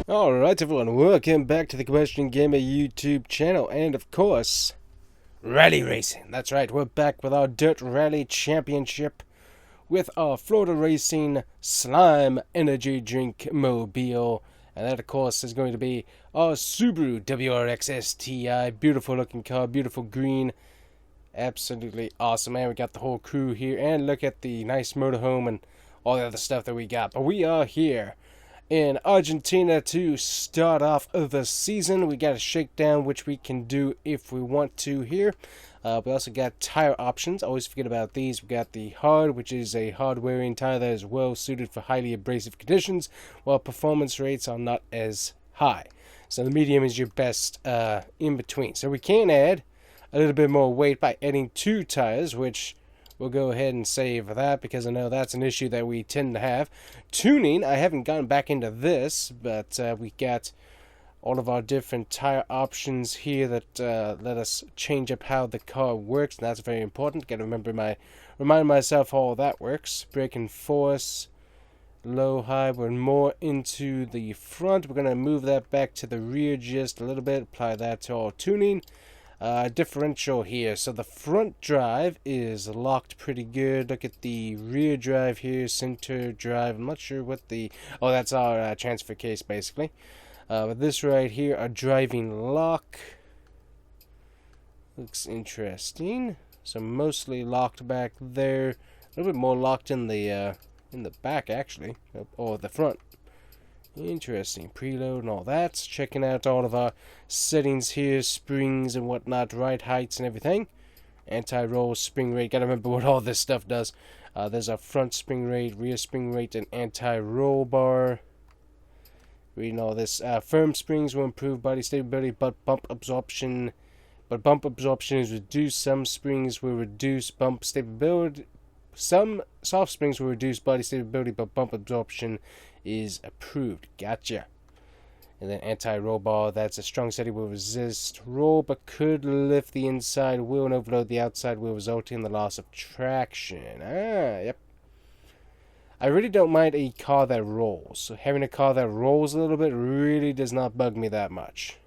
Alright everyone, welcome back to the TheCombustionGamer YouTube channel, and of course, rally racing. That's right, we're back with our Dirt Rally Championship with our Florida Racing Slime Energy Drink Mobile. And that of course is going to be our Subaru WRX STI. Beautiful looking car, beautiful green. Absolutely awesome, and we got the whole crew here, and look at the nice motorhome and all the other stuff that we got. But we are here in Argentina to start off the season. We got a shakedown, which we can do if we want to here. We also got tire options. Always forget about these. We got the hard, which is a hard wearing tire that is well suited for highly abrasive conditions, while performance rates are not as high. So the medium is your best in between. So we can add a little bit more weight by adding 2 tires, which we'll go ahead and save that because I know that's an issue that we tend to have. Tuning, I haven't gotten back into this, but we got all of our different tire options here that let us change up how the car works, and that's very important. Got to remind myself how all that works. Brake and force, low, high. We're more into the front. We're going to move that back to the rear just a little bit. Apply that to our tuning. Differential here. So the front drive is locked pretty good. Look at the rear drive here, center drive. I'm not sure what the... Oh, that's our transfer case, basically. But this right here, our driving lock. Looks interesting. So mostly locked back there. A little bit more locked in the back, actually. Or the front. Interesting. Preload and all that. Checking out all of our settings here, springs and whatnot, ride heights and everything. Anti-roll, spring rate. Gotta remember what all this stuff does. There's our front spring rate, rear spring rate, and anti-roll bar. Reading all this. Firm springs will improve body stability, but bump absorption. But bump absorption is reduced. Some springs will reduce bump stability. Some soft springs will reduce body stability, but bump absorption is approved. Gotcha. And then anti-roll bar, that's a strong setting, will resist roll but could lift the inside wheel and overload the outside wheel, resulting in the loss of traction. Yep. I really don't mind a car that rolls. So having a car that rolls a little bit really does not bug me that much.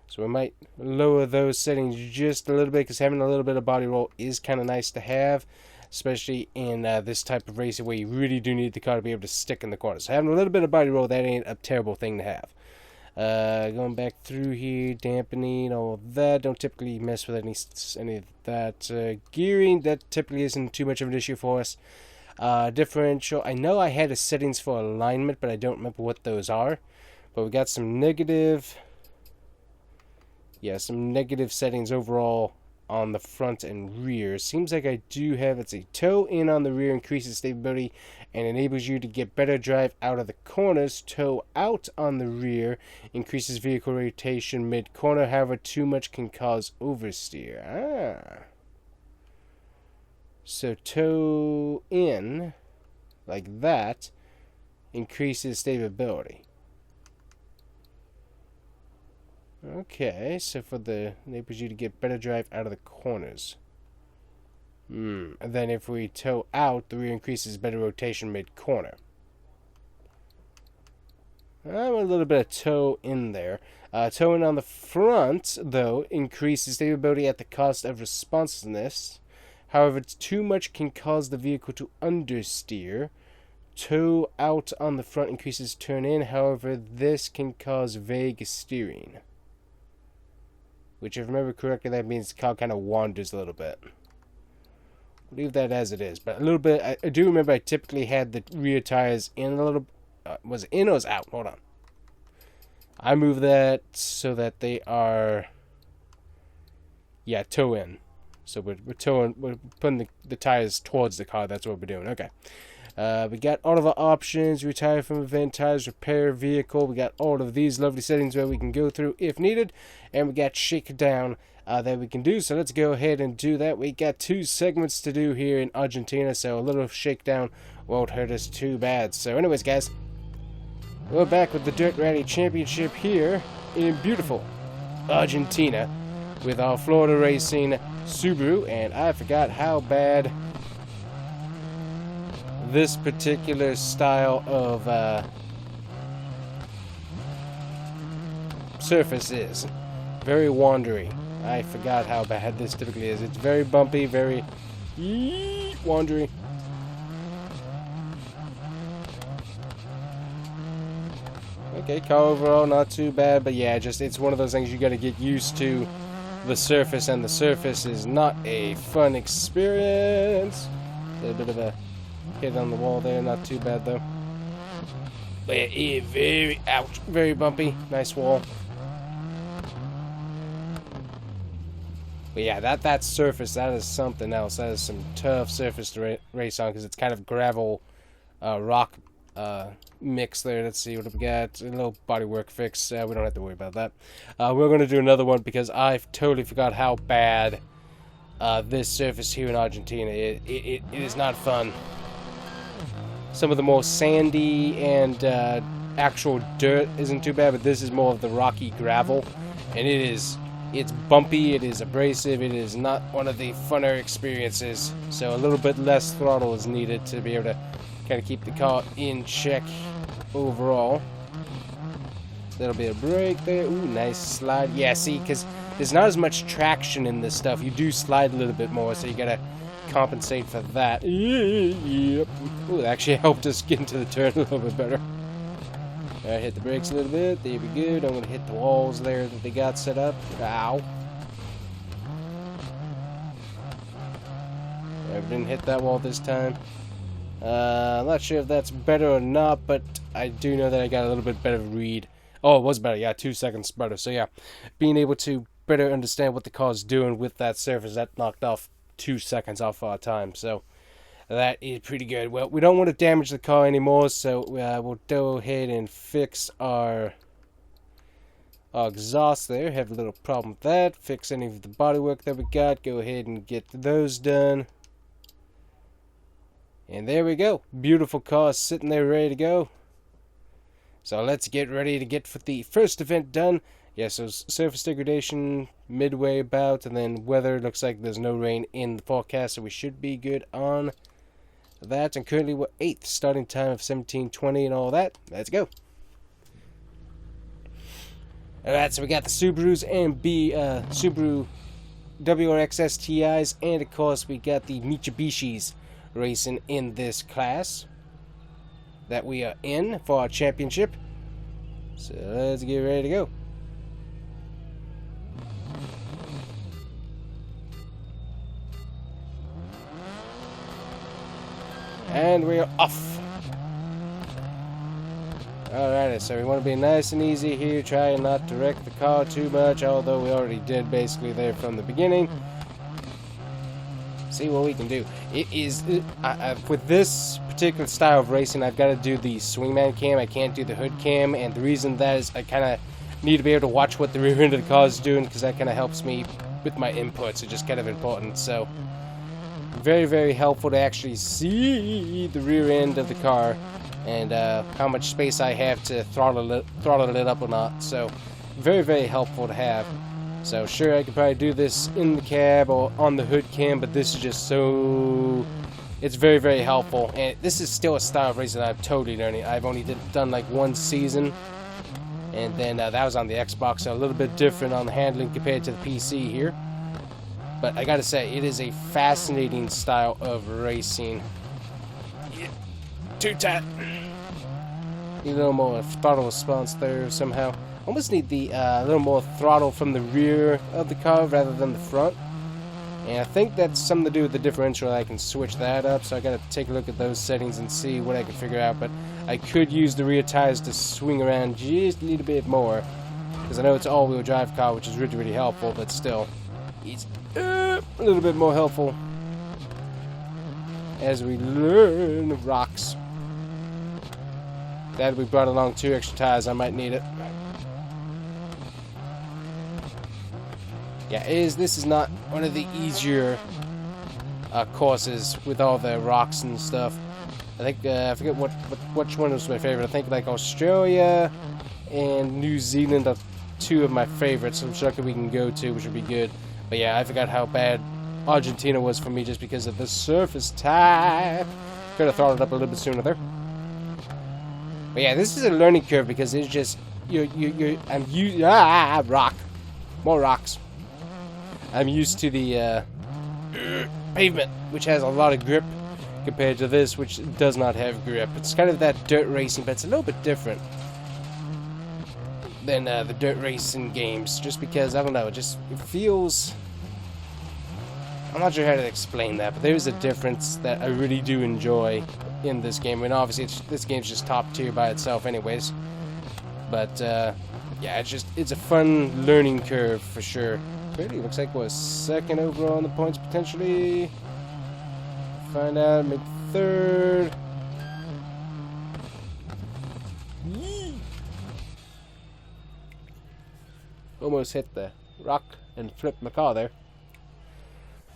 So we might lower those settings just a little bit, because having a little bit of body roll is kind of nice to have, especially in this type of racing where you really do need the car to be able to stick in the corners. So having a little bit of body roll, that ain't a terrible thing to have. Going back through here, dampening, all that. Don't typically mess with any of that. Gearing, that typically isn't too much of an issue for us. Differential, I know I had a settings for alignment, but I don't remember what those are. But we got some negative... Yeah, some negative settings overall on the front and rear. Seems like I do have, let's see, toe in on the rear increases stability and enables you to get better drive out of the corners. Toe out on the rear increases vehicle rotation mid-corner. However, too much can cause oversteer. So toe in, like that, increases stability. Okay, so for the enables you to get better drive out of the corners. And then if we toe out, the rear increases better rotation mid-corner. A little bit of toe in there. Toe in on the front, though, increases stability at the cost of responsiveness. However, too much can cause the vehicle to understeer. Toe out on the front increases turn in. However, this can cause vague steering. Which, if I remember correctly, that means the car kind of wanders a little bit. Leave that as it is. But a little bit, I do remember I typically had the rear tires in a little... was it in or was it out? Hold on. I moved that so that they are... Yeah, toe in. So we're putting the tires towards the car. That's what we're doing. Okay. We got all of our options, retire from event, tires, repair vehicle. We got all of these lovely settings where we can go through if needed. And we got shakedown that we can do. So let's go ahead and do that. We got 2 segments to do here in Argentina, so a little shakedown won't hurt us too bad. So anyways, guys, we're back with the Dirt Rally Championship here in beautiful Argentina with our Florida Racing Subaru. And I forgot how bad this particular style of surface is. Very wandery. I forgot how bad this typically is. It's very bumpy, very wandery. Okay, car overall not too bad, but yeah, just it's one of those things you gotta get used to the surface, and the surface is not a fun experience. A bit of a hit on the wall there, not too bad though. But yeah, very bumpy, nice wall. But yeah, that surface, that is something else. That is some tough surface to race on, because it's kind of gravel, rock mix there. Let's see what we got. A little bodywork fix. We don't have to worry about that. We're going to do another one because I totally forgot how bad this surface here in Argentina. It is not fun. Some of the more sandy and actual dirt isn't too bad, but this is more of the rocky gravel, and it's bumpy, it is abrasive, it is not one of the funner experiences. So a little bit less throttle is needed to be able to kind of keep the car in check overall. That'll be a brake there. Ooh, nice slide. Yeah, see, because there's not as much traction in this stuff. You do slide a little bit more, so you gotta compensate for that. Yep. Ooh, that actually helped us get into the turn a little bit better. Alright, hit the brakes a little bit. There we go. Don't want to hit the walls there that they got set up. Ow. I didn't hit that wall this time. I'm not sure if that's better or not, but I do know that I got a little bit better read. Oh, it was better. Yeah, 2 seconds better. So yeah, being able to better understand what the car's doing with that surface, that knocked off 2 seconds off our time. So that is pretty good. Well, we don't want to damage the car anymore, so we'll go ahead and fix our exhaust there. Have a little problem with that. Fix any of the bodywork that we got. Go ahead and get those done. And there we go. Beautiful car sitting there ready to go. So let's get ready to get for the first event done. Yeah, so surface degradation midway about, and then weather. Looks like there's no rain in the forecast, so we should be good on that. And currently we're 8th, starting time of 17:20 and all that. Let's go. Alright, so we got the Subarus and Subaru WRX STIs, and of course we got the Mitsubishis racing in this class that we are in for our championship. So let's get ready to go. And we are off. Alrighty, so we want to be nice and easy here, try not to wreck the car too much, although we already did basically there from the beginning. See what we can do. It is with this particular style of racing, I've got to do the swingman cam. I can't do the hood cam, and the reason that is I kind of need to be able to watch what the rear end of the car is doing, because that kind of helps me with my inputs. It's just kind of important. So very, very helpful to actually see the rear end of the car and how much space I have to throttle it up or not. So very, very helpful to have. So sure, I could probably do this in the cab or on the hood cam, but this is just so... It's very, very helpful. And this is still a style of racing I'm totally learning. I've only done like one season, and then that was on the Xbox, so a little bit different on the handling compared to the PC here. But I gotta say, it is a fascinating style of racing. Yeah. Too tight. Need a little more throttle response there somehow. Almost need the little more throttle from the rear of the car rather than the front. And I think that's something to do with the differential. I can switch that up, so I gotta take a look at those settings and see what I can figure out. But I could use the rear tires to swing around just a little bit more, because I know it's an all-wheel drive car, which is really, really helpful, but still, it's a little bit more helpful as we learn the rocks. Glad we brought along 2 extra tires. I might need it. Yeah, this is not one of the easier courses with all the rocks and stuff. I think I forget which one was my favorite. I think like Australia and New Zealand are 2 of my favorites. I'm sure we can go to, which would be good. But yeah, I forgot how bad Argentina was for me just because of the surface type. Could have throttled up a little bit sooner there. But yeah, this is a learning curve because it's just rock. More rocks. I'm used to the pavement, which has a lot of grip, compared to this, which does not have grip. It's kind of that dirt racing, but it's a little bit different than the dirt racing games, just because, I don't know, it feels... I'm not sure how to explain that, but there's a difference that I really do enjoy in this game. I mean, obviously, this game's just top tier by itself anyways. But, yeah, it's a fun learning curve for sure. Pretty, looks like we're second overall on the points, potentially. Find out, make third. Almost hit the rock and flipped my car there.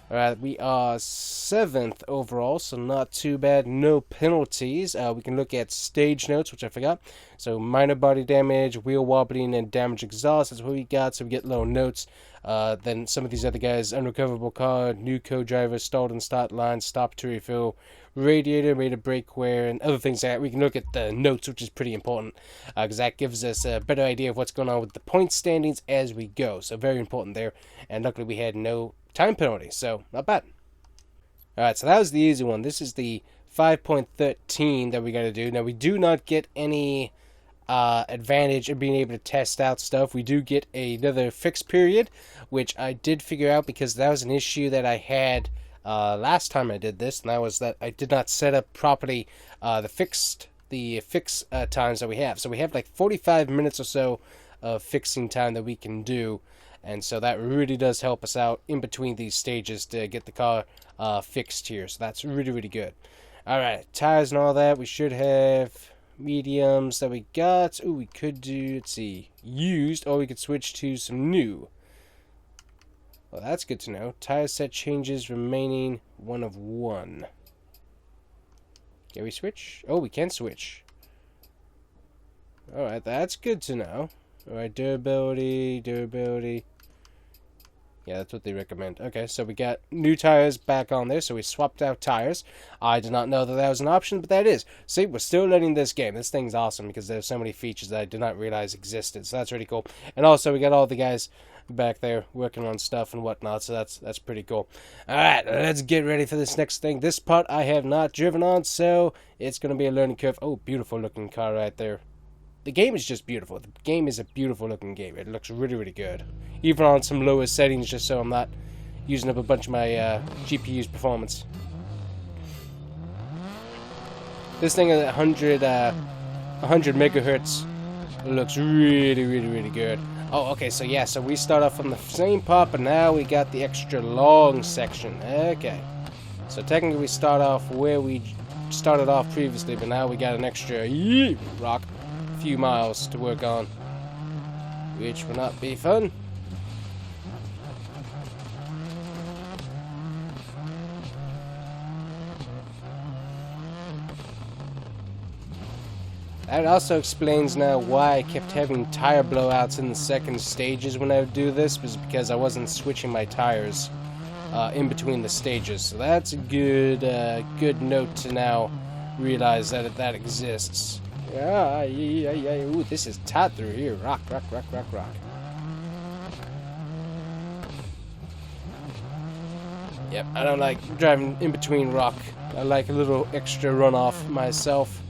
Alright, we are 7th overall, so not too bad. No penalties. We can look at stage notes, which I forgot. So minor body damage, wheel wobbling, and damaged exhaust. That's what we got, so we get little notes. Then some of these other guys, unrecoverable car, new co-driver, stalled in start line, stopped to refill, radiator, rate of brake wear, and other things like that. We can look at the notes, which is pretty important, because that gives us a better idea of what's going on with the point standings as we go. So very important there. And luckily we had no time penalty, so not bad. Alright, so that was the easy one. This is the 5.13 that we got to do. Now, we do not get any advantage of being able to test out stuff. We do get another fixed period, which I did figure out because that was an issue that I had last time I did this, and that was that I did not set up properly the fix times that we have. So we have like 45 minutes or so of fixing time that we can do. And so that really does help us out in between these stages to get the car fixed here. So that's really, really good. Alright, tires and all that. We should have mediums that we got. Ooh, we could do, let's see, used, or we could switch to some new. Well, that's good to know. Tire set changes remaining 1 of 1. Can we switch? Oh, we can switch. Alright, that's good to know. Alright, durability. Yeah, that's what they recommend. Okay, so we got new tires back on there, so we swapped out tires. I did not know that that was an option, but that is. See, we're still learning this game. This thing's awesome because there's so many features that I did not realize existed, so that's really cool. And also, we got all the guys back there working on stuff and whatnot, so that's pretty cool. Alright, let's get ready for this next thing. This part I have not driven on, so it's going to be a learning curve. Oh, beautiful looking car right there. The game is just beautiful. The game is a beautiful looking game. It looks really, really good. Even on some lower settings, just so I'm not using up a bunch of my GPU's performance. This thing at 100 megahertz looks really, really, really good. Oh, okay, so yeah, so we start off on the same part, but now we got the extra long section. Okay. So technically we start off where we started off previously, but now we got an extra rock. Few miles to work on, which will not be fun. That also explains now why I kept having tire blowouts in the second stages when I would do this, was because I wasn't switching my tires in between the stages. So that's a good note to now realize that that exists. Yeah. Ooh, this is tight through here. Rock. Yep, I don't like driving in between rock. I like a little extra runoff myself.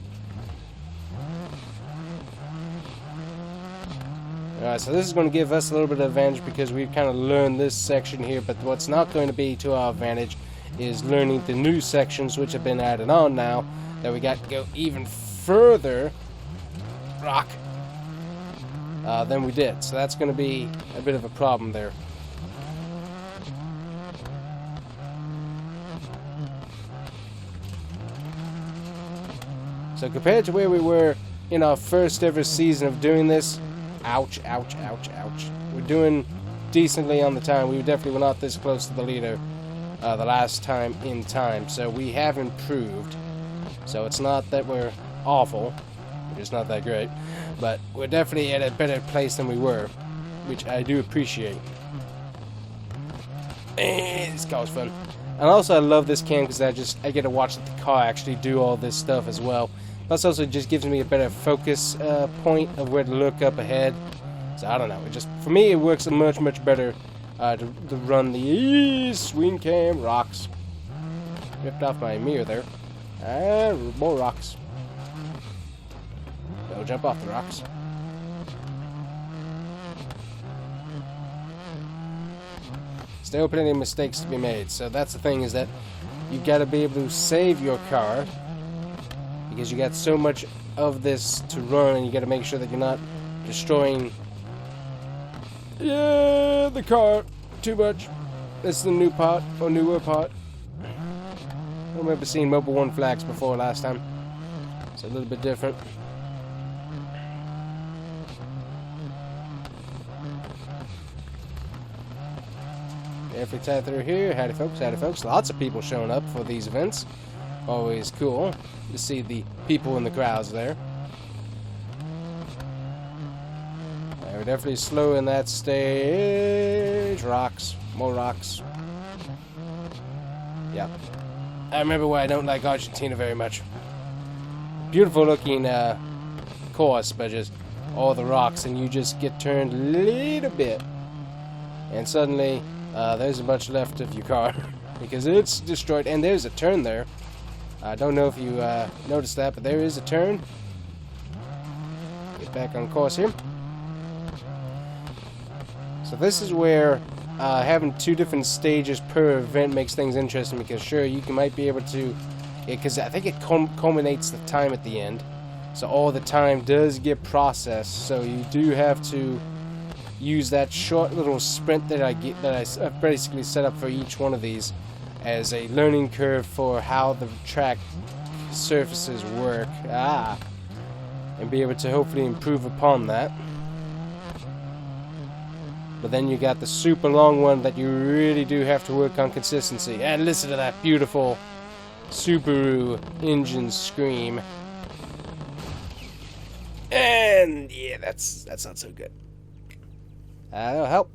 Alright, so this is going to give us a little bit of advantage because we've kind of learned this section here, but what's not going to be to our advantage is learning the new sections which have been added on now that we got to go even further rock than we did. So that's going to be a bit of a problem there. So compared to where we were in our first ever season of doing this, ouch. We're doing decently on the time. We definitely were not this close to the leader the last time in time. So we have improved. So it's not that we're awful. We're just not that great. But we're definitely at a better place than we were, which I do appreciate. This car was fun. And also I love this cam because I get to watch the car actually do all this stuff as well. Plus, also just gives me a better focus point of where to look up ahead. So I don't know. It just, for me, it works much better to run the swing cam. Rocks. Ripped off my mirror there. And more rocks. Don't jump off the rocks. Still plenty of mistakes to be made. So that's the thing, is that you got to be able to save your car, because you got so much of this to run, and you got to make sure that you're not destroying the car too much. This is the new part, or newer part. I remember seeing Mobile 1 flags before last time. It's a little bit different. Every time through here, howdy folks, howdy folks. Lots of people showing up for these events. Always cool to see the people in the crowds there. We're definitely slow in that stage. Rocks, more rocks. Yep. I remember why I don't like Argentina very much. Beautiful looking course, but just all the rocks, and you just get turned a little bit, and suddenly there's a bunch left of your car because it's destroyed. And there's a turn there. I don't know if you noticed that, but there is a turn. Get back on course here. So this is where having 2 different stages per event makes things interesting, because sure, you might be able to, because I think it culminates the time at the end, so all the time does get processed. So you do have to use that short little sprint that I basically set up for each one of these as a learning curve for how the track surfaces work, and be able to hopefully improve upon that. But then you got the super long one that you really do have to work on consistency. And listen to that beautiful Subaru engine scream. And yeah, that's not so good. That'll help.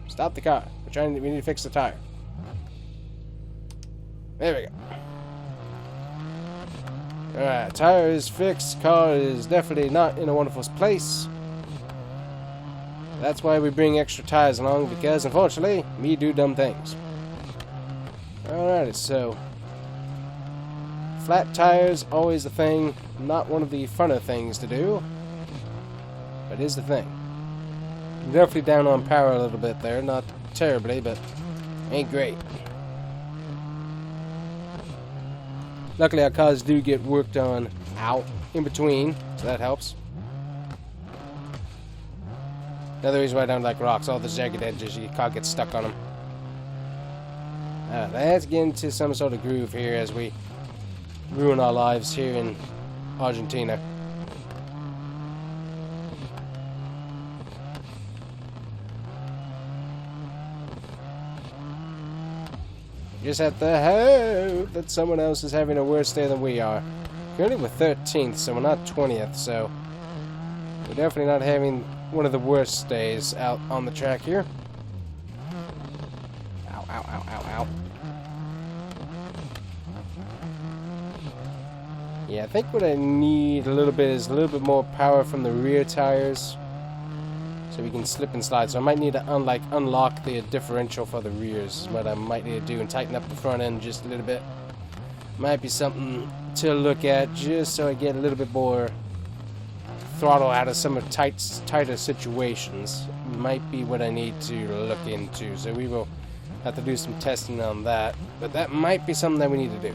Stop the car. We need to fix the tire. There we go. Alright, tire is fixed. Car is definitely not in a wonderful place. That's why we bring extra tires along, because unfortunately, me do dumb things. Alrighty, so flat tires, always a thing. Not one of the funner things to do, but is the thing. Definitely down on power a little bit there. Not terribly, but ain't great. Luckily, our cars do get worked on out in between, so that helps. Another reason why I don't like rocks, all the jagged edges, your car gets stuck on them. Let's get into some sort of groove here as we ruin our lives here in Argentina. Just have to hope that someone else is having a worse day than we are. Currently we're 13th, so we're not 20th, so we're definitely not having one of the worst days out on the track here. Ow, ow, ow, ow, ow. Yeah, I think what I need a little bit is a little bit more power from the rear tires, so we can slip and slide. So I might need to unlock the differential for the rears, is what I might need to do, and tighten up the front end just a little bit. Might be something to look at, just so I get a little bit more throttle out of some of tighter situations. Might be what I need to look into, so we will have to do some testing on that, but that might be something that we need to do.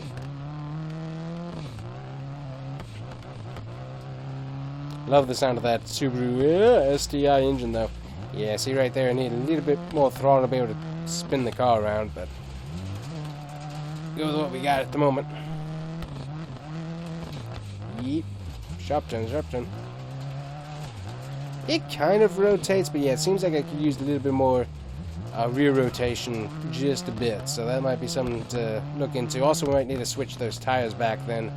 Love the sound of that Subaru STI engine though. Yeah, see right there, I need a little bit more throttle to be able to spin the car around, but go with what we got at the moment. Yeep. Sharp turn, sharp turn. It kind of rotates, but yeah, it seems like I could use a little bit more rear rotation, just a bit. So that might be something to look into. Also, we might need to switch those tires back then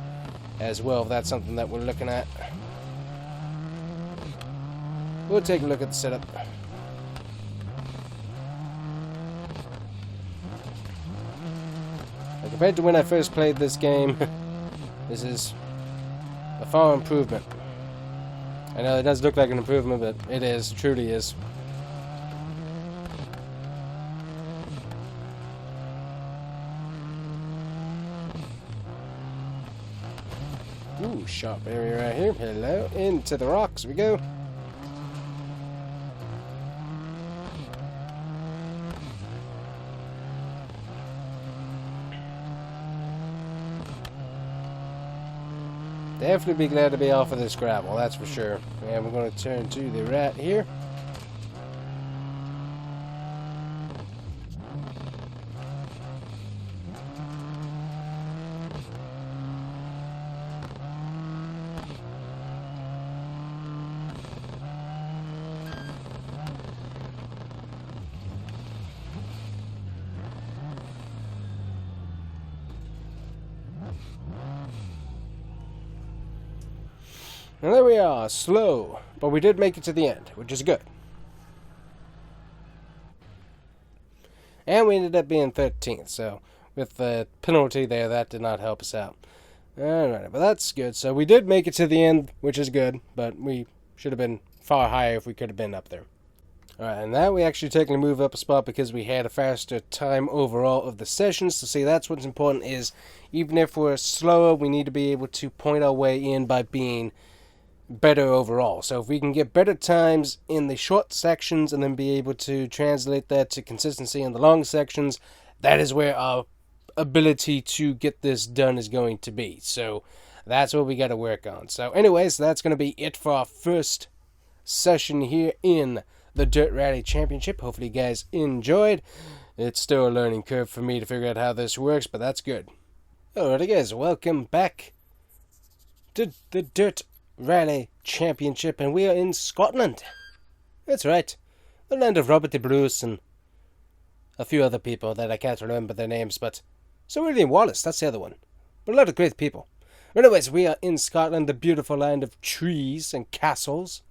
as well, if that's something that we're looking at. We'll take a look at the setup. So compared to when I first played this game, this is a far improvement. I know it does look like an improvement, but it is, truly is. Ooh, sharp area right here. Hello, into the rocks we go. Definitely be glad to be off of this gravel, that's for sure. And we're going to turn to the right here. And there we are, slow, but we did make it to the end, which is good. And we ended up being 13th, so with the penalty there, that did not help us out. Alright, but that's good. So we did make it to the end, which is good, but we should have been far higher if we could have been up there. Alright, and now we actually technically move up a spot because we had a faster time overall of the sessions. So see, that's what's important is, even if we're slower, we need to be able to point our way in by being better overall. So if we can get better times in the short sections and then be able to translate that to consistency in the long sections, that is where our ability to get this done is going to be. So that's what we got to work on. So anyways, that's going to be it for our first session here in the Dirt Rally Championship. Hopefully you guys enjoyed. It's still a learning curve for me to figure out how this works, but that's good. Alrighty guys, welcome back to the Dirt Rally Championship, and we are in Scotland. That's right, the land of Robert the Bruce and a few other people that I can't remember their names, but Sir William Wallace, that's the other one. But a lot of great people. Anyways, we are in Scotland, the beautiful land of trees and castles,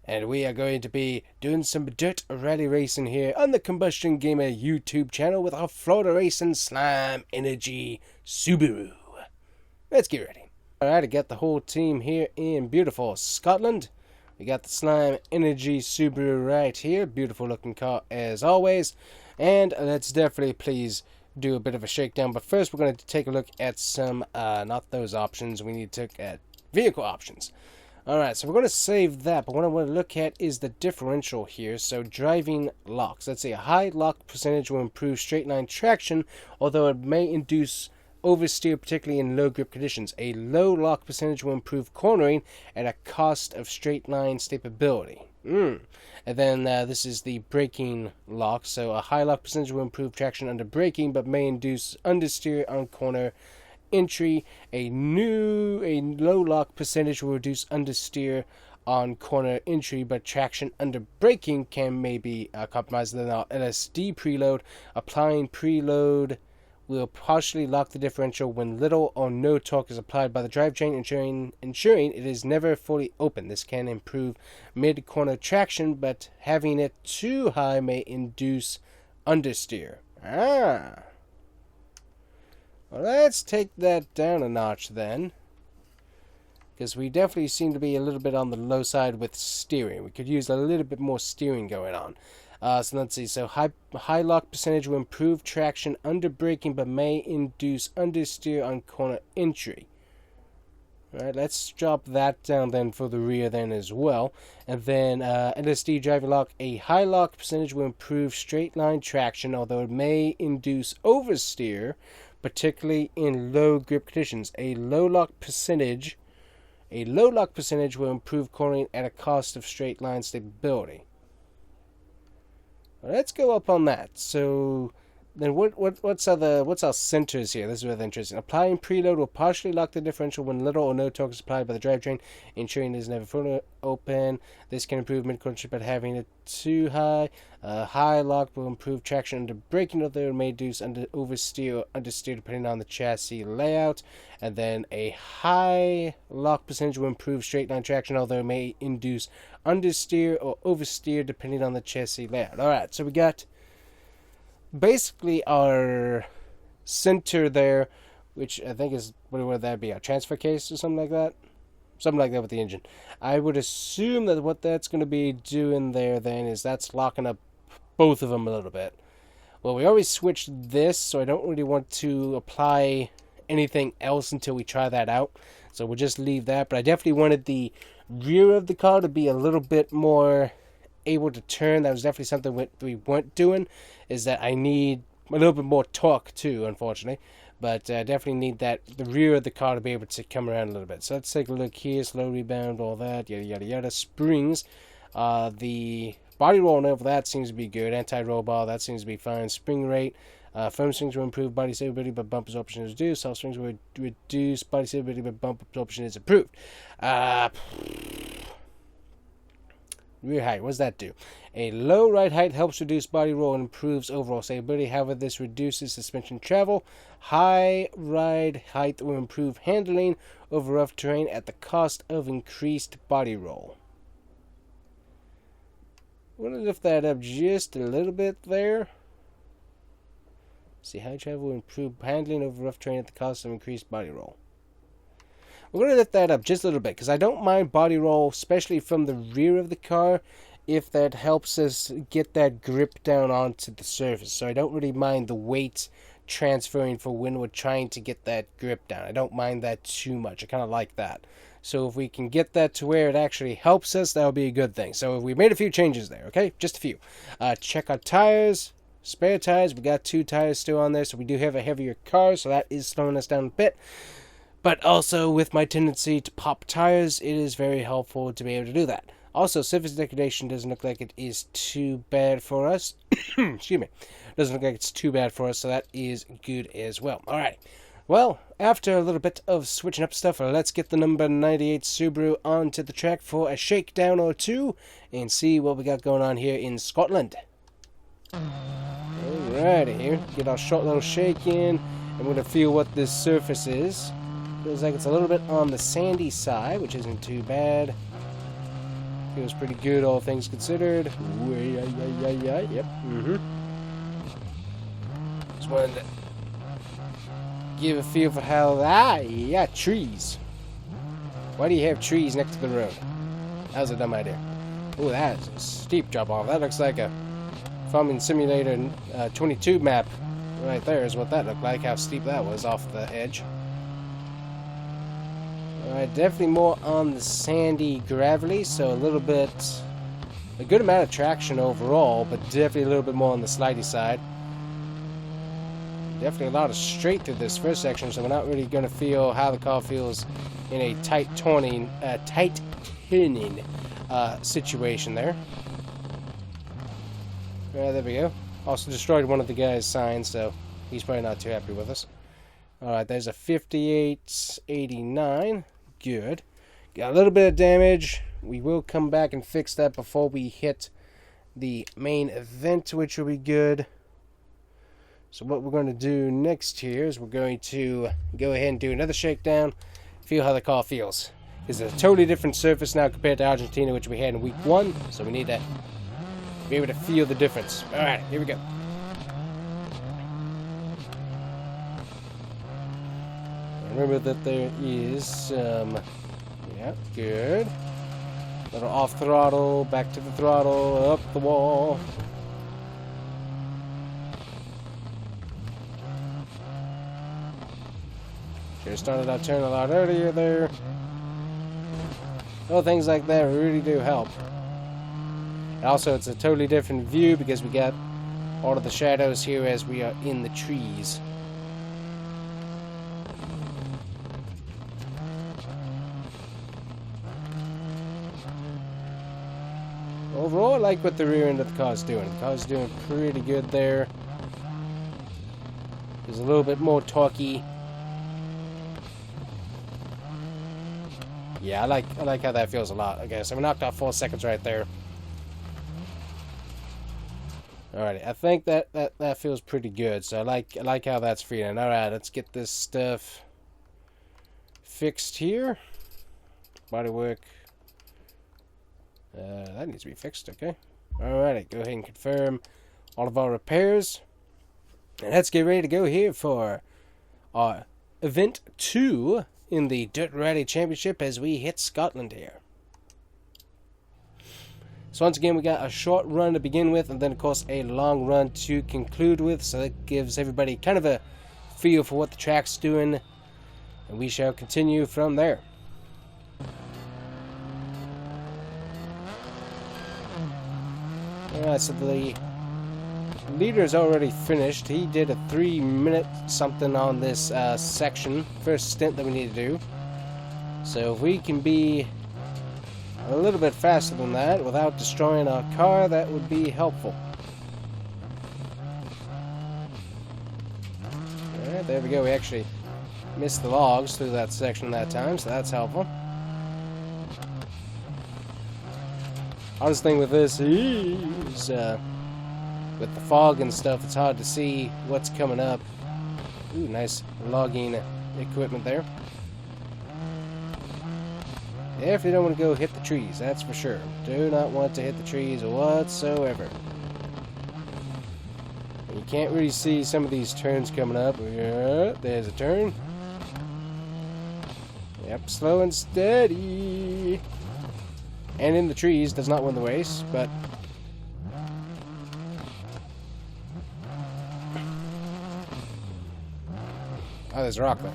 and we are going to be doing some dirt rally racing here on the Combustion Gamer YouTube channel with our Florida Racing Slime Energy Subaru. Let's get ready. Alright, I got the whole team here in beautiful Scotland. We got the Slime Energy Subaru right here. Beautiful looking car as always. And let's definitely please do a bit of a shakedown. But first we're going to take a look at some, not those options. We need to look at vehicle options. Alright, so we're going to save that. But what I want to look at is the differential here. So driving locks. Let's say a high lock percentage will improve straight line traction, although it may induce oversteer, particularly in low grip conditions. A low lock percentage will improve cornering at a cost of straight line stability. And then this is the braking lock. So a high lock percentage will improve traction under braking, but may induce understeer on corner entry. A low lock percentage will reduce understeer on corner entry, but traction under braking can maybe compromise. Then our LSD preload. Applying preload will partially lock the differential when little or no torque is applied by the drivetrain, ensuring it is never fully open. This can improve mid-corner traction, but having it too high may induce understeer. Well, let's take that down a notch then, because we definitely seem to be a little bit on the low side with steering. We could use a little bit more steering going on. So let's see. So high lock percentage will improve traction under braking, but may induce understeer on corner entry. Alright, let's drop that down then for the rear then as well. And then LSD driving lock. A high lock percentage will improve straight line traction, although it may induce oversteer, particularly in low grip conditions. A low lock percentage will improve cornering at a cost of straight line stability. Let's go up on that. So then what's our centers here? This is really interesting. Applying preload will partially lock the differential when little or no torque is applied by the drivetrain, ensuring it is never fully open. This can improve mid-corner, but having it too high. High lock will improve traction under braking, although it may induce oversteer or understeer depending on the chassis layout. And then a high lock percentage will improve straight line traction, although it may induce understeer or oversteer depending on the chassis layout. Alright, so we got basically our center there, which I think is, what would that be, a transfer case or something like that? Something like that with the engine. I would assume that what that's going to be doing there then is that's locking up both of them a little bit. Well, we always switched this, so I don't really want to apply anything else until we try that out. So we'll just leave that. But I definitely wanted the rear of the car to be a little bit more able to turn. That was definitely something we weren't doing, is that I need a little bit more torque too, unfortunately. But definitely need the rear of the car to be able to come around a little bit. So let's take a look here. Slow rebound, all that, yada, yada, yada. Springs. The body roll over that seems to be good. Anti-roll bar, that seems to be fine. Spring rate. Firm springs will improve body stability, but bump absorption is reduced. Soft springs will reduce body stability, but bump absorption is improved. Rear height, what does that do? A low ride height helps reduce body roll and improves overall stability. However, this reduces suspension travel. High ride height will improve handling over rough terrain at the cost of increased body roll. I'm going to lift that up just a little bit there. See, high travel will improve handling over rough terrain at the cost of increased body roll. We're going to lift that up just a little bit, because I don't mind body roll, especially from the rear of the car, if that helps us get that grip down onto the surface. So I don't really mind the weight transferring for when we're trying to get that grip down. I don't mind that too much. I kind of like that. So if we can get that to where it actually helps us, that'll be a good thing. So we made a few changes there, okay? Just a few. Check our tires. Spare tires. We got 2 tires still on there, so we do have a heavier car, so that is slowing us down a bit. But also, with my tendency to pop tires, it is very helpful to be able to do that. Also, surface degradation doesn't look like it is too bad for us. Excuse me. Doesn't look like it's too bad for us, so that is good as well. Alright. Well, after a little bit of switching up stuff, let's get the number 98 Subaru onto the track for a shakedown or two and see what we got going on here in Scotland. Alrighty, here. Get our short little shake in. I'm going to feel what this surface is. Feels like it's a little bit on the sandy side, which isn't too bad. Feels pretty good, all things considered. Ooh, yep. Just wanted to give a feel for how... yeah, trees. Why do you have trees next to the road? That was a dumb idea. Ooh, that is a steep drop off. That looks like a Farming Simulator 22 map right there is what that looked like, how steep that was off the edge. Alright, definitely more on the sandy, gravelly, so a good amount of traction overall, but definitely a little bit more on the slidey side. Definitely a lot of straight through this first section, so we're not really going to feel how the car feels in a tight turning situation there. There we go. Also destroyed one of the guy's signs, so he's probably not too happy with us. Alright, there's a 5889. Good. Got a little bit of damage. We will come back and fix that before we hit the main event, which will be good. So what we're going to do next here is we're going to go ahead and do another shakedown, feel how the car feels. It's a totally different surface now compared to Argentina, which we had in week 1, so we need to be able to feel the difference. Alright, here we go. Remember that there is yeah, good. Little off throttle, back to the throttle, up the wall. Should have started our turn a lot earlier there. Little things like that really do help. Also, it's a totally different view because we got all of the shadows here as we are in the trees. Overall, I like what the rear end of the car is doing. The car is doing pretty good there. There's a little bit more torquey. Yeah, I like how that feels a lot. Okay, so we knocked off 4 seconds right there. Alrighty, I think that feels pretty good. So I like how that's feeling. Alright, let's get this stuff fixed here. Bodywork. That needs to be fixed, okay. Alrighty, go ahead and confirm all of our repairs. And let's get ready to go here for our event 2 in the Dirt Rally Championship as we hit Scotland here. So once again, we got a short run to begin with, and then of course a long run to conclude with, so that gives everybody kind of a feel for what the track's doing, and we shall continue from there. Alright, so the leader's already finished. He did a 3-minute something on this section, first stint that we need to do. So if we can be a little bit faster than that without destroying our car, that would be helpful. Alright, there we go. We actually missed the logs through that section that time, so that's helpful. Hardest thing with this is with the fog and stuff, it's hard to see what's coming up. Ooh, nice logging equipment there. Definitely don't want to go hit the trees, that's for sure. Do not want to hit the trees whatsoever. You can't really see some of these turns coming up. Yeah, there's a turn. Yep, slow and steady. And in the trees does not win the race, but oh, there's a rock there.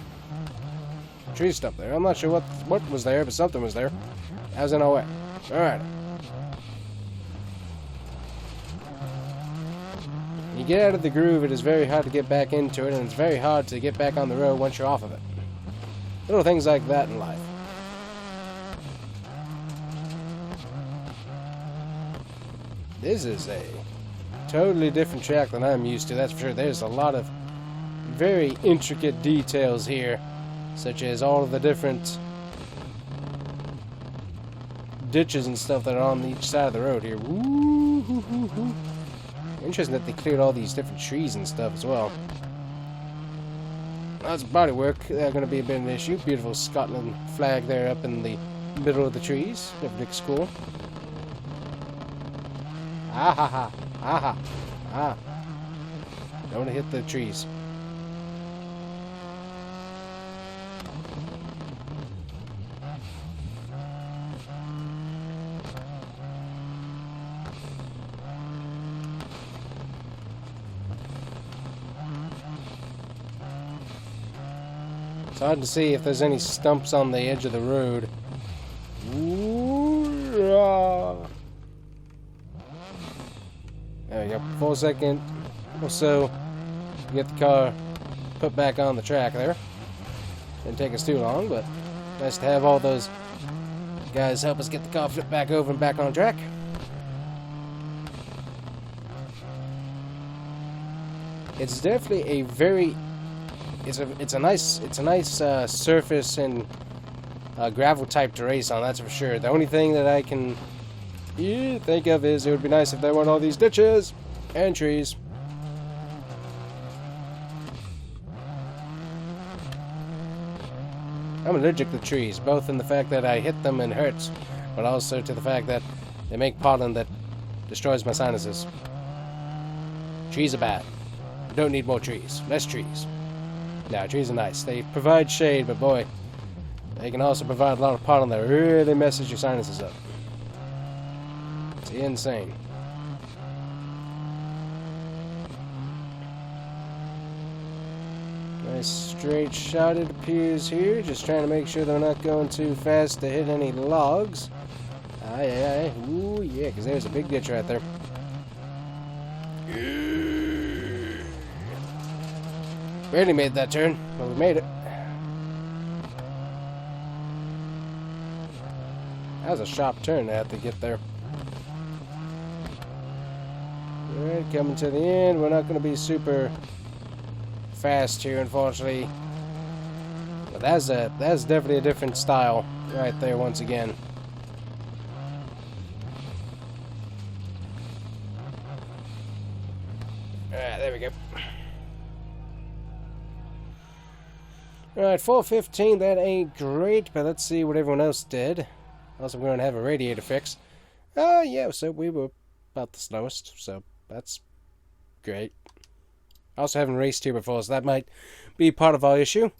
Tree stuff there. I'm not sure what was there, but something was there. That was in our way. Alright. You get out of the groove, it is very hard to get back into it, and it's very hard to get back on the road once you're off of it. Little things like that in life. This is a totally different track than I'm used to, that's for sure. There's a lot of very intricate details here, such as all of the different ditches and stuff that are on each side of the road here. Woo-hoo-hoo-hoo. Interesting that they cleared all these different trees and stuff as well. That's bodywork. That's going to be a bit of an issue. Beautiful Scotland flag there up in the middle of the trees. That looks cool. Ah ha ha. Ah ha. Ah. Don't want to hit the trees. It's hard to see if there's any stumps on the edge of the road. There we go. 4 seconds or so to get the car put back on the track there. Didn't take us too long, but nice to have all those guys help us get the car flipped back over and back on track. It's definitely a very it's a nice surface and gravel type to race on, that's for sure. The only thing that I can think of is it would be nice if there weren't all these ditches and trees. I'm allergic to trees, both in the fact that I hit them and it hurts, but also to the fact that they make pollen that destroys my sinuses. Trees are bad. We don't need more trees. Less trees. No, trees are nice. They provide shade, but boy, they can also provide a lot of pollen that really messes your sinuses up. It's insane. Nice straight shot it appears here. Just trying to make sure they're not going too fast to hit any logs. Aye, aye, aye. Ooh, yeah, because there's a big ditch right there. Barely made that turn, but we made it. That was a sharp turn I had to get there. Alright, coming to the end. We're not going to be super fast here, unfortunately. But that's definitely a different style right there once again. Alright, there we go. Alright, 4:15, that ain't great, but let's see what everyone else did. Also, we're going to have a radiator fix. Yeah, so we were about the slowest, so that's great. Also haven't raced here before, so that might be part of our issue.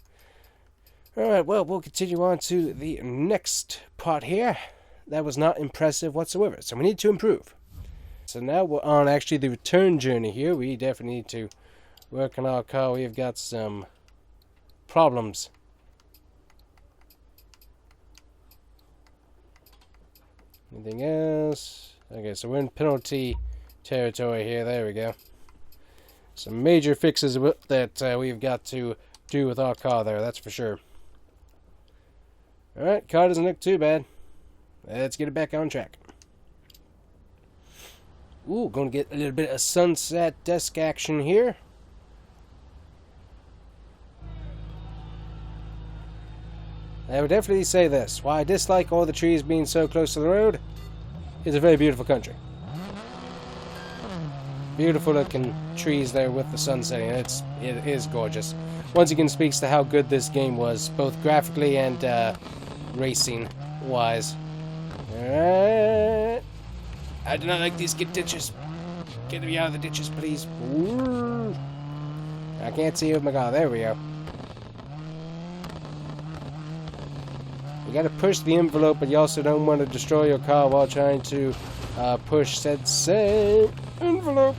Alright, well, we'll continue on to the next part here. That was not impressive whatsoever, so we need to improve. So now we're on actually the return journey here. We definitely need to work on our car. We've got some problems. Anything else? Okay, so we're in penalty territory here. There we go. Some major fixes that we've got to do with our car there, that's for sure. Alright, car doesn't look too bad. Let's get it back on track. Ooh, gonna get a little bit of sunset dusk action here. I would definitely say this. While I dislike all the trees being so close to the road, it's a very beautiful country. Beautiful looking trees there with the sun setting. It is gorgeous. Once again speaks to how good this game was, both graphically and racing wise. Alright. I do not like these ditches. Get me out of the ditches, please. Ooh. I can't see with my car. There we go. You gotta push the envelope, but you also don't want to destroy your car while trying to push said same envelope.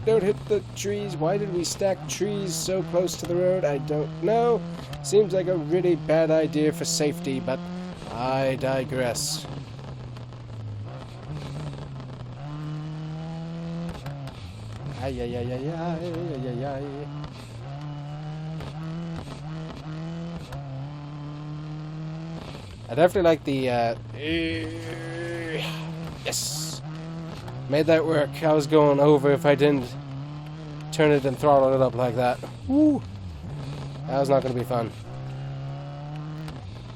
Don't hit the trees. Why did we stack trees so close to the road? I don't know. Seems like a really bad idea for safety, but I digress. Ay, ay, ay, ay, ay, ay, ay. I definitely like the, yes! Made that work. I was going over if I didn't turn it and throttle it up like that. Woo! That was not going to be fun.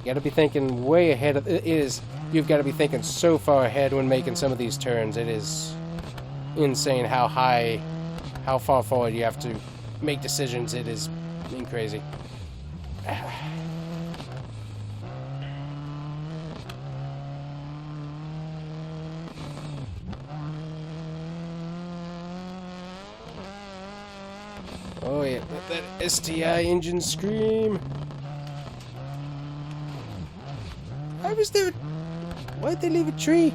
You gotta be thinking way ahead of it. You've got to be thinking so far ahead when making some of these turns. It is insane how far forward you have to make decisions. It is crazy. Oh yeah, let that STI engine scream. Why'd they leave a tree?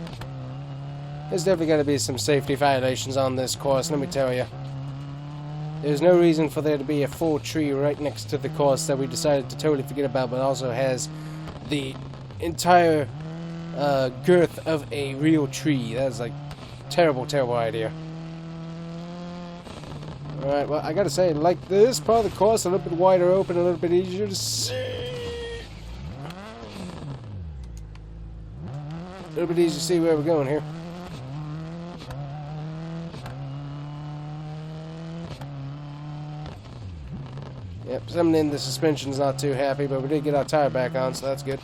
There's definitely got to be some safety violations on this course, let me tell you. There's no reason for there to be a full tree right next to the course that we decided to totally forget about, but also has the entire girth of a real tree. That's like terrible, terrible idea. Alright, well, I gotta say, like this part of the course, a little bit wider open, a little bit easier to see. A little bit easier to see where we're going here. Yep, something in the suspension's not too happy, but we did get our tire back on, so that's good.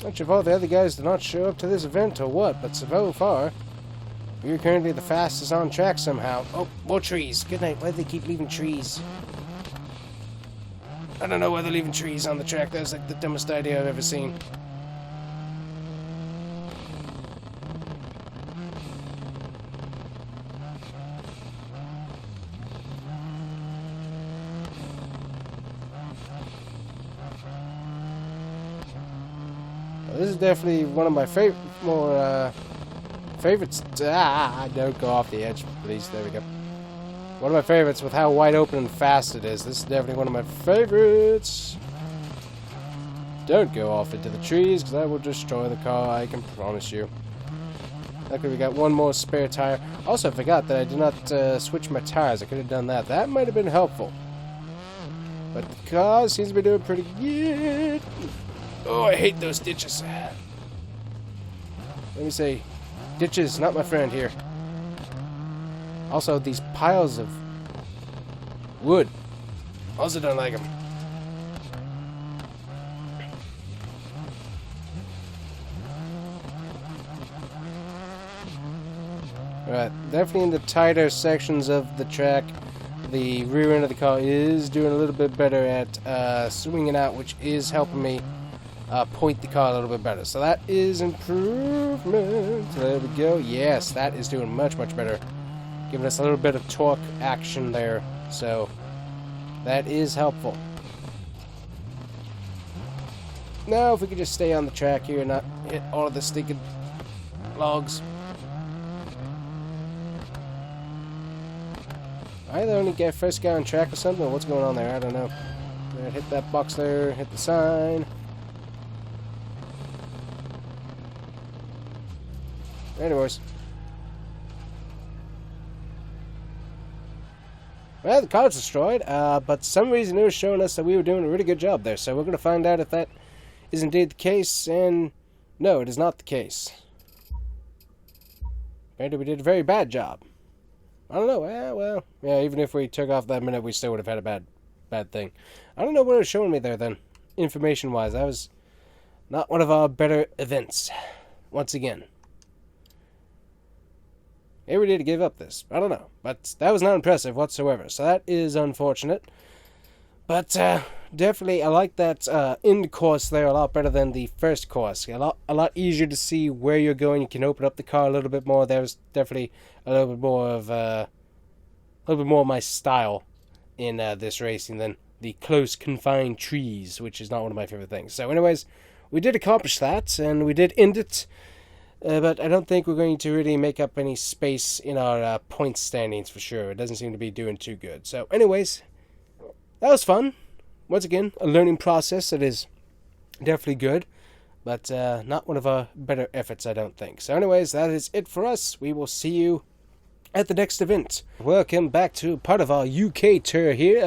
Much of all the other guys did not show up to this event or what, but so far, we are currently the fastest on track somehow. Oh, more trees. Good night. Why do they keep leaving trees? I don't know why they're leaving trees on the track. That's like the dumbest idea I've ever seen. This is definitely one of my favorites. Don't go off the edge, please. There we go. One of my favorites with how wide open and fast it is. This is definitely one of my favorites. Don't go off into the trees, because I will destroy the car, I can promise you. Luckily, we got one more spare tire. Also, I forgot that I did not switch my tires. I could have done that. That might have been helpful. But the car seems to be doing pretty good. Oh, I hate those ditches. Let me say, ditches, not my friend here. Also, these piles of wood. Also don't like them. Alright, definitely in the tighter sections of the track, the rear end of the car is doing a little bit better at swinging out, which is helping me point the car a little bit better. So that is improvement. There we go. Yes, that is doing much, much better. Giving us a little bit of torque action there. So that is helpful. Now, if we could just stay on the track here and not hit all of the stinking logs. Either only get first guy on track or something, or what's going on there? I don't know. Right, hit that box there, hit the sign. Anyways. Well, the car's destroyed, but for some reason it was showing us that we were doing a really good job there, so we're going to find out if that is indeed the case, and no, it is not the case. Apparently we did a very bad job. I don't know. Well, yeah, even if we took off that minute, we still would have had a bad thing. I don't know what it was showing me there then, information-wise. That was not one of our better events, once again. Maybe we need to give up this. I don't know. But that was not impressive whatsoever, so that is unfortunate. But definitely, I like that end course there a lot better than the first course. A lot easier to see where you're going. You can open up the car a little bit more. There's definitely a little bit more of my style in this racing than the close confined trees, which is not one of my favorite things. So, anyways, we did accomplish that, and we did end it. But I don't think we're going to really make up any space in our point standings for sure. It doesn't seem to be doing too good. So, anyways, that was fun. Once again, a learning process that is definitely good, but not one of our better efforts, I don't think. So anyways, that is it for us. We will see you at the next event. Welcome back to part of our UK tour here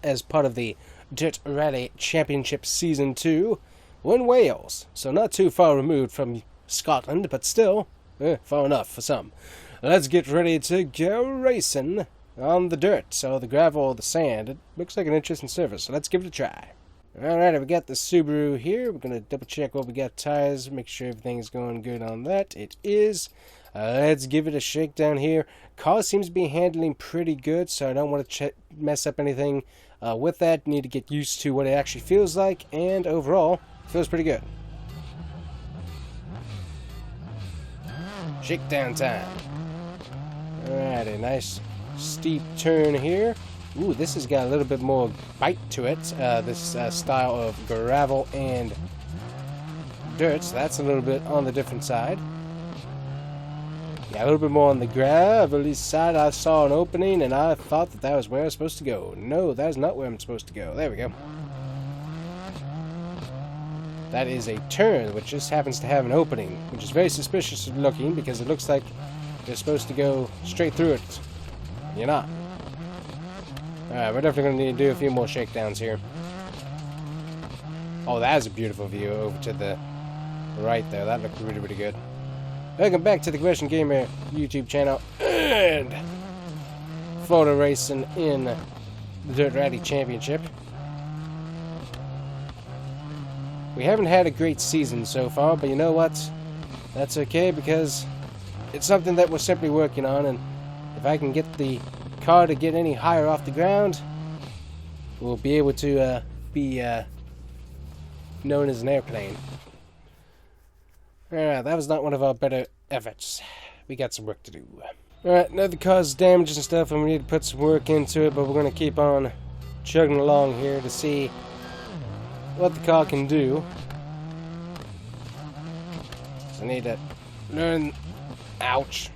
as part of the Dirt Rally Championship Season 2. We're in Wales, so not too far removed from Scotland, but still far enough for some. Let's get ready to go racing on the dirt, so the gravel or the sand. It looks like an interesting surface, so let's give it a try. Alright, we got the Subaru here. We're going to double check what we got tires, make sure everything's going good on that. It is. Let's give it a shake down here. Car seems to be handling pretty good, so I don't want to mess up anything with that. Need to get used to what it actually feels like, and overall, it feels pretty good. Shakedown time. Alright, a nice steep turn here. Ooh, this has got a little bit more bite to it. This style of gravel and dirt, so that's a little bit on the different side. Yeah, a little bit more on the gravelly side. I saw an opening and I thought that was where I was supposed to go. No, that is not where I'm supposed to go. There we go. That is a turn, which just happens to have an opening, which is very suspicious looking because it looks like you're supposed to go straight through it. You're not. Alright, we're definitely going to need to do a few more shakedowns here. Oh, that is a beautiful view over to the right there. That looked really, really good. Welcome back to the TheCombustionGamer YouTube channel and photo racing in the Dirt Rally Championship. We haven't had a great season so far, but you know what? That's okay because it's something that we're simply working on, and if I can get the car to get any higher off the ground, we'll be able to be known as an airplane. Alright, that was not one of our better efforts. We got some work to do. Alright, now the car's damaged and stuff, and we need to put some work into it, but we're going to keep on chugging along here to see what the car can do. So I need to learn, ouch,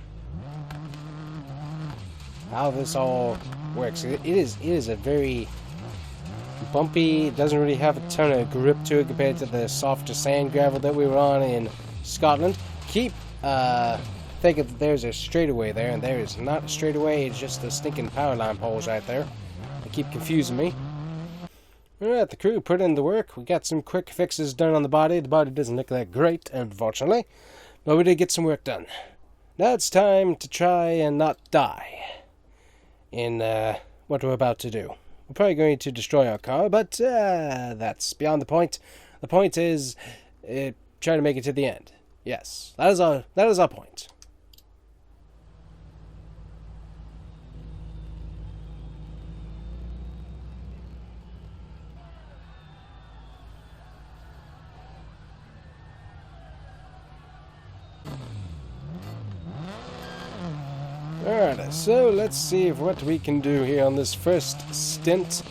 how this all works. It is a very bumpy, it doesn't really have a ton of grip to it compared to the softer sand gravel that we were on in Scotland. Keep thinking that there's a straightaway there, and there is not a straightaway, it's just the stinking power line poles right there. They keep confusing me. Alright, the crew put in the work. We got some quick fixes done on the body. The body doesn't look that great, unfortunately, but we did get some work done. Now it's time to try and not die in what we're about to do. We're probably going to destroy our car, but that's beyond the point. The point is try to make it to the end. Yes, that is our point. Alright, so let's see what we can do here on this first stint.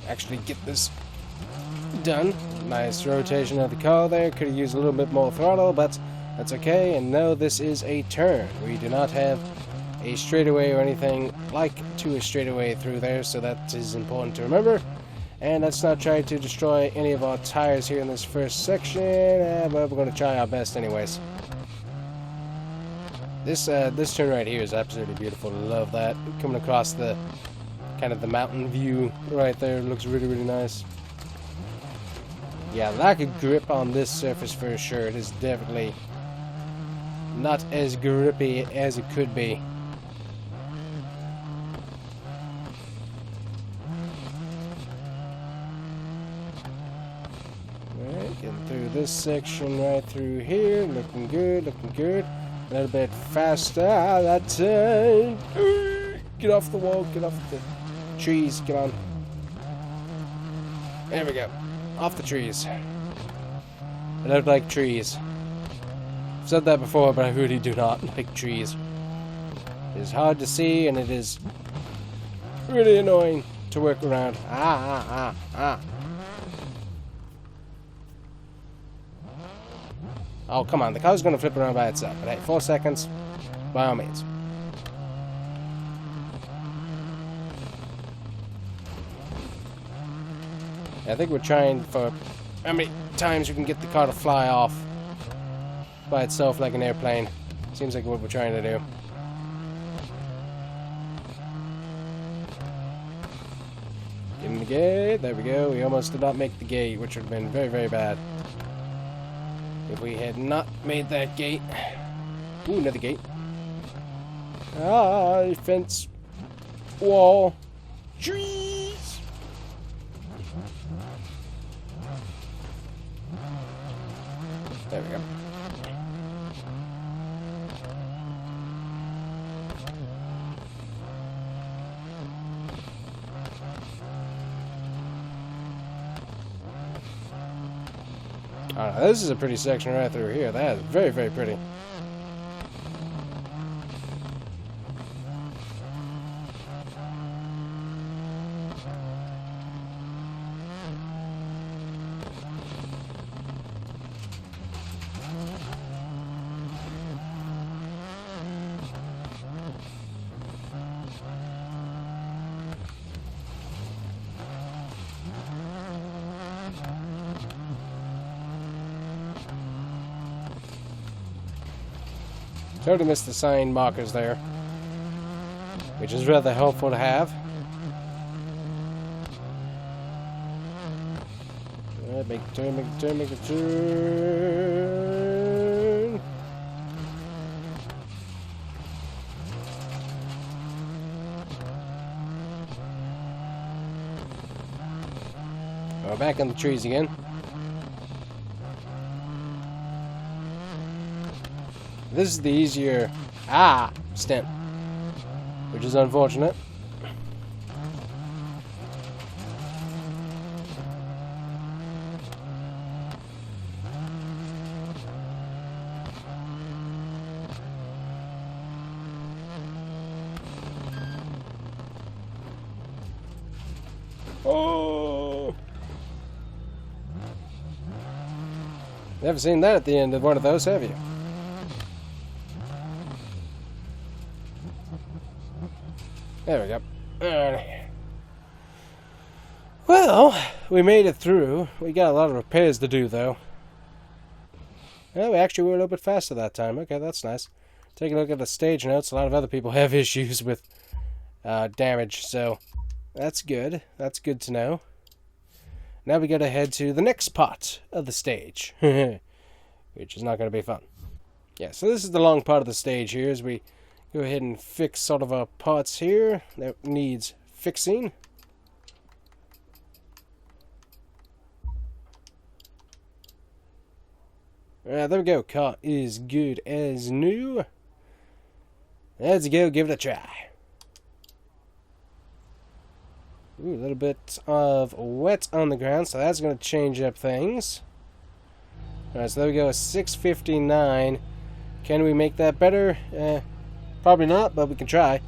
Actually get this done. Nice rotation of the car there. Could have used a little bit more throttle, but that's okay. And no, this is a turn. We do not have a straightaway or anything like to a straightaway through there, so that is important to remember. And let's not try to destroy any of our tires here in this first section, but we're going to try our best anyways. This turn right here is absolutely beautiful. Love that. Coming across the kind of the mountain view right there. Looks really, really nice. Yeah, lack of grip on this surface for sure. It is definitely not as grippy as it could be. Alright, getting through this section right through here. Looking good, looking good. A little bit faster. Ah, that turn. Get off the wall, get off the trees, get on. There we go. Off the trees. I don't like trees. I've said that before, but I really do not like trees. It is hard to see, and it is really annoying to work around. Oh, come on. The car's going to flip around by itself. But hey, 4 seconds, by all means. I think we're trying for how many times you can get the car to fly off by itself like an airplane. Seems like what we're trying to do. Get in the gate. There we go. We almost did not make the gate, which would have been very, very bad if we had not made that gate. Ooh, another gate. Ah, fence. Wall. Trees. There we go. This is a pretty section right through here. That is very, very pretty. Totally missed the sign markers there, which is rather helpful to have. Make a turn, make a turn, make a turn. We're back in the trees again. This is the easier stint, which is unfortunate. Oh! Never seen that at the end of one of those, have you? There we go. Well, we made it through. We got a lot of repairs to do, though. Oh, we actually were a little bit faster that time. Okay, that's nice. Take a look at the stage notes. A lot of other people have issues with damage, so that's good. That's good to know. Now we gotta head to the next part of the stage, which is not going to be fun. Yeah, so this is the long part of the stage here, as we go ahead and fix sort of our parts here that needs fixing. There we go. Car is good as new. Let's go give it a try. Ooh, a little bit of wet on the ground, so that's going to change up things. Alright, so there we go. 659. Can we make that better? Probably not, but we can try.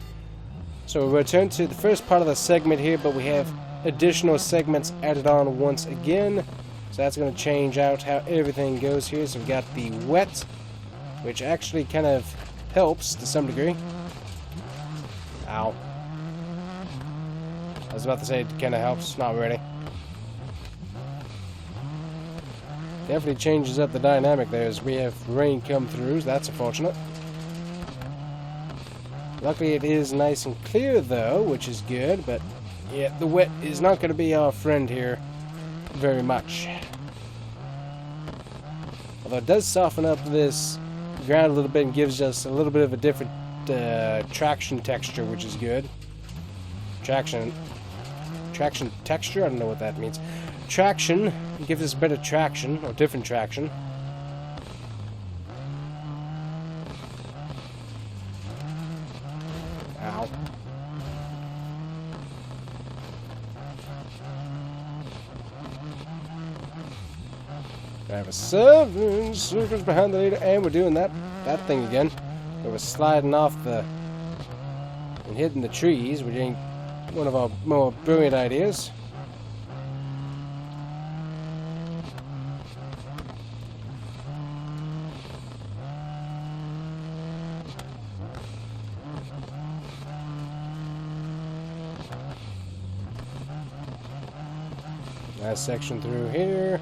So we'll return to the first part of the segment here, but we have additional segments added on once again. So that's going to change out how everything goes here. So we've got the wet, which actually kind of helps to some degree. Ow. I was about to say it kind of helps, not really. Definitely changes up the dynamic there as we have rain come through. So that's unfortunate. Luckily it is nice and clear though, which is good, but yeah, the wet is not going to be our friend here very much. Although it does soften up this ground a little bit and gives us a little bit of a different traction texture, which is good. Traction texture? I don't know what that means. Traction gives us better traction, or different traction. Ow. I have a 7 circles behind the leader, and we're doing that thing again. We were sliding off the and hitting the trees, which ain't one of our more brilliant ideas. Nice section through here.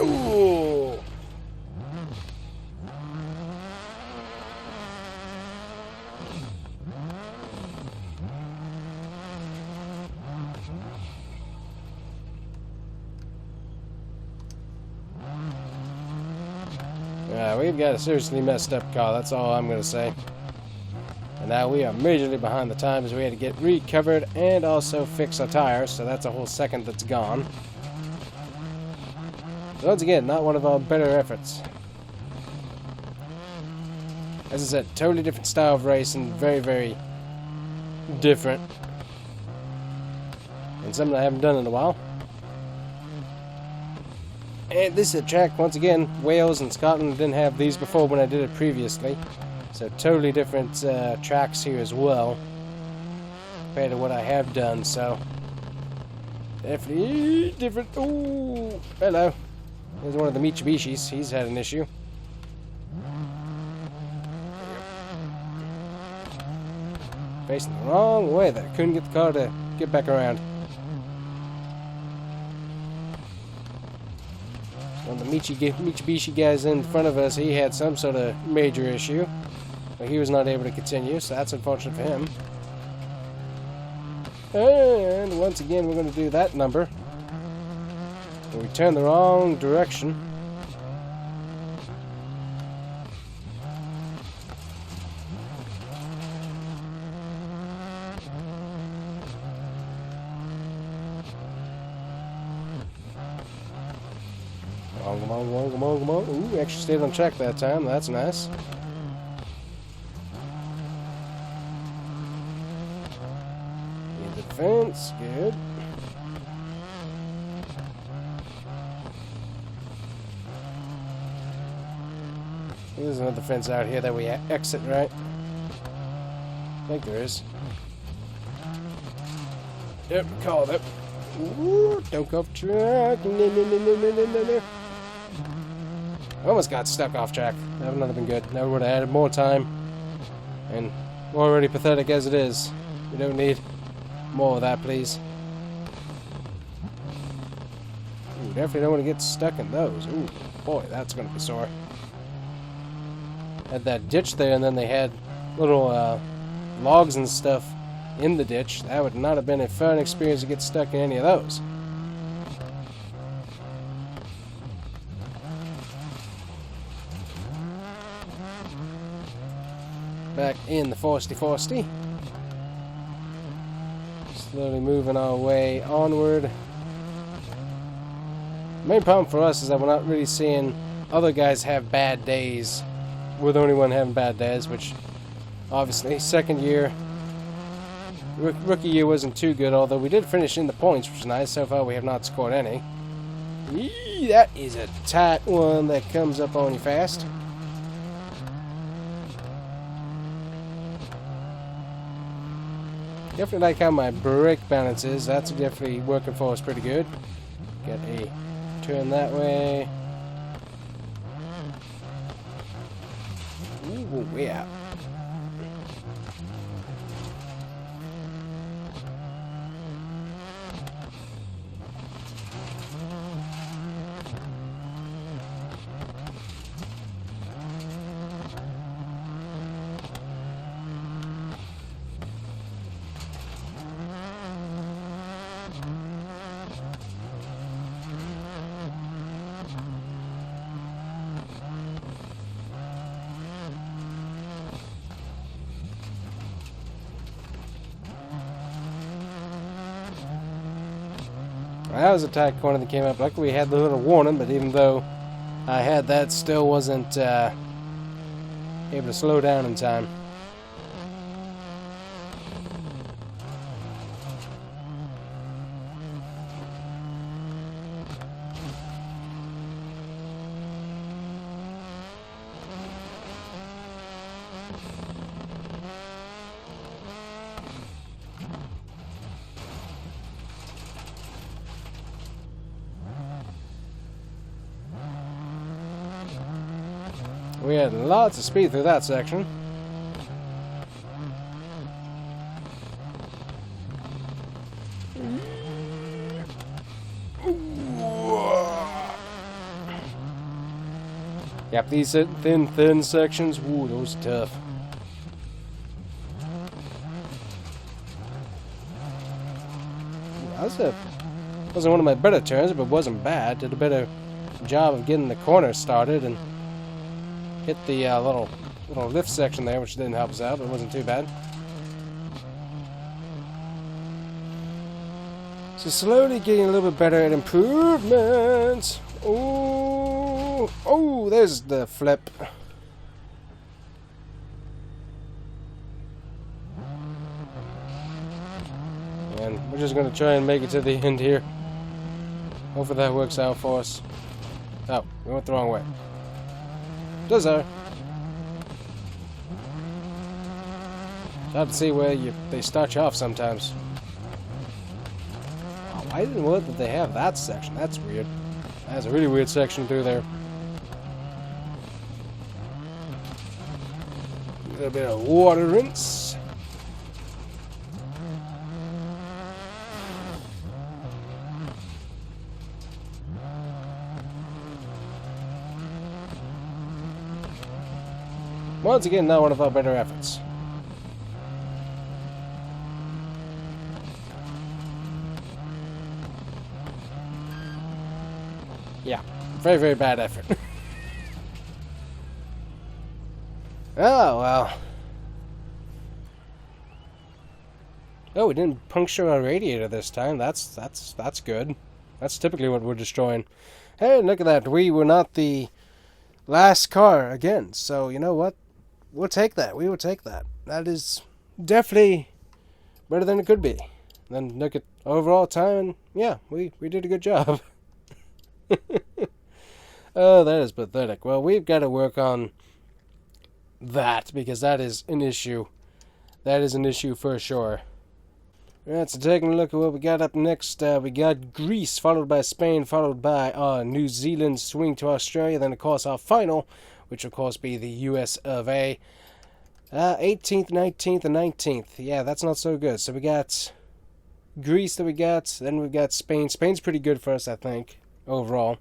Ooh. We've got a seriously messed up car, that's all I'm going to say. And now we are majorly behind the times. We had to get recovered and also fix our tires, so that's a whole second that's gone. So once again, not one of our better efforts. As I said, totally different style of racing, very, very different. And something I haven't done in a while. And this is a track, once again, Wales and Scotland didn't have these before when I did it previously. So totally different tracks here as well, compared to what I have done, so definitely different. Ooh, hello. There's one of the Mitsubishis. He's had an issue. Facing the wrong way there. Couldn't get the car to get back around. One of the Mitsubishi guys in front of us, he had some sort of major issue. But he was not able to continue, so that's unfortunate for him. And once again, we're going to do that number. We turn the wrong direction. Come on, come on, come on, come on. Ooh, actually stayed on track that time. That's nice. Get the fence. Good. There's another fence out here that we exit, right? I think there is. Yep, called it. Ooh, don't go off track. No. Almost got stuck off track. That would not have been good. Never would have added more time. And we're already pathetic as it is. We don't need more of that, please. Ooh, definitely don't want to get stuck in those. Ooh, boy, that's going to be sore. Had that ditch there, and then they had little logs and stuff in the ditch. That would not have been a fun experience to get stuck in any of those. Back in the Forsty. Slowly moving our way onward. The main problem for us is that we're not really seeing other guys have bad days. We're the only one having bad days, which obviously second year, rookie year wasn't too good, although we did finish in the points, which is nice. So far we have not scored any. Yee, that is a tight one that comes up on you fast. Definitely like how my brake balance is. That's definitely working for us pretty good. Get a turn that way. Ooh, way out. That was a tight corner that came up. Luckily we had the little warning, but even though I had that, still wasn't able to slow down in time. We had lots of speed through that section. Yep, these thin sections, ooh, those are tough. That wasn't one of my better turns, but wasn't bad. Did a better job of getting the corner started and hit the little lift section there, which didn't help us out, but it wasn't too bad. So slowly getting a little bit better at improvements. Oh, oh, there's the flip. And we're just going to try and make it to the end here. Hopefully that works out for us. Oh, we went the wrong way. Does there? It's hard to see where they start you off sometimes. Oh, why didn't it that they have that section? That's weird. That's a really weird section through there. A little bit of water rinse. Once again, not one of our better efforts. Yeah, very, very bad effort. Oh, well. Oh, we didn't puncture our radiator this time. That's good. That's typically what we're destroying. Hey, look at that. We were not the last car again. So, you know what? We'll take that. We will take that. That is definitely better than it could be. Then look at overall time, and yeah, we did a good job. Oh, that is pathetic. Well, we've got to work on that, because that is an issue. That is an issue for sure. Alright, so taking a look at what we got up next, we got Greece, followed by Spain, followed by New Zealand, swing to Australia, then of course our final, which of course be the US of A. 18th, 19th, and 19th. Yeah, that's not so good. So we got Greece that we got, then we've got Spain. Spain's pretty good for us, I think, overall.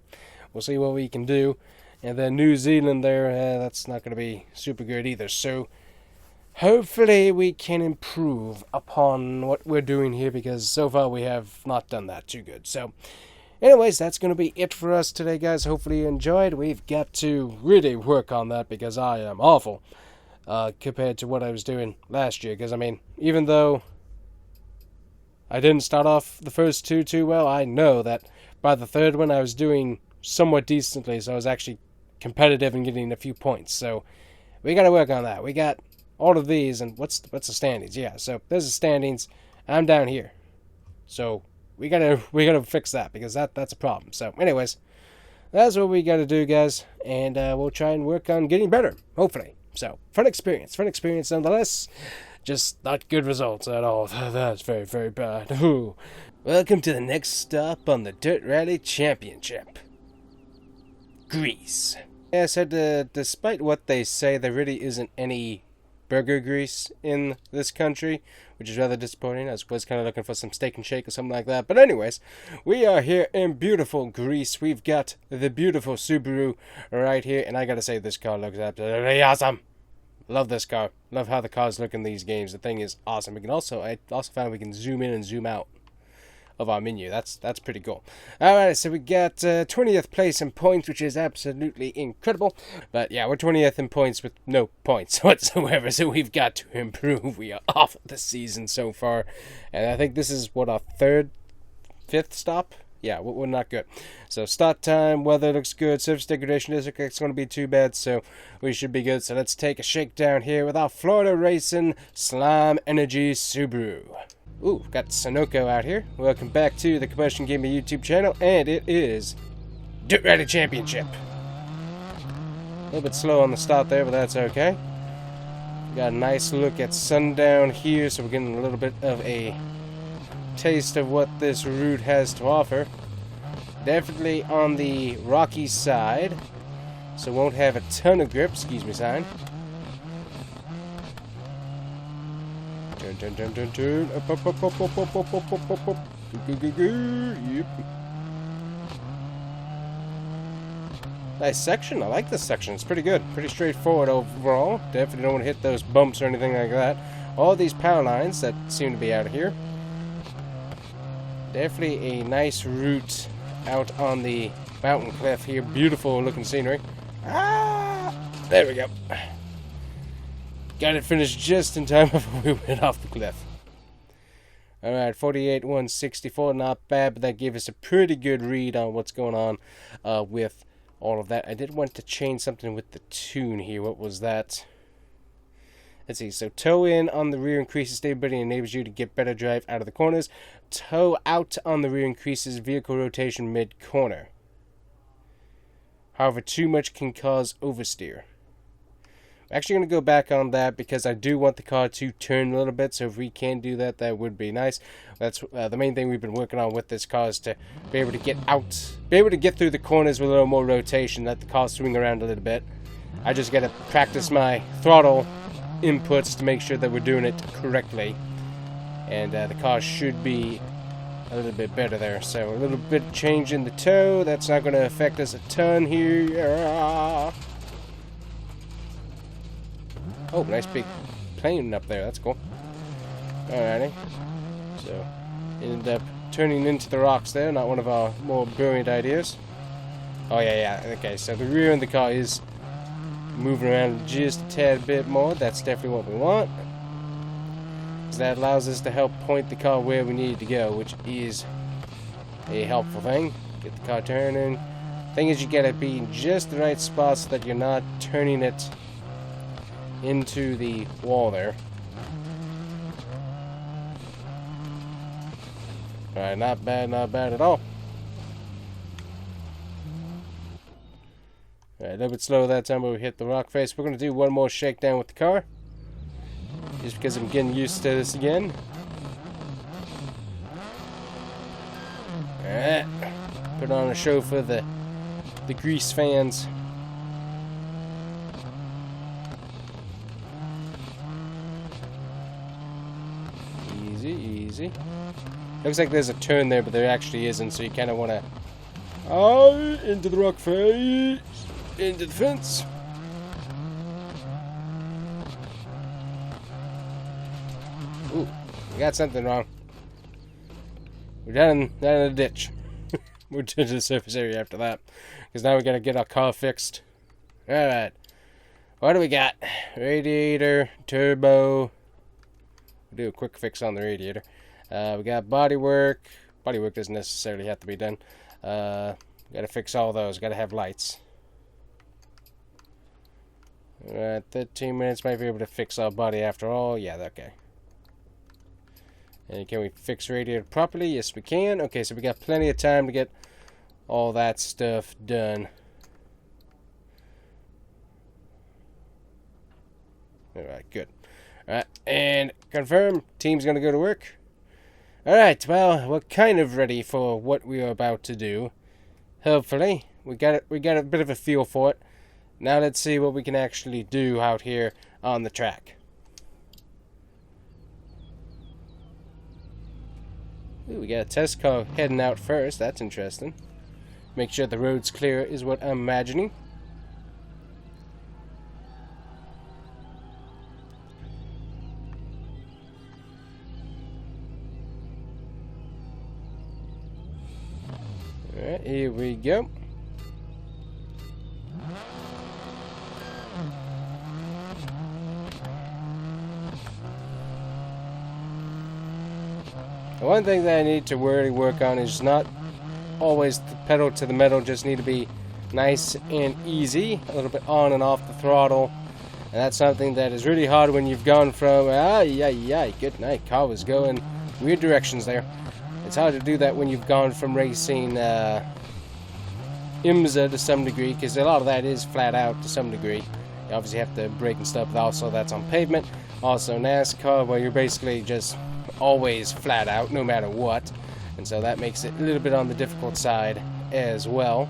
We'll see what we can do. And then New Zealand there, that's not going to be super good either. So hopefully we can improve upon what we're doing here, because so far we have not done that too good. So anyways, that's going to be it for us today, guys. Hopefully you enjoyed. We've got to really work on that, because I am awful compared to what I was doing last year. Because, I mean, even though I didn't start off the first two too well, I know that by the third one I was doing somewhat decently, so I was actually competitive and getting a few points. So we got to work on that. We got all of these, and what's the standings? Yeah, so there's the standings. I'm down here. So we gotta fix that, because that's a problem. So anyways, that's what we gotta do, guys, and we'll try and work on getting better, hopefully. So fun experience nonetheless. Just not good results at all. That's very, very bad. Ooh. Welcome to the next stop on the Dirt Rally Championship. Greece. Yeah, so despite what they say, there really isn't any burger grease in this country, which is rather disappointing. I was kind of looking for some steak and shake or something like that. But anyways, we are here in beautiful Greece. We've got the beautiful Subaru right here, and I gotta say, this car looks absolutely awesome. Love this car. Love how the cars look in these games. The thing is awesome. I also found we can zoom in and zoom out of our menu. That's pretty cool. Alright, so we got 20th place in points, which is absolutely incredible. But yeah, we're 20th in points with no points whatsoever, so we've got to improve. We are off the season so far. And I think this is, what, our fifth stop? Yeah, we're not good. So start time, weather looks good, surface degradation isn't going to be too bad, so we should be good. So let's take a shakedown here with our Florida Racing Slime Energy Subaru. Ooh, got Sunoco out here. Welcome back to the Combustion Gamer YouTube channel, and it is Dirt Rally Championship. A little bit slow on the start there, but that's okay. Got a nice look at sundown here, so we're getting a little bit of a taste of what this route has to offer. Definitely on the rocky side, so won't have a ton of grip. Excuse me, sign. Turn. Up. Yep. Nice section. I like this section. It's pretty good. Pretty straightforward overall. Definitely don't want to hit those bumps or anything like that. All these power lines that seem to be out here. Definitely a nice route out on the mountain cliff here. Beautiful looking scenery. Ah! There we go. Got it finished just in time before we went off the cliff. Alright, 48,164. Not bad, but that gave us a pretty good read on what's going on with all of that. I did want to change something with the tune here. What was that? Let's see. So toe in on the rear increases stability and enables you to get better drive out of the corners. Toe out on the rear increases vehicle rotation mid-corner. However, too much can cause oversteer. I'm actually going to go back on that because I do want the car to turn a little bit, so if we can do that, that would be nice. That's the main thing we've been working on with this car, is to be able to get out, be able to get through the corners with a little more rotation, let the car swing around a little bit. I just got to practice my throttle inputs to make sure that we're doing it correctly, and the car should be a little bit better there. So a little bit change in the toe. That's not going to affect us a ton here. Oh, nice big plane up there. That's cool. Alrighty. So ended up turning into the rocks there. Not one of our more brilliant ideas. Oh yeah. Okay, so the rear end of the car is moving around just a tad bit more. That's definitely what we want, because that allows us to help point the car where we need it to go, which is a helpful thing. Get the car turning. Thing is, you gotta be in just the right spot so that you're not turning it into the wall there. Alright, not bad at all. Alright, a little bit slow that time, but we hit the rock face. We're going to do one more shakedown with the car, just because I'm getting used to this again. Alright, put on a show for the Grease fans. Easy. Looks like there's a turn there, but there actually isn't, so you kind of want to... Oh, into the rock face, into the fence. Ooh, we got something wrong. We're down in the ditch. We're to the surface area after that, because now we got to get our car fixed. Alright, what do we got? Radiator, turbo. We'll do a quick fix on the radiator. We got bodywork. Bodywork doesn't necessarily have to be done. Got to fix all those. Got to have lights. Alright, 13 minutes. Might be able to fix our body after all. Yeah, okay. And can we fix radiator properly? Yes, we can. Okay, so we got plenty of time to get all that stuff done. Alright, good. Alright, and confirm. Team's gonna go to work. Alright, well, we're kind of ready for what we are about to do. Hopefully. We got a bit of a feel for it. Now let's see what we can actually do out here on the track. Ooh, we got a test car heading out first. That's interesting. Make sure the road's clear is what I'm imagining. Alright, here we go. The one thing that I need to really work on is not always the pedal to the metal, just need to be nice and easy, a little bit on and off the throttle. And that's something that is really hard when you've gone from, good night, car was going weird directions there. It's hard to do that when you've gone from racing IMSA to some degree, because a lot of that is flat out to some degree. You obviously have to brake and stuff, but also that's on pavement. Also NASCAR, where you're basically just always flat out, no matter what. And so that makes it a little bit on the difficult side as well.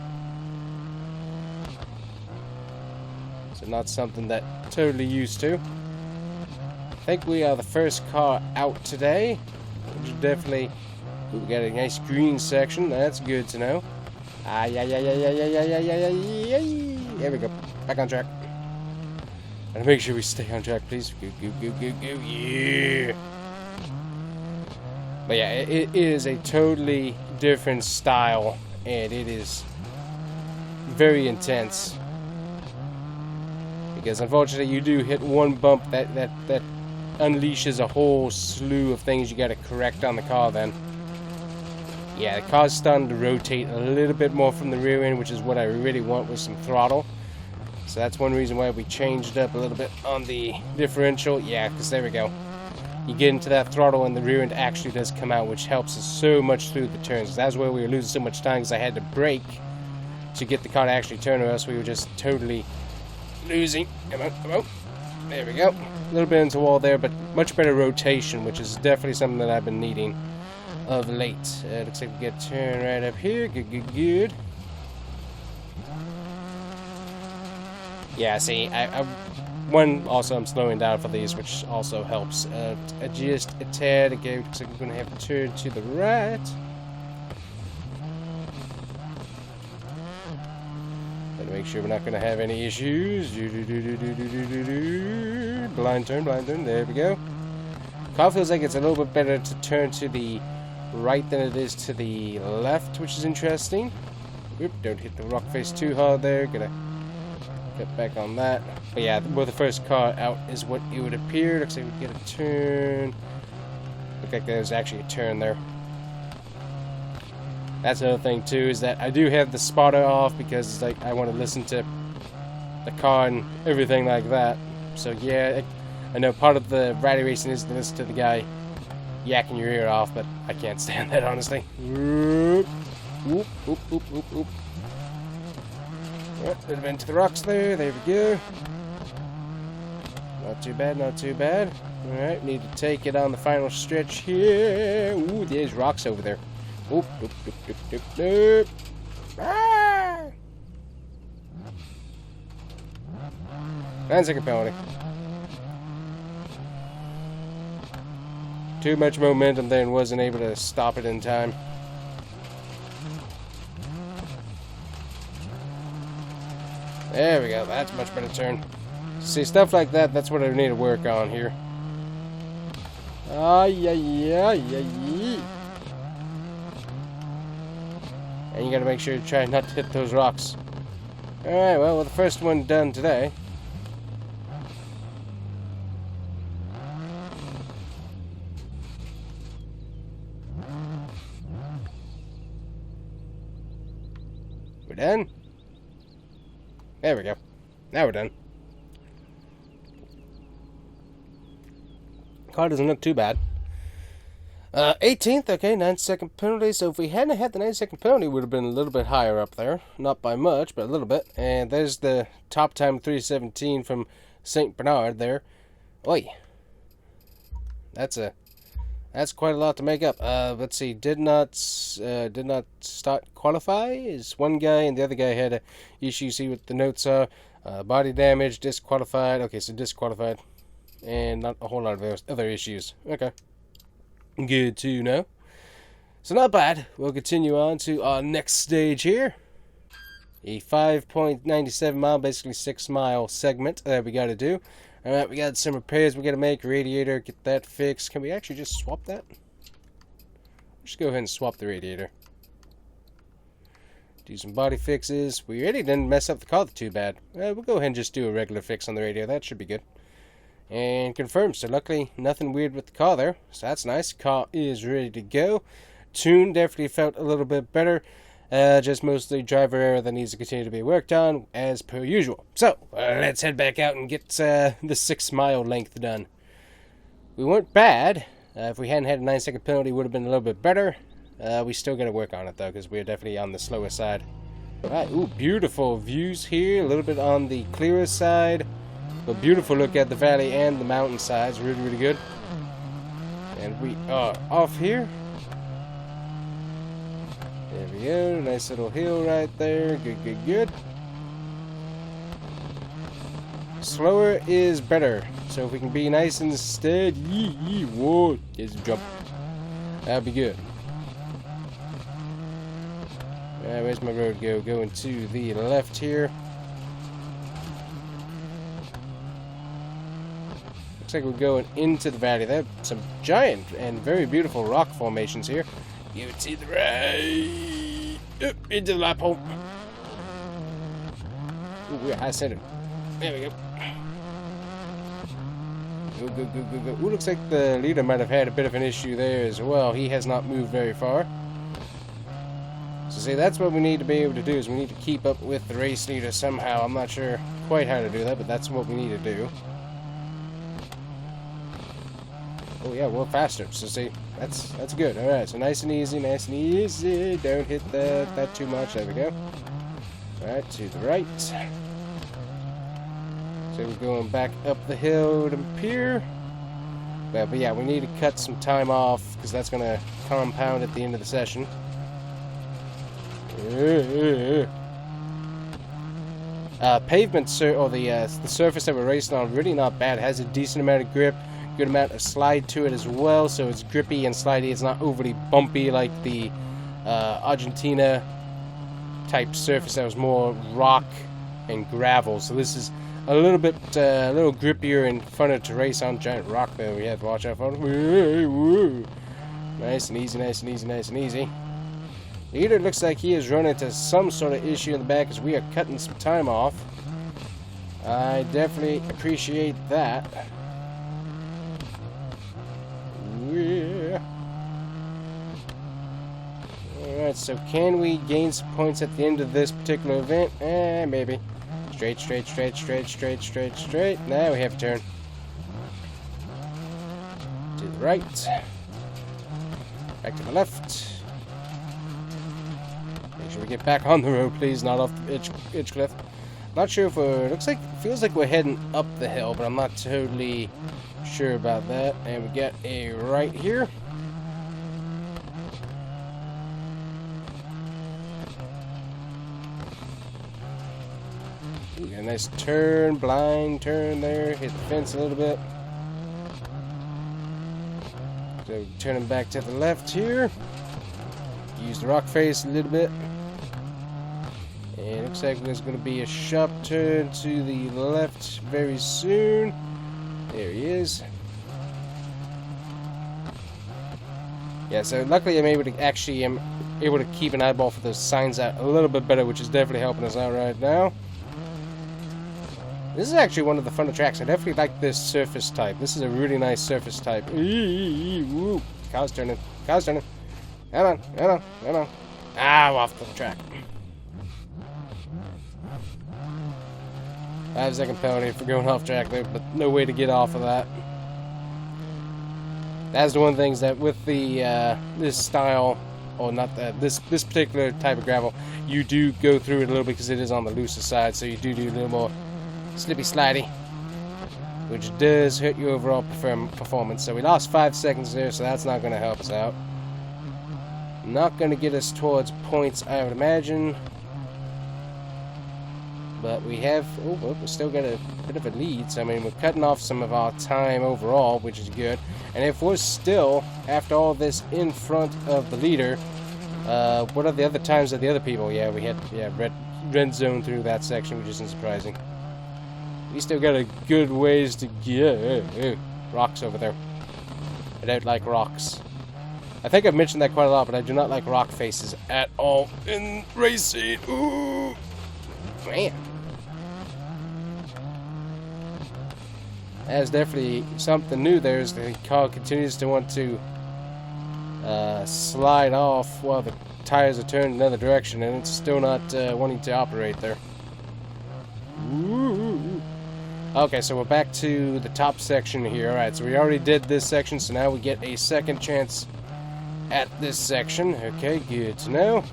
So not something that I'm totally used to. I think we are the first car out today, which is definitely... Ooh, we got a nice green section. That's good to know. There we go. Back on track. And make sure we stay on track, please. Go. Yeah. But yeah, it is a totally different style, and it is very intense. Because unfortunately, you do hit one bump that unleashes a whole slew of things you got to correct on the car. Then, yeah, the car's starting to rotate a little bit more from the rear end, which is what I really want with some throttle. So that's one reason why we changed up a little bit on the differential. Yeah, because there we go. You get into that throttle and the rear end actually does come out, which helps us so much through the turns. That's where we were losing so much time, because I had to brake to get the car to actually turn, or else we were just totally losing. Come on. There we go. A little bit into wall there, but much better rotation, which is definitely something that I've been needing of late. Looks like we get a turn right up here. Good. Yeah, see, also I'm slowing down for these, which also helps. Just a tad. Okay, looks like we're going to have to turn to the right. Gotta make sure we're not going to have any issues. Blind turn. There we go. Car feels like it's a little bit better to turn to the right than it is to the left, which is interesting. Oop, don't hit the rock face too hard there. Gotta get back on that. But yeah, we're the first car out is what it would appear. Looks like we get a turn. Looks like there's actually a turn there. That's another thing too, is that I do have the spotter off because like I want to listen to the car and everything like that. So yeah, I know part of the rally racing is to listen to the guy yakking your ear off, but I can't stand that, honestly. Oop. Yep, bit of into the rocks there. There we go. Not too bad. Alright, need to take it on the final stretch here. Ooh, there's rocks over there. Oop. Ah! 9-second penalty. Too much momentum there and wasn't able to stop it in time. There we go. That's a much better turn. See, stuff like that, that's what I need to work on here. Yeah. And you gotta make sure you try not to hit those rocks. Alright, well, with the first one done today. We're done? There we go. Now we're done. Car doesn't look too bad. 18th, okay, 9-second penalty. So if we hadn't had the 9-second penalty, it would have been a little bit higher up there. Not by much, but a little bit. And there's the top time 3:17 from St. Bernard there. Oi. That's quite a lot to make up. Let's see. Did not start qualify. Is one guy, and the other guy had a issue. See what the notes are. Body damage, disqualified. Okay, so disqualified, and not a whole lot of other issues. Okay. Good to know. So not bad. We'll continue on to our next stage here. A 5.97 mile, basically 6 mile segment that we got to do. Alright, we got some repairs we got to make. Radiator, get that fixed. Can we actually just swap that? Just go ahead and swap the radiator. Do some body fixes. We already didn't mess up the car too bad. We'll go ahead and just do a regular fix on the radio. That should be good. And confirmed. So luckily, nothing weird with the car there. So that's nice. Car is ready to go. Tune definitely felt a little bit better. Just mostly driver error that needs to continue to be worked on, as per usual. So, let's head back out and get the 6 mile length done. We weren't bad. If we hadn't had a 9-second penalty, it would have been a little bit better. We still got to work on it, though, because we're definitely on the slower side. Alright, ooh, beautiful views here. A little bit on the clearer side. But beautiful look at the valley and the mountain sides. Really, really good. And we are off here. There we go. Nice little hill right there. Good, good, good. Slower is better. So if we can be nice and steady. Whoa. There's a jump. That'll be good. Where's my road go? Going to the left here. Looks like we're going into the valley. There are some giant and very beautiful rock formations here. Give it to the right. Into the lap hole. Ooh, we're high center. There we go. Go, go, go, go, go. Ooh, looks like the leader might have had a bit of an issue there as well. He has not moved very far. So see, that's what we need to be able to do, is we need to keep up with the race leader somehow. I'm not sure quite how to do that, but that's what we need to do. Oh yeah, we're faster. So see, that's good. All right, so nice and easy, nice and easy. Don't hit that too much. There we go. All right, to the right. So we're going back up the hill to Pier. But yeah, we need to cut some time off because that's going to compound at the end of the session. Pavement, or the surface that we're racing on, really not bad. It has a decent amount of grip. Good amount of slide to it as well, so it's grippy and slidey. It's not overly bumpy like the Argentina type surface that was more rock and gravel. So this is a little bit a little grippier and funner to race on. Giant rock there we have to watch out for. Nice and easy, nice and easy, nice and easy. Leader looks like he is running into some sort of issue in the back as we are cutting some time off. I definitely appreciate that. Yeah. Alright, so can we gain some points at the end of this particular event? Maybe. Straight, straight, straight, straight, straight, straight, straight. Now we have a turn. To the right. Back to the left. Make sure we get back on the road, please, not off the edge cliff. Not sure if we're... feels like we're heading up the hill, but I'm not totally sure about that. And we got a right here. Ooh, got a nice turn, blind turn there. Hit the fence a little bit. So turning back to the left here. Use the rock face a little bit. And it looks like there's going to be a sharp turn to the left very soon. There he is. Yeah, so luckily I'm able to keep an eyeball for those signs out a little bit better, which is definitely helping us out right now. This is actually one of the funner tracks. I definitely like this surface type. This is a really nice surface type. Woo. Car's turning. Car's turning. Come on, come on, come on. I'm off the track. 5-second penalty for going off track there, but no way to get off of that. That's the one of the things that with the this style, or not that this particular type of gravel, you do go through it a little bit because it is on the looser side, so you do a little more slippy slidey, which does hurt your overall performance. So we lost 5 seconds there, so that's not going to help us out. Not going to get us towards points, I would imagine. But we have, oh, we still got a bit of a lead. So, I mean, we're cutting off some of our time overall, which is good. And if we're still, after all this, in front of the leader, what are the other times of the other people? Yeah, we had red zone through that section, which isn't surprising. We still got a good ways to get. Rocks over there. I don't like rocks. I think I've mentioned that quite a lot, but I do not like rock faces at all in racing. Ooh, man. That's definitely something new there, as the car continues to want to slide off while the tires are turned another direction, and it's still not wanting to operate there. Ooh. Okay, so we're back to the top section here. Alright, so we already did this section, so now we get a second chance at this section. Okay, good to know.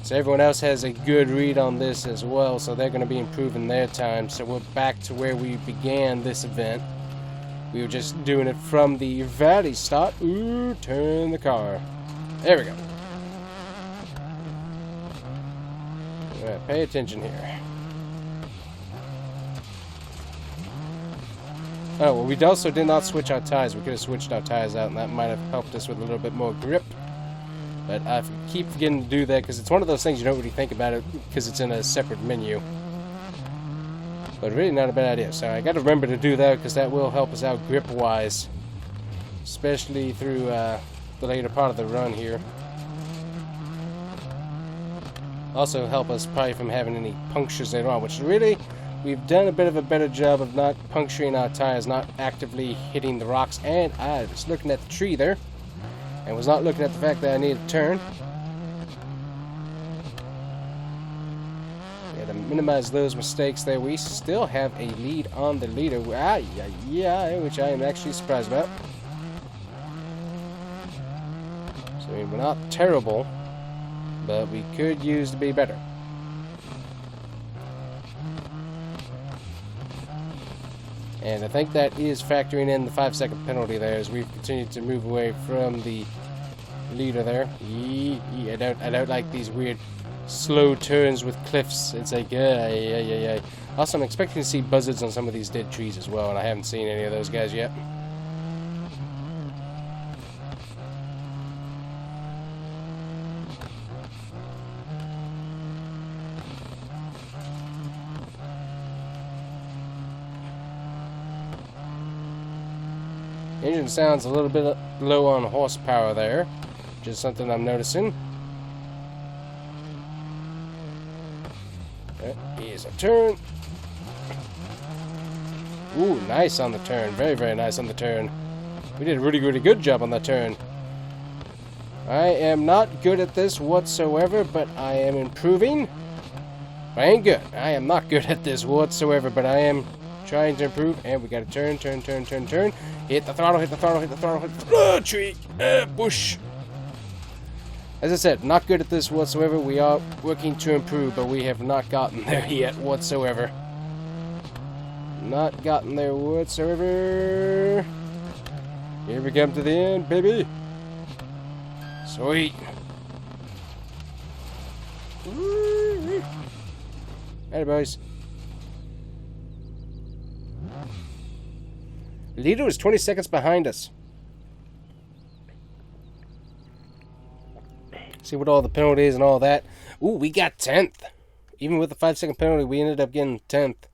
So everyone else has a good read on this as well, so they're going to be improving their time. So we're back to where we began this event. We were just doing it from the valley start. Ooh, turn the car. There we go. Alright, pay attention here. Oh, well, we also did not switch our tires. We could have switched our tires out, and that might have helped us with a little bit more grip. But I keep forgetting to do that because it's one of those things you don't really think about it because it's in a separate menu. But really not a bad idea. So I got to remember to do that because that will help us out grip-wise, especially through the later part of the run here. Also help us probably from having any punctures later on, which really we've done a bit of a better job of not puncturing our tires, not actively hitting the rocks. And I was looking at the tree there and was not looking at the fact that I needed to turn. Yeah, to minimize those mistakes there, we still have a lead on the leader. Yeah, which I am actually surprised about. So I mean, we're not terrible, but we could use to be better. And I think that is factoring in the 5-second penalty there as we've continued to move away from the leader there. I don't like these weird slow turns with cliffs. It's like, yeah. Also, I'm expecting to see buzzards on some of these dead trees as well, and I haven't seen any of those guys yet. Engine sounds a little bit low on horsepower there, just something I'm noticing. Here's a turn. Ooh, nice on the turn. Very, very nice on the turn. We did a really, really good job on that turn. I am not good at this whatsoever, but I am improving. I ain't good. I am not good at this whatsoever, but I am trying to improve. And we got to turn. Hit the throttle. Tree. Bush. As I said, not good at this whatsoever. We are working to improve, but we have not gotten there yet whatsoever. Not gotten there whatsoever. Here we come to the end, baby. Sweet. Hey, boys. Leader is 20 seconds behind us. See what all the penalties and all that. Ooh, we got 10th. Even with the 5-second penalty, we ended up getting 10th.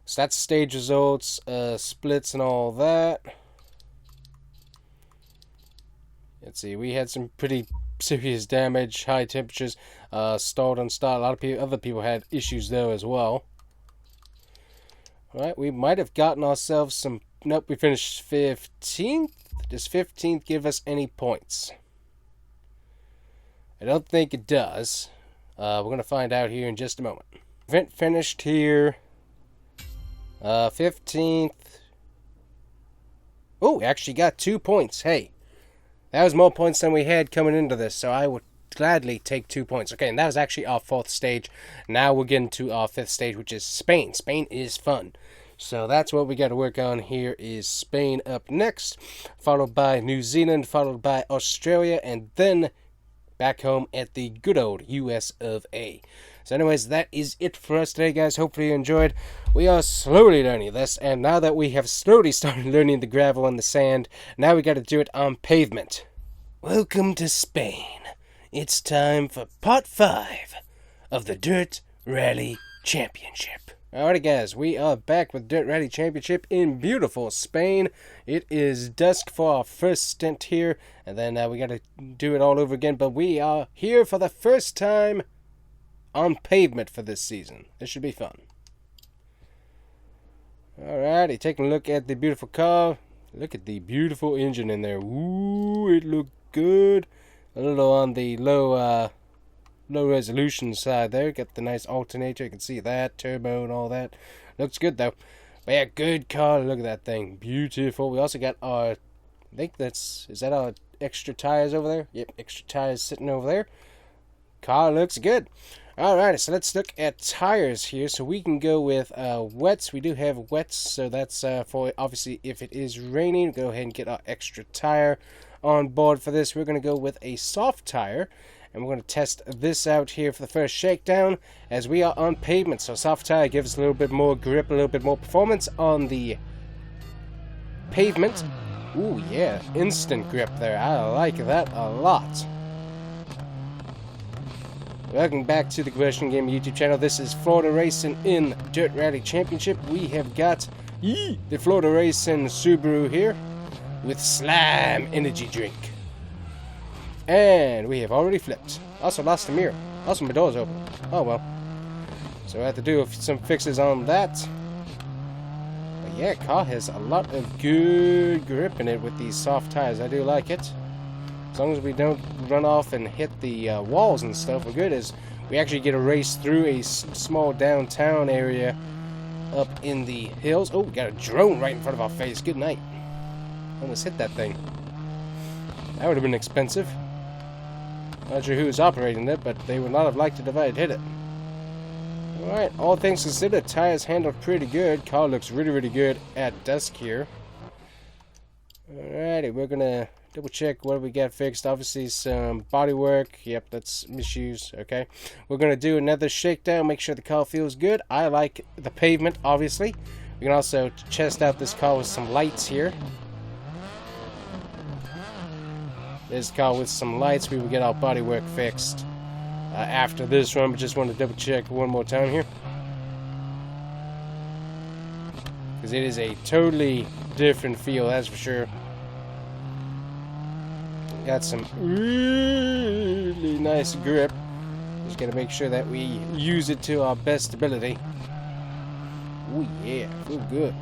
So that's stage results, splits and all that. Let's see, we had some pretty serious damage, high temperatures, stalled on start. A lot of other people had issues though as well. Alright, we might have gotten ourselves some... Nope, we finished 15th. Does 15th give us any points? I don't think it does. We're going to find out here in just a moment. Event finished here. 15th. Oh, we actually got 2 points. Hey, that was more points than we had coming into this, so I would gladly take 2 points. Okay, and that was actually our 4th stage. Now we're getting to our 5th stage, which is Spain. Spain is fun. So that's what we got to work on here is Spain up next, followed by New Zealand, followed by Australia, and then back home at the good old US of A. So anyways, that is it for us today, guys. Hopefully you enjoyed. We are slowly learning this, and now that we have slowly started learning the gravel and the sand, now we got to do it on pavement. Welcome to Spain. It's time for part 5 of the Dirt Rally Championship. Alrighty, guys, we are back with Dirt Rally Championship in beautiful Spain. It is dusk for our first stint here, and then we got to do it all over again. But we are here for the first time on pavement for this season. This should be fun. Alrighty, taking a look at the beautiful car. Look at the beautiful engine in there. Ooh, it looked good. A little on the low resolution side there. Got the nice alternator. You can see that. Turbo and all that. Looks good though. But yeah, good car. Look at that thing. Beautiful. We also got our, I think is that our extra tires over there? Yep, extra tires sitting over there. Car looks good. Alright, so let's look at tires here. So we can go with wets. We do have wets, so that's for obviously if it is raining. Go ahead and get our extra tire on board for this. We're going to go with a soft tire, and we're going to test this out here for the first shakedown as we are on pavement. So soft tire gives us a little bit more grip, a little bit more performance on the pavement. Ooh, yeah, instant grip there. I like that a lot. Welcome back to the TheCombustionGamer YouTube channel. This is Florida Racing in Dirt Rally Championship. We have got the Florida Racing Subaru here with Slime Energy Drink. And we have already flipped. Also lost a mirror. Also my door's open. Oh well. So I have to do some fixes on that. But yeah, car has a lot of good grip in it with these soft tires. I do like it. As long as we don't run off and hit the walls and stuff, we're good. As we actually get a race through a small downtown area up in the hills. Oh, we got a drone right in front of our face. Good night. Almost hit that thing. That would have been expensive. Not sure who was operating it, but they would not have liked it if I had hit it. Alright, all things considered, tires handled pretty good. Car looks really, really good at dusk here. Alrighty, we're gonna double check what we got fixed. Obviously some body work. Yep, that's misuse. Okay, we're gonna do another shakedown, make sure the car feels good. I like the pavement, obviously. We can also test out this car with some lights here. This car with some lights. We will get our body work fixed after this run, but just want to double check one more time here, because it is a totally different feel, that's for sure. Got some really nice grip. Just gotta make sure that we use it to our best ability. Oh yeah, feel good.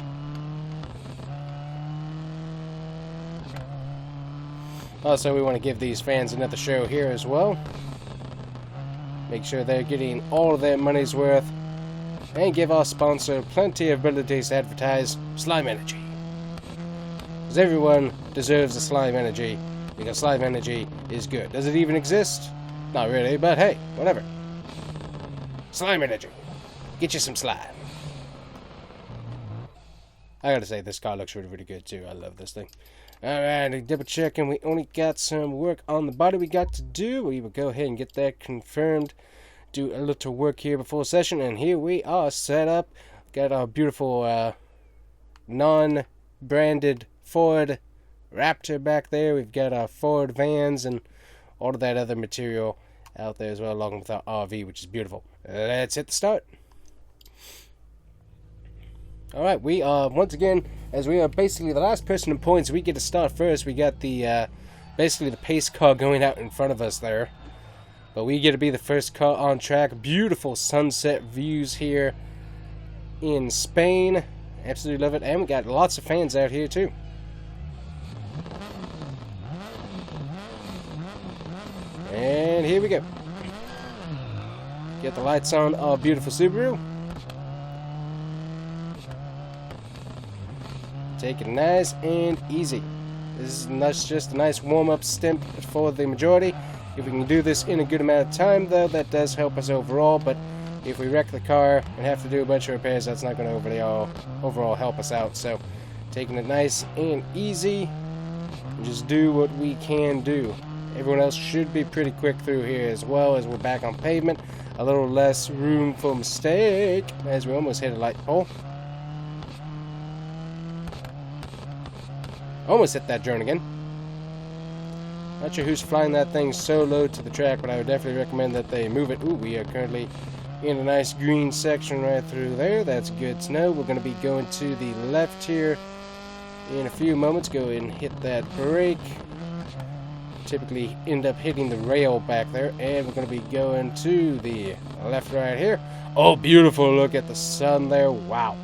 Also, we want to give these fans another show here as well. Make sure they're getting all of their money's worth. And give our sponsor plenty of abilities to advertise Slime Energy. Because everyone deserves the Slime Energy. Because Slime Energy is good. Does it even exist? Not really, but hey, whatever. Slime Energy. Get you some slime. I gotta say, this car looks really, really good too. I love this thing. Alright, double checking. We only got some work on the body we got to do. We will go ahead and get that confirmed. Do a little work here before session. And here we are set up. Got our beautiful non-branded Ford Raptor back there. We've got our Ford vans and all of that other material out there as well, along with our RV, which is beautiful. Let's hit the start. Alright, we are, once again, as we are basically the last person in points, we get to start first. We got the, basically the pace car going out in front of us there. But we get to be the first car on track. Beautiful sunset views here in Spain. Absolutely love it. And we got lots of fans out here too. And here we go. Get the lights on our beautiful Subaru. Take it nice and easy. This is just a nice warm-up stint for the majority. If we can do this in a good amount of time, though, that does help us overall. But if we wreck the car and have to do a bunch of repairs, that's not going to overall help us out. So, taking it nice and easy, and just do what we can do. Everyone else should be pretty quick through here as well, as we're back on pavement. A little less room for mistake, as we almost hit a light pole. Almost hit that drone again. Not sure who's flying that thing so low to the track, but I would definitely recommend that they move it. Ooh, we are currently in a nice green section right through there. That's good to know. We're going to be going to the left here in a few moments. Go ahead and hit that brake. Typically end up hitting the rail back there, and we're going to be going to the left right here. Oh, beautiful. Look at the sun there. Wow.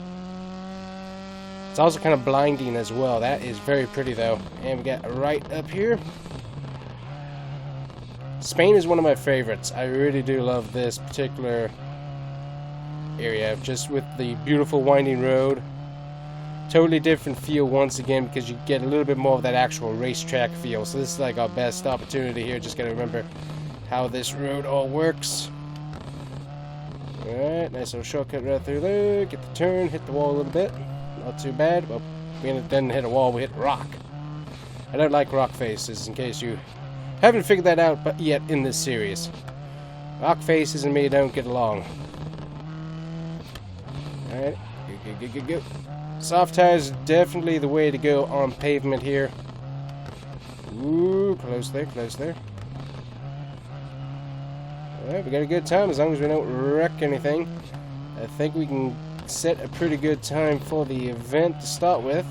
It's also kind of blinding as well. That is very pretty, though. And we got right up here. Spain is one of my favorites. I really do love this particular area, just with the beautiful winding road. Totally different feel once again, because you get a little bit more of that actual racetrack feel. So this is like our best opportunity here. Just gotta remember how this road all works. Alright, nice little shortcut right through there. Get the turn, hit the wall a little bit. Not too bad. Well, we didn't hit a wall, we hit rock. I don't like rock faces, in case you haven't figured that out but yet in this series. Rock faces and me don't get along. Alright, go. Soft tires definitely the way to go on pavement here. Ooh, close there, close there. Alright, we got a good time as long as we don't wreck anything. I think we can set a pretty good time for the event to start with.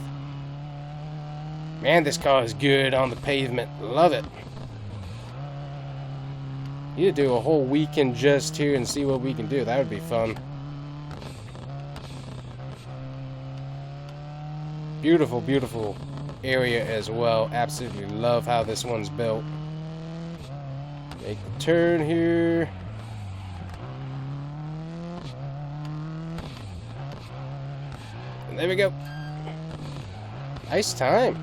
Man, this car is good on the pavement. Love it. Need to do a whole weekend just here and see what we can do. That would be fun. Beautiful, beautiful area as well. Absolutely love how this one's built. Make the turn here. And there we go. Nice time.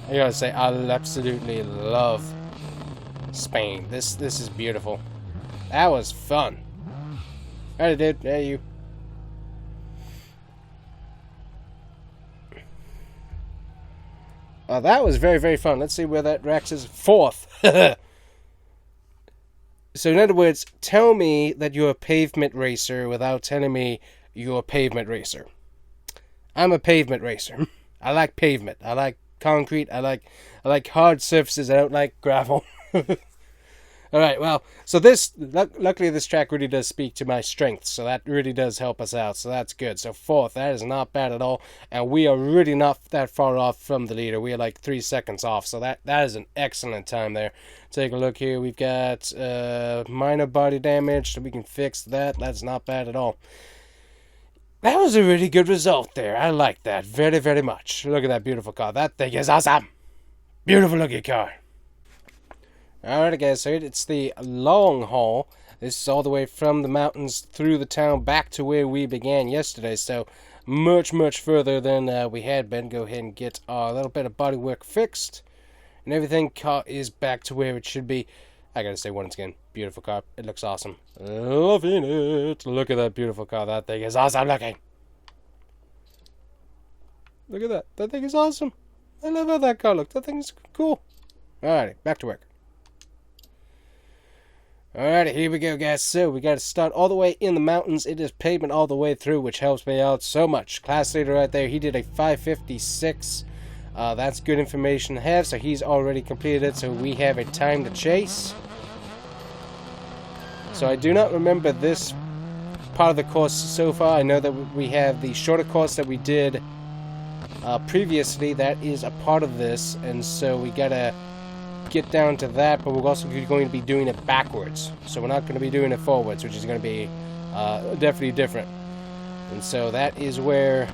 I gotta say, I absolutely love Spain. This is beautiful. That was fun. Alright, dude. Yeah, you. That was very, very fun. Let's see where that racks is. 4th. So, in other words, tell me that you're a pavement racer without telling me you're a pavement racer. I'm a pavement racer. I like pavement. I like concrete. I like hard surfaces. I don't like gravel. Alright, well, so luckily this track really does speak to my strengths, so that really does help us out, so that's good. So 4th, that is not bad at all, and we are really not that far off from the leader. We are like 3 seconds off, so that is an excellent time there. Take a look here. We've got minor body damage, so we can fix that. That's not bad at all. That was a really good result there. I like that very, very much. Look at that beautiful car. That thing is awesome. Beautiful looking car. Alright guys, so it's the long haul. This is all the way from the mountains through the town back to where we began yesterday. So much, much further than we had been. Go ahead and get our little bit of bodywork fixed. And everything car is back to where it should be. I gotta say once again, beautiful car. It looks awesome. Loving it. Look at that beautiful car. That thing is awesome looking. Look at that. That thing is awesome. I love how that car looks. That thing is cool. Alrighty, back to work. Alright, here we go, guys. So, we got to start all the way in the mountains. It is pavement all the way through, which helps me out so much. Class leader right there, he did a 5:56. That's good information to have, so he's already completed it, so we have a time to chase. So, I do not remember this part of the course so far. I know that we have the shorter course that we did previously. That is a part of this, and so we got to get down to that, but we're also going to be doing it backwards, so we're not going to be doing it forwards, which is going to be definitely different. And so that is where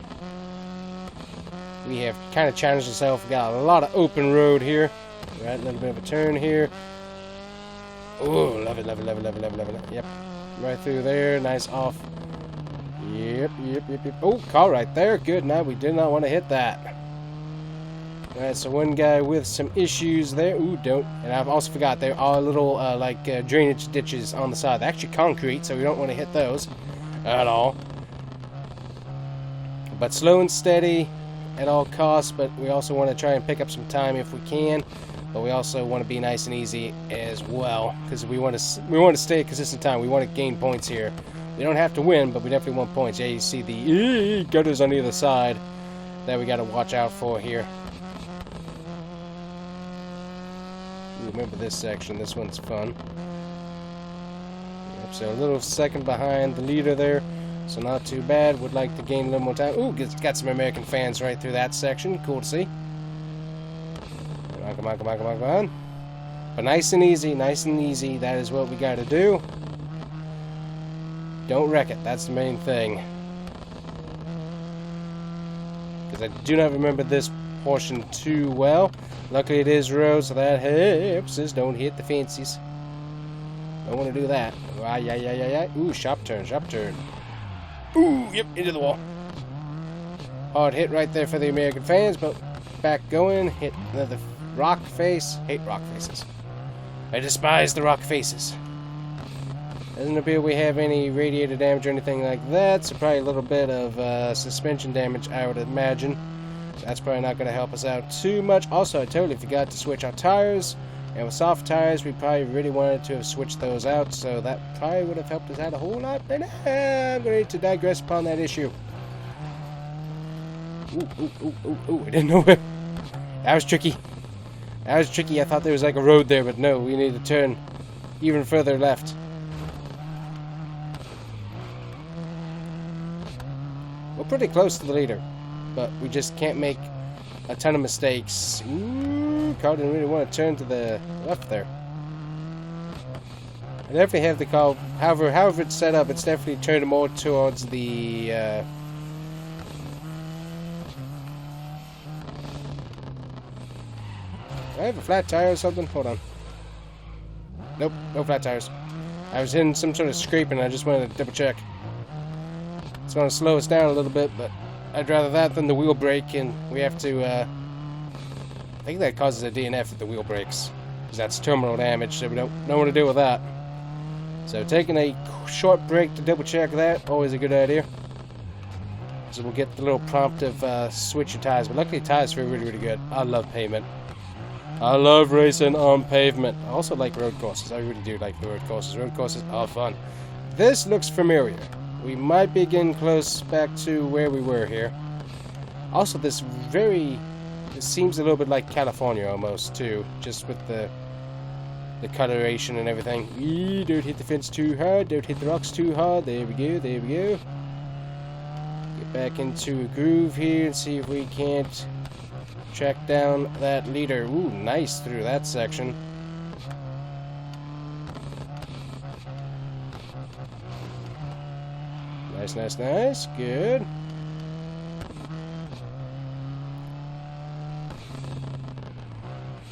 we have kind of challenged ourselves. We got a lot of open road here. Right, a little bit of a turn here. Oh, love it, love it, love it, love it, love it, love it. Yep, right through there. Nice off Yep. Oh, car right there. Good. Now we did not want to hit that. Alright, so one guy with some issues there. Ooh, don't. And I've also forgot there are little, drainage ditches on the side. They're actually concrete, so we don't want to hit those at all. But slow and steady at all costs, but we also want to try and pick up some time if we can. But we also want to be nice and easy as well, because we want to stay at consistent time. We want to gain points here. We don't have to win, but we definitely want points. Yeah, you see the gutters on either side that we got to watch out for here. Remember this section. This one's fun. Yep, so a little second behind the leader there, so not too bad. Would like to gain a little more time. Ooh, got some American fans right through that section. Cool to see. Come on. But nice and easy. That is what we got to do. Don't wreck it. That's the main thing. Because I do not remember this portion too well. Luckily it is road, so that helps us. Don't hit the fences. Don't want to do that. Ooh, sharp turn. Ooh, yep, into the wall. Hard hit right there for the American fans, but back going. Hit the rock face. Hate rock faces. I despise the rock faces. Doesn't appear we have any radiator damage or anything like that, so probably a little bit of suspension damage, I would imagine. That's probably not going to help us out too much. Also, I totally forgot to switch our tires. And with soft tires, we probably really wanted to have switched those out. So that probably would have helped us out a whole lot. But I'm going to digress upon that issue. Ooh. I didn't know where. That was tricky. I thought there was like a road there, but no. We need to turn even further left. We're pretty close to the leader, but we just can't make a ton of mistakes. Ooh, car didn't really want to turn to the left there. I definitely have the car, however it's set up, it's definitely turned more towards the, do I have a flat tire or something? Hold on. Nope, no flat tires. I was hitting some sort of scraping and I just wanted to double check. It's going to slow us down a little bit, but I'd rather that than the wheel brake, and we have to, I think that causes a DNF at the wheel brakes, because that's terminal damage, so we don't want to deal with that. So taking a short break to double check that, always a good idea. So we'll get the little prompt of switch your tires, but luckily tires feel really good. I love pavement. I love racing on pavement. I also like road courses. I really do like the road courses. Road courses are fun. This looks familiar. We might be getting close back to where we were here. Also, this seems a little bit like California almost, too. Just with the coloration and everything. Don't hit the fence too hard. Don't hit the rocks too hard. There we go. Get back into a groove here and see if we can't track down that leader. Ooh, nice through that section. Nice. Good.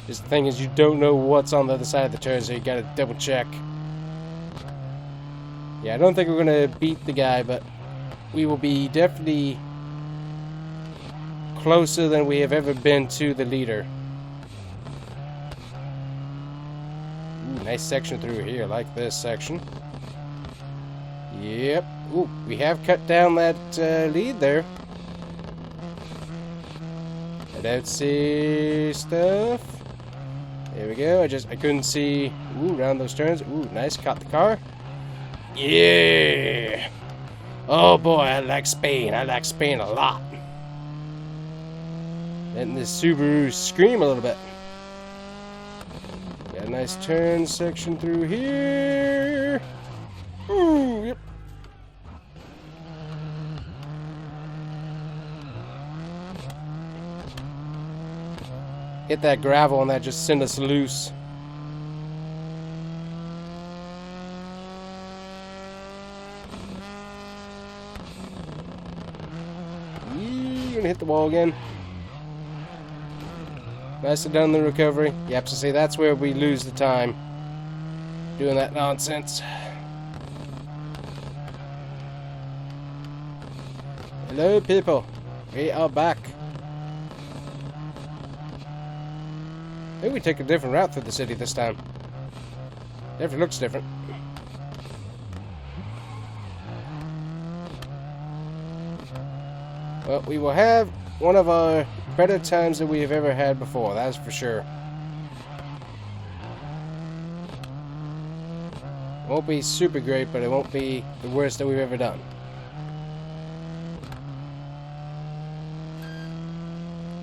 Just the thing is, you don't know what's on the other side of the turn, so you gotta double check. Yeah, I don't think we're gonna beat the guy, but we will be definitely closer than we have ever been to the leader. Ooh, nice section through here. I like this section. Yep. Ooh, we have cut down that lead there. I don't see stuff. There we go. I couldn't see. Ooh, around those turns. Ooh, nice. Caught the car. Yeah. Oh boy, I like Spain. I like Spain a lot. Letting this Subaru scream a little bit. Got a nice turn section through here. Ooh, yep. Hit that gravel and that just sent us loose. Gonna hit the wall again. Nicely done the recovery. Yep, so see, that's where we lose the time. Doing that nonsense. Hello, people. We are back. Maybe we take a different route through the city this time. Definitely looks different. Well, we will have one of our better times that we have ever had before, that's for sure. Won't be super great, but it won't be the worst that we've ever done.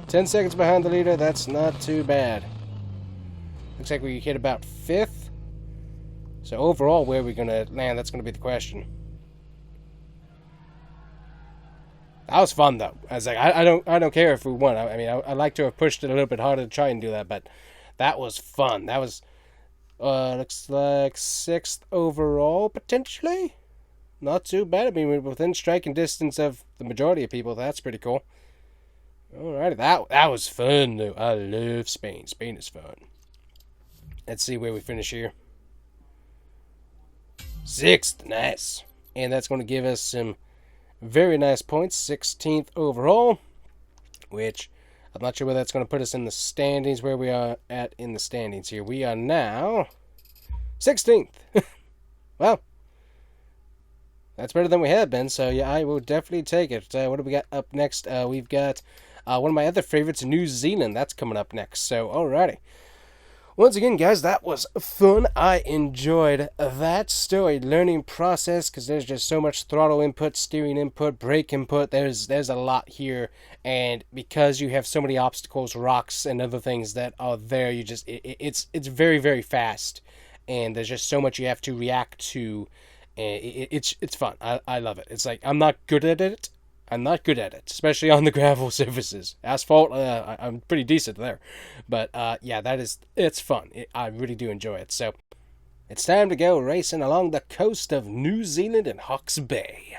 Ten seconds behind the leader, that's not too bad. Looks like we hit about 5th. So overall, where are we going to land? That's going to be the question. That was fun, though. I was like, I don't care if we won. I mean, I'd like to have pushed it a little bit harder to try and do that, but that was fun. That was, looks like 6th overall, potentially? Not too bad. I mean, we're within striking distance of the majority of people. That's pretty cool. Alrighty, that was fun, though. I love Spain. Spain is fun. Let's see where we finish here. 6th, nice. And that's going to give us some very nice points. 16th overall, which I'm not sure where that's going to put us in the standings, where we are at in the standings here. We are now 16th. Well, that's better than we had been, so yeah, I will definitely take it. What do we got up next? We've got one of my other favorites, New Zealand. That's coming up next, so alrighty. Once again, guys, that was fun. I enjoyed that story learning process because there's just so much throttle input, steering input, brake input. There's a lot here, and because you have so many obstacles, rocks, and other things that are there, you just it's very, very fast, and there's just so much you have to react to. And it's fun. I love it. It's like I'm not good at it. I'm not good at it, especially on the gravel surfaces. Asphalt, I'm pretty decent there. But, yeah, it's fun. I really do enjoy it. So, it's time to go racing along the coast of New Zealand and Hawke's Bay.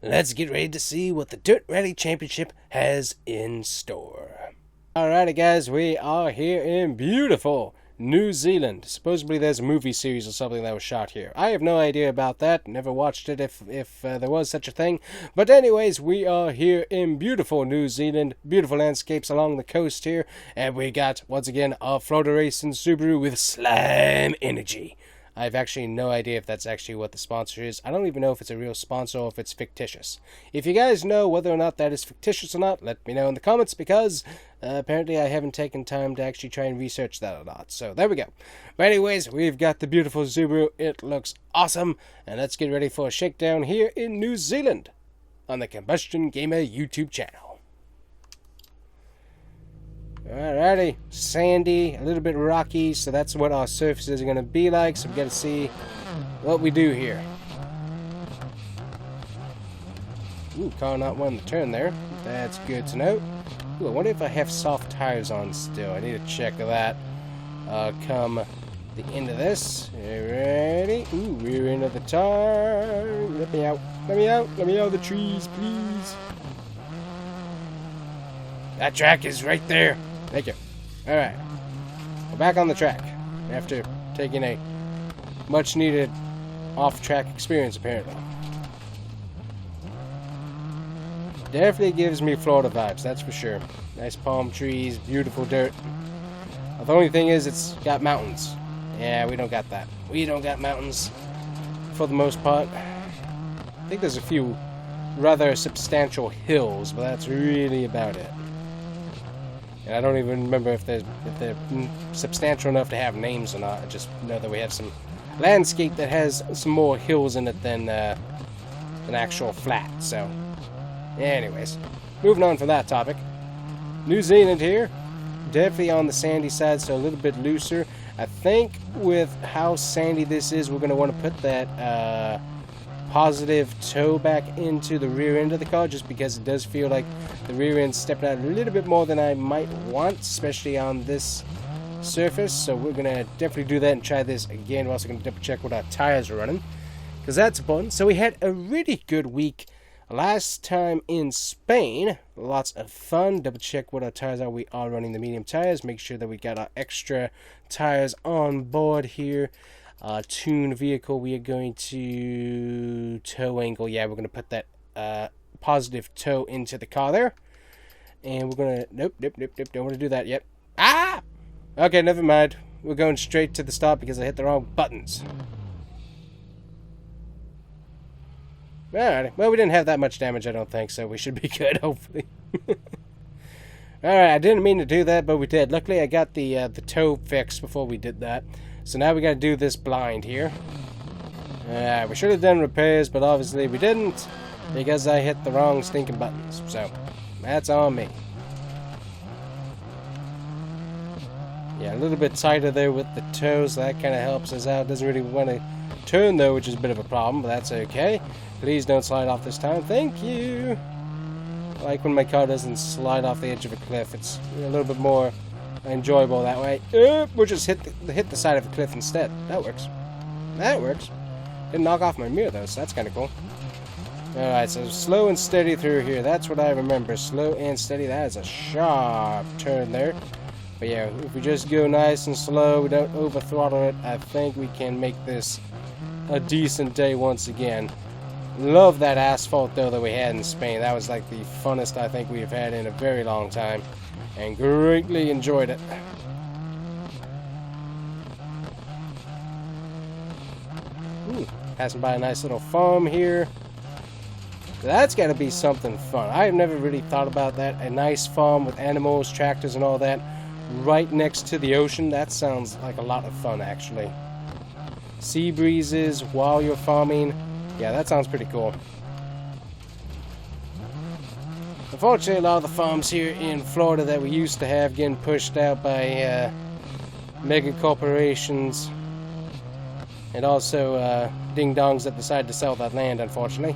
Let's get ready to see what the Dirt Rally Championship has in store. Alrighty, guys, we are here in beautiful New Zealand. Supposedly there's a movie series or something that was shot here. I have no idea about that. Never watched it if there was such a thing. But anyways, we are here in beautiful New Zealand. Beautiful landscapes along the coast here. And we got, once again, our Florida Racing Subaru with Slime Energy. I have actually no idea if that's actually what the sponsor is. I don't even know if it's a real sponsor or if it's fictitious. If you guys know whether or not that is fictitious or not, let me know in the comments, because apparently I haven't taken time to actually try and research that or not. So there we go. But anyways, we've got the beautiful Subaru. It looks awesome. And let's get ready for a shakedown here in New Zealand on the Combustion Gamer YouTube channel. Alrighty, sandy, a little bit rocky, so that's what our surfaces are going to be like, so we got to see what we do here. Ooh, car not wanting to turn there. That's good to know. Ooh, I wonder if I have soft tires on still. I need to check that come the end of this. Alrighty. Ooh, rear end of the tire. Let me out. Let me out. Let me out of the trees, please. That track is right there. Thank you. Alright. We're back on the track after taking a much needed off-track experience, apparently. Definitely gives me Florida vibes, that's for sure. Nice palm trees, beautiful dirt. The only thing is it's got mountains. Yeah, we don't got that. We don't got mountains for the most part. I think there's a few rather substantial hills, but that's really about it. And I don't even remember if they're substantial enough to have names or not. I just know that we have some landscape that has some more hills in it than an actual flat. So, anyways, moving on from that topic. New Zealand here. Definitely on the sandy side, so a little bit looser. I think with how sandy this is, we're going to want to put that positive toe back into the rear end of the car, just because it does feel like the rear end's stepping out a little bit more than I might want, especially on this surface. So we're going to definitely do that and try this again. We're also going to double check what our tires are running, because that's important. So we had a really good week last time in Spain. Lots of fun. Double check what our tires are. We are running the medium tires. Make sure that we got our extra tires on board here. Tuned vehicle, we are going to tow angle. Yeah, we're going to put that positive toe into the car there. And we're gonna... Nope. Don't want to do that yet. Ah! Okay, never mind. We're going straight to the stop because I hit the wrong buttons. Alright, well, we didn't have that much damage, I don't think, so we should be good, hopefully. Alright, I didn't mean to do that, but we did. Luckily, I got the toe fixed before we did that. So now we gotta do this blind here. We should have done repairs, but obviously we didn't, because I hit the wrong stinking buttons. So, that's on me. Yeah, a little bit tighter there with the toes, so that kind of helps us out. Doesn't really want to turn, though, which is a bit of a problem, but that's okay. Please don't slide off this time. Thank you! I like when my car doesn't slide off the edge of a cliff. It's a little bit more enjoyable that way. We'll just hit the side of a cliff instead. That works. That works. Didn't knock off my mirror, though, so that's kind of cool. Alright, so slow and steady through here. That's what I remember. Slow and steady. That is a sharp turn there. But yeah, if we just go nice and slow, we don't over throttle it, I think we can make this a decent day once again. Love that asphalt, though, that we had in Spain. That was like the funnest I think we've had in a very long time. And greatly enjoyed it. Ooh, passing by a nice little farm here. That's got to be something fun. I've never really thought about that. A nice farm with animals, tractors, and all that right next to the ocean. That sounds like a lot of fun, actually. Sea breezes while you're farming. Yeah, that sounds pretty cool. Unfortunately, a lot of the farms here in Florida that we used to have getting pushed out by mega corporations and also ding-dongs that decide to sell that land, unfortunately.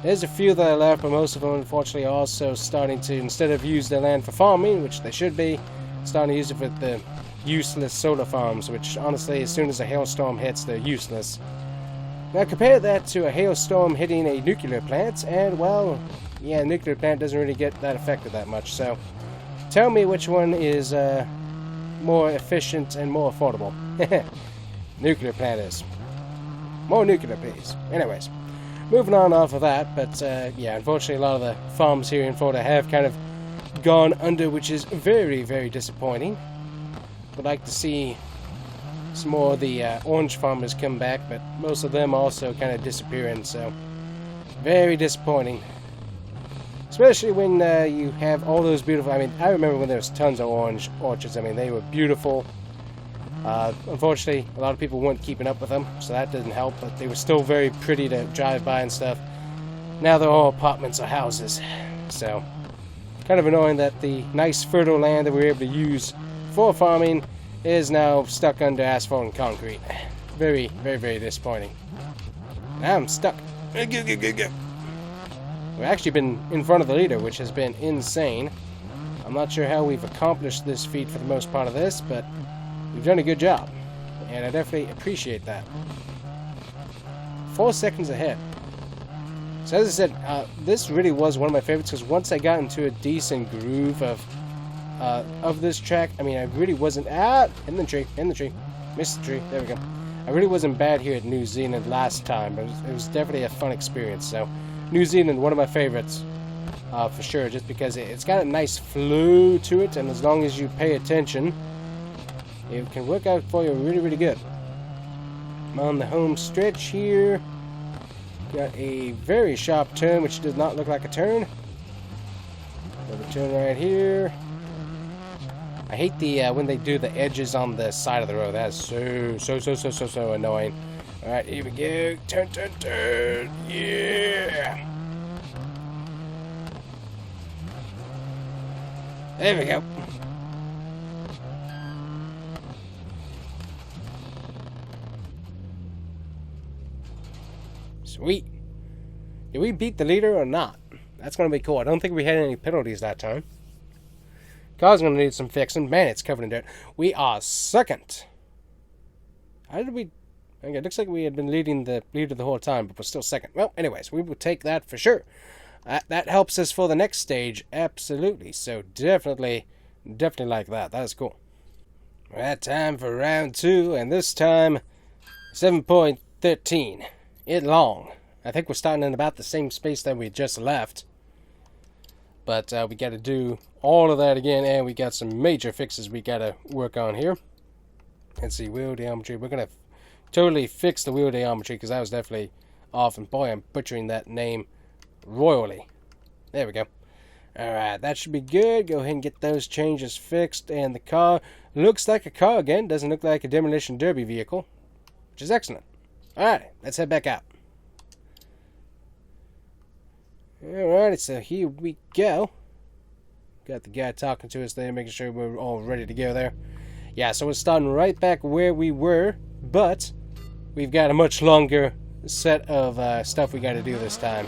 There's a few that are left, but most of them, unfortunately, are also starting to, instead of use their land for farming, which they should be, starting to use it for the useless solar farms, which, honestly, as soon as a hailstorm hits, they're useless. Now, compare that to a hailstorm hitting a nuclear plant, and, well, yeah, a nuclear plant doesn't really get that affected that much, so tell me which one is more efficient and more affordable. Nuclear plant is. More nuclear, please. Anyways, moving on off of that, but, yeah, unfortunately, a lot of the farms here in Florida have kind of gone under, which is very, very disappointing. Would like to see some more of the orange farmers come back, but most of them also kind of disappearing, so very disappointing. Especially when you have all those beautiful, I mean, I remember when there was tons of orange orchards. I mean, they were beautiful. Unfortunately, a lot of people weren't keeping up with them, so that didn't help, but they were still very pretty to drive by and stuff. Now they're all apartments or houses, so kind of annoying that the nice fertile land that we were able to use for farming is now stuck under asphalt and concrete. Very, very, very disappointing. Now I'm stuck. We've actually been in front of the leader, which has been insane. I'm not sure how we've accomplished this feat for the most part of this, but we've done a good job, and I definitely appreciate that. 4 seconds ahead. So as I said, this really was one of my favorites, because once I got into a decent groove of this track, I mean, I really wasn't... in the tree. Missed the tree. There we go. I really wasn't bad here at New Zealand last time, but it was definitely a fun experience. So, New Zealand, one of my favorites, for sure, just because it's got a nice flow to it, and as long as you pay attention, it can work out for you really, really good. I'm on the home stretch here. Got a very sharp turn, which does not look like a turn. Another turn right here. I hate the when they do the edges on the side of the road. That's so annoying. All right, here we go. Turn. Yeah. There we go. Sweet. Did we beat the leader or not? That's going to be cool. I don't think we had any penalties that time. Car's going to need some fixing. Man, it's covered in dirt. We are second. How did we... Okay, it looks like we had been leading the leader the whole time, but we're still second. Well, anyways, we will take that for sure. That helps us for the next stage. Absolutely. So definitely like that. That is cool. Right, time for round 2, and this time 7.13. It long. I think we're starting in about the same space that we just left. But we got to do all of that again, and we got some major fixes we got to work on here. Let's see, wheel geometry. We're going to totally fix the wheel geometry because that was definitely off. And boy, I'm butchering that name royally. There we go. Alright, that should be good. Go ahead and get those changes fixed. And the car looks like a car again. Doesn't look like a demolition derby vehicle, which is excellent. Alright, let's head back out. Alright, so here we go. Got the guy talking to us there, making sure we're all ready to go there. Yeah, so we're starting right back where we were, but we've got a much longer set of stuff we got to do this time.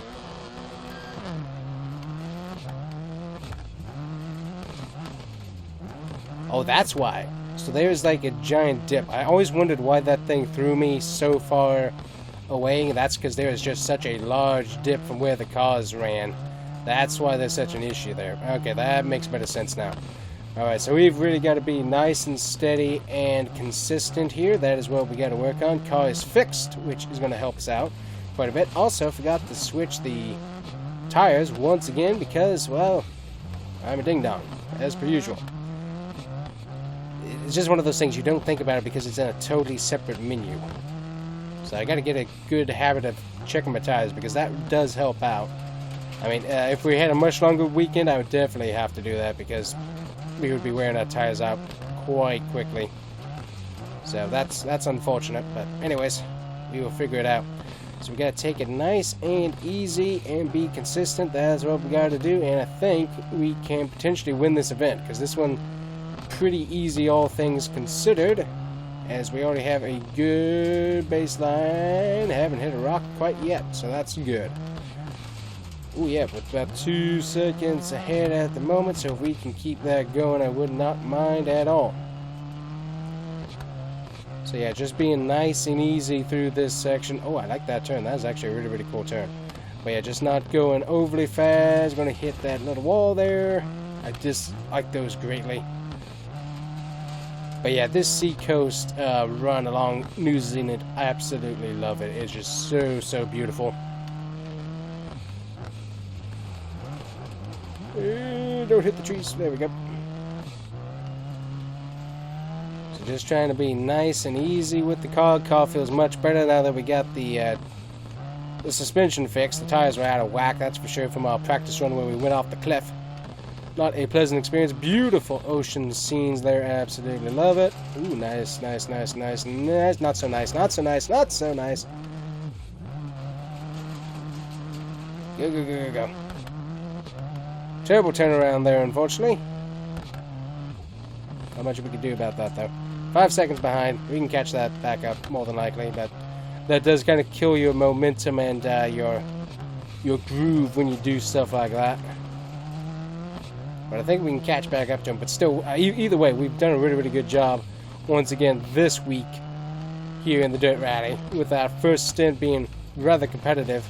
Oh, that's why. So there's like a giant dip. I always wondered why that thing threw me so far away. That's because there is just such a large dip from where the cars ran. That's why there's such an issue there. Okay, that makes better sense now. Alright, so we've really got to be nice and steady and consistent here. That is what we got to work on. Car is fixed, which is going to help us out quite a bit. Also, forgot to switch the tires once again because, well, I'm a ding-dong, as per usual. It's just one of those things you don't think about it because it's in a totally separate menu. So I got to get a good habit of checking my tires because that does help out. I mean, if we had a much longer weekend, I would definitely have to do that because we would be wearing our tires out quite quickly. So that's unfortunate, but anyways, we will figure it out. So we got to take it nice and easy and be consistent. That's what we got to do, and I think we can potentially win this event because this one pretty easy, all things considered, as we already have a good baseline. Haven't hit a rock quite yet, so that's good. Oh yeah, but about 2 seconds ahead at the moment, so if we can keep that going, I would not mind at all. So yeah, just being nice and easy through this section. Oh, I like that turn. That was actually a really, really cool turn. But yeah, just not going overly fast. Going to hit that little wall there. I just like those greatly. But yeah, this Seacoast run along New Zealand, I absolutely love it. It's just so, so beautiful. Don't hit the trees. There we go. So just trying to be nice and easy with the car. Car feels much better now that we got the suspension fixed. The tires were out of whack, that's for sure, from our practice run where we went off the cliff. Not a pleasant experience. Beautiful ocean scenes there. Absolutely love it. Ooh, nice, nice, nice, nice, nice. Not so nice, not so nice, not so nice. Go, go, go, go, go. Terrible turnaround there, unfortunately. Not much we can do about that, though. 5 seconds behind. We can catch that back up, more than likely, but that does kind of kill your momentum and your groove when you do stuff like that. But I think we can catch back up to him. But still, either way, we've done a really, really good job once again this week here in the Dirt Rally, with our first stint being rather competitive.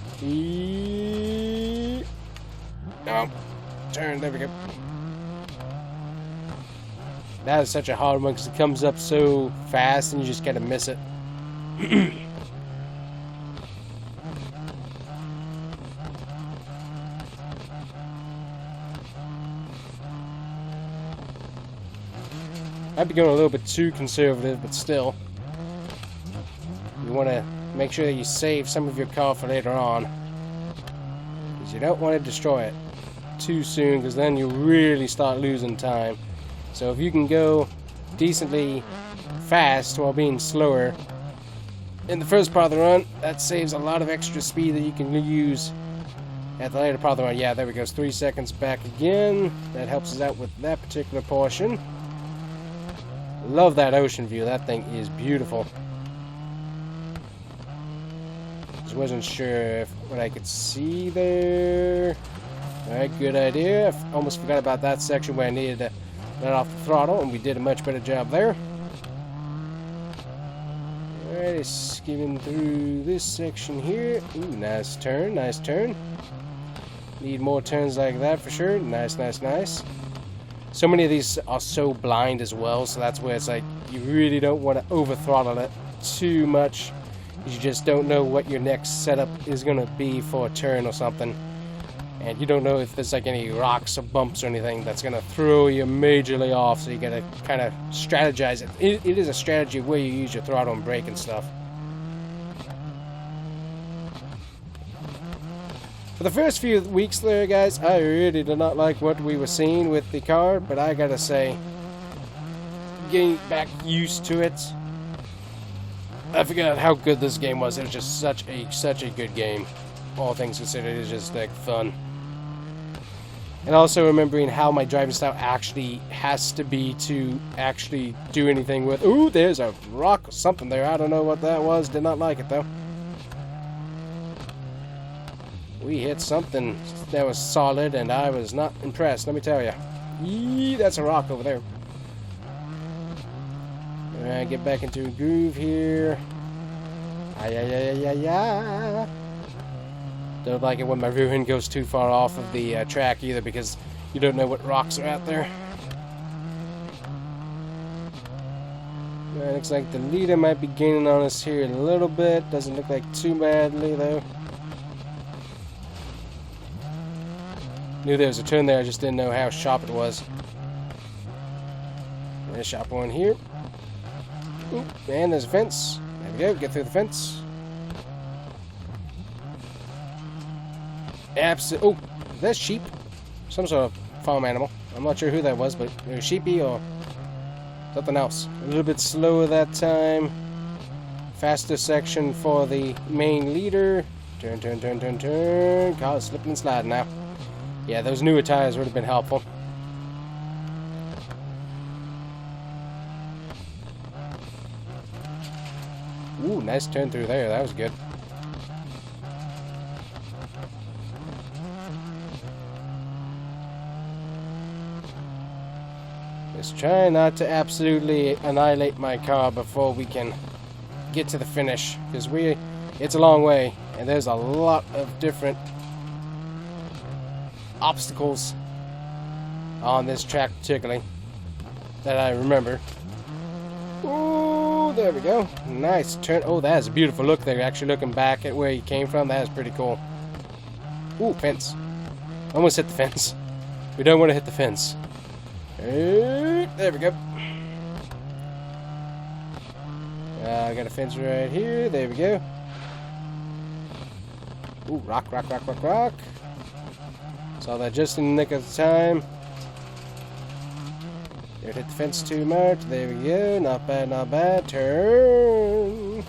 Oh, turn, there we go. That is such a hard one because it comes up so fast and you just gotta miss it. I'd be going a little bit too conservative, but still. You want to make sure that you save some of your car for later on, because you don't want to destroy it too soon, because then you really start losing time. So if you can go decently fast while being slower in the first part of the run, that saves a lot of extra speed that you can use at the later part of the run. Yeah, there we go. 3 seconds back again. That helps us out with that particular portion. Love that ocean view. That thing is beautiful. Just wasn't sure what I could see there. Alright, good idea. I almost forgot about that section where I needed to let off the throttle, and we did a much better job there. Alright, skimming through this section here. Ooh, nice turn, nice turn. Need more turns like that for sure. Nice, nice, nice. So many of these are so blind as well, so that's where it's like you really don't want to over throttle it too much. You just don't know what your next setup is going to be for a turn or something. And you don't know if there's like any rocks or bumps or anything that's going to throw you majorly off, so you got to kind of strategize it. It is a strategy where you use your throttle and brake and stuff. For the first few weeks there, guys, I really did not like what we were seeing with the car, but I gotta say, getting back used to it, I forgot how good this game was. It was just such a good game. All things considered, it was just like fun. And also remembering how my driving style actually has to be to actually do anything with. Ooh, there's a rock or something there. I don't know what that was. Did not like it though. We hit something that was solid, and I was not impressed, let me tell you. Yee, that's a rock over there. Alright, get back into a groove here. Ay. Don't like it when my rear end goes too far off of the track either, because you don't know what rocks are out there. Looks like the leader might be gaining on us here a little bit. Doesn't look like too badly though. Knew there was a turn there, I just didn't know how sharp it was. There's a sharp one here. Oop, and there's a fence. There we go, get through the fence. Oh, that's sheep. Some sort of farm animal. I'm not sure who that was, but it was sheepy or something else. A little bit slower that time. Faster section for the main leader. Turn. Car's slipping and sliding now. Yeah, those newer tires would have been helpful. Ooh, nice turn through there. That was good. Just try not to absolutely annihilate my car before we can get to the finish, because it's a long way, and there's a lot of different obstacles on this track particularly that I remember. Ooh, there we go. Nice turn. Oh, that is a beautiful look there. Actually looking back at where you came from, that is pretty cool. Ooh, fence. Almost hit the fence. We don't want to hit the fence. There we go. I got a fence right here. There we go. Ooh, rock. Saw that just in the nick of the time. Didn't hit the fence too much. There we go. Not bad. Turn.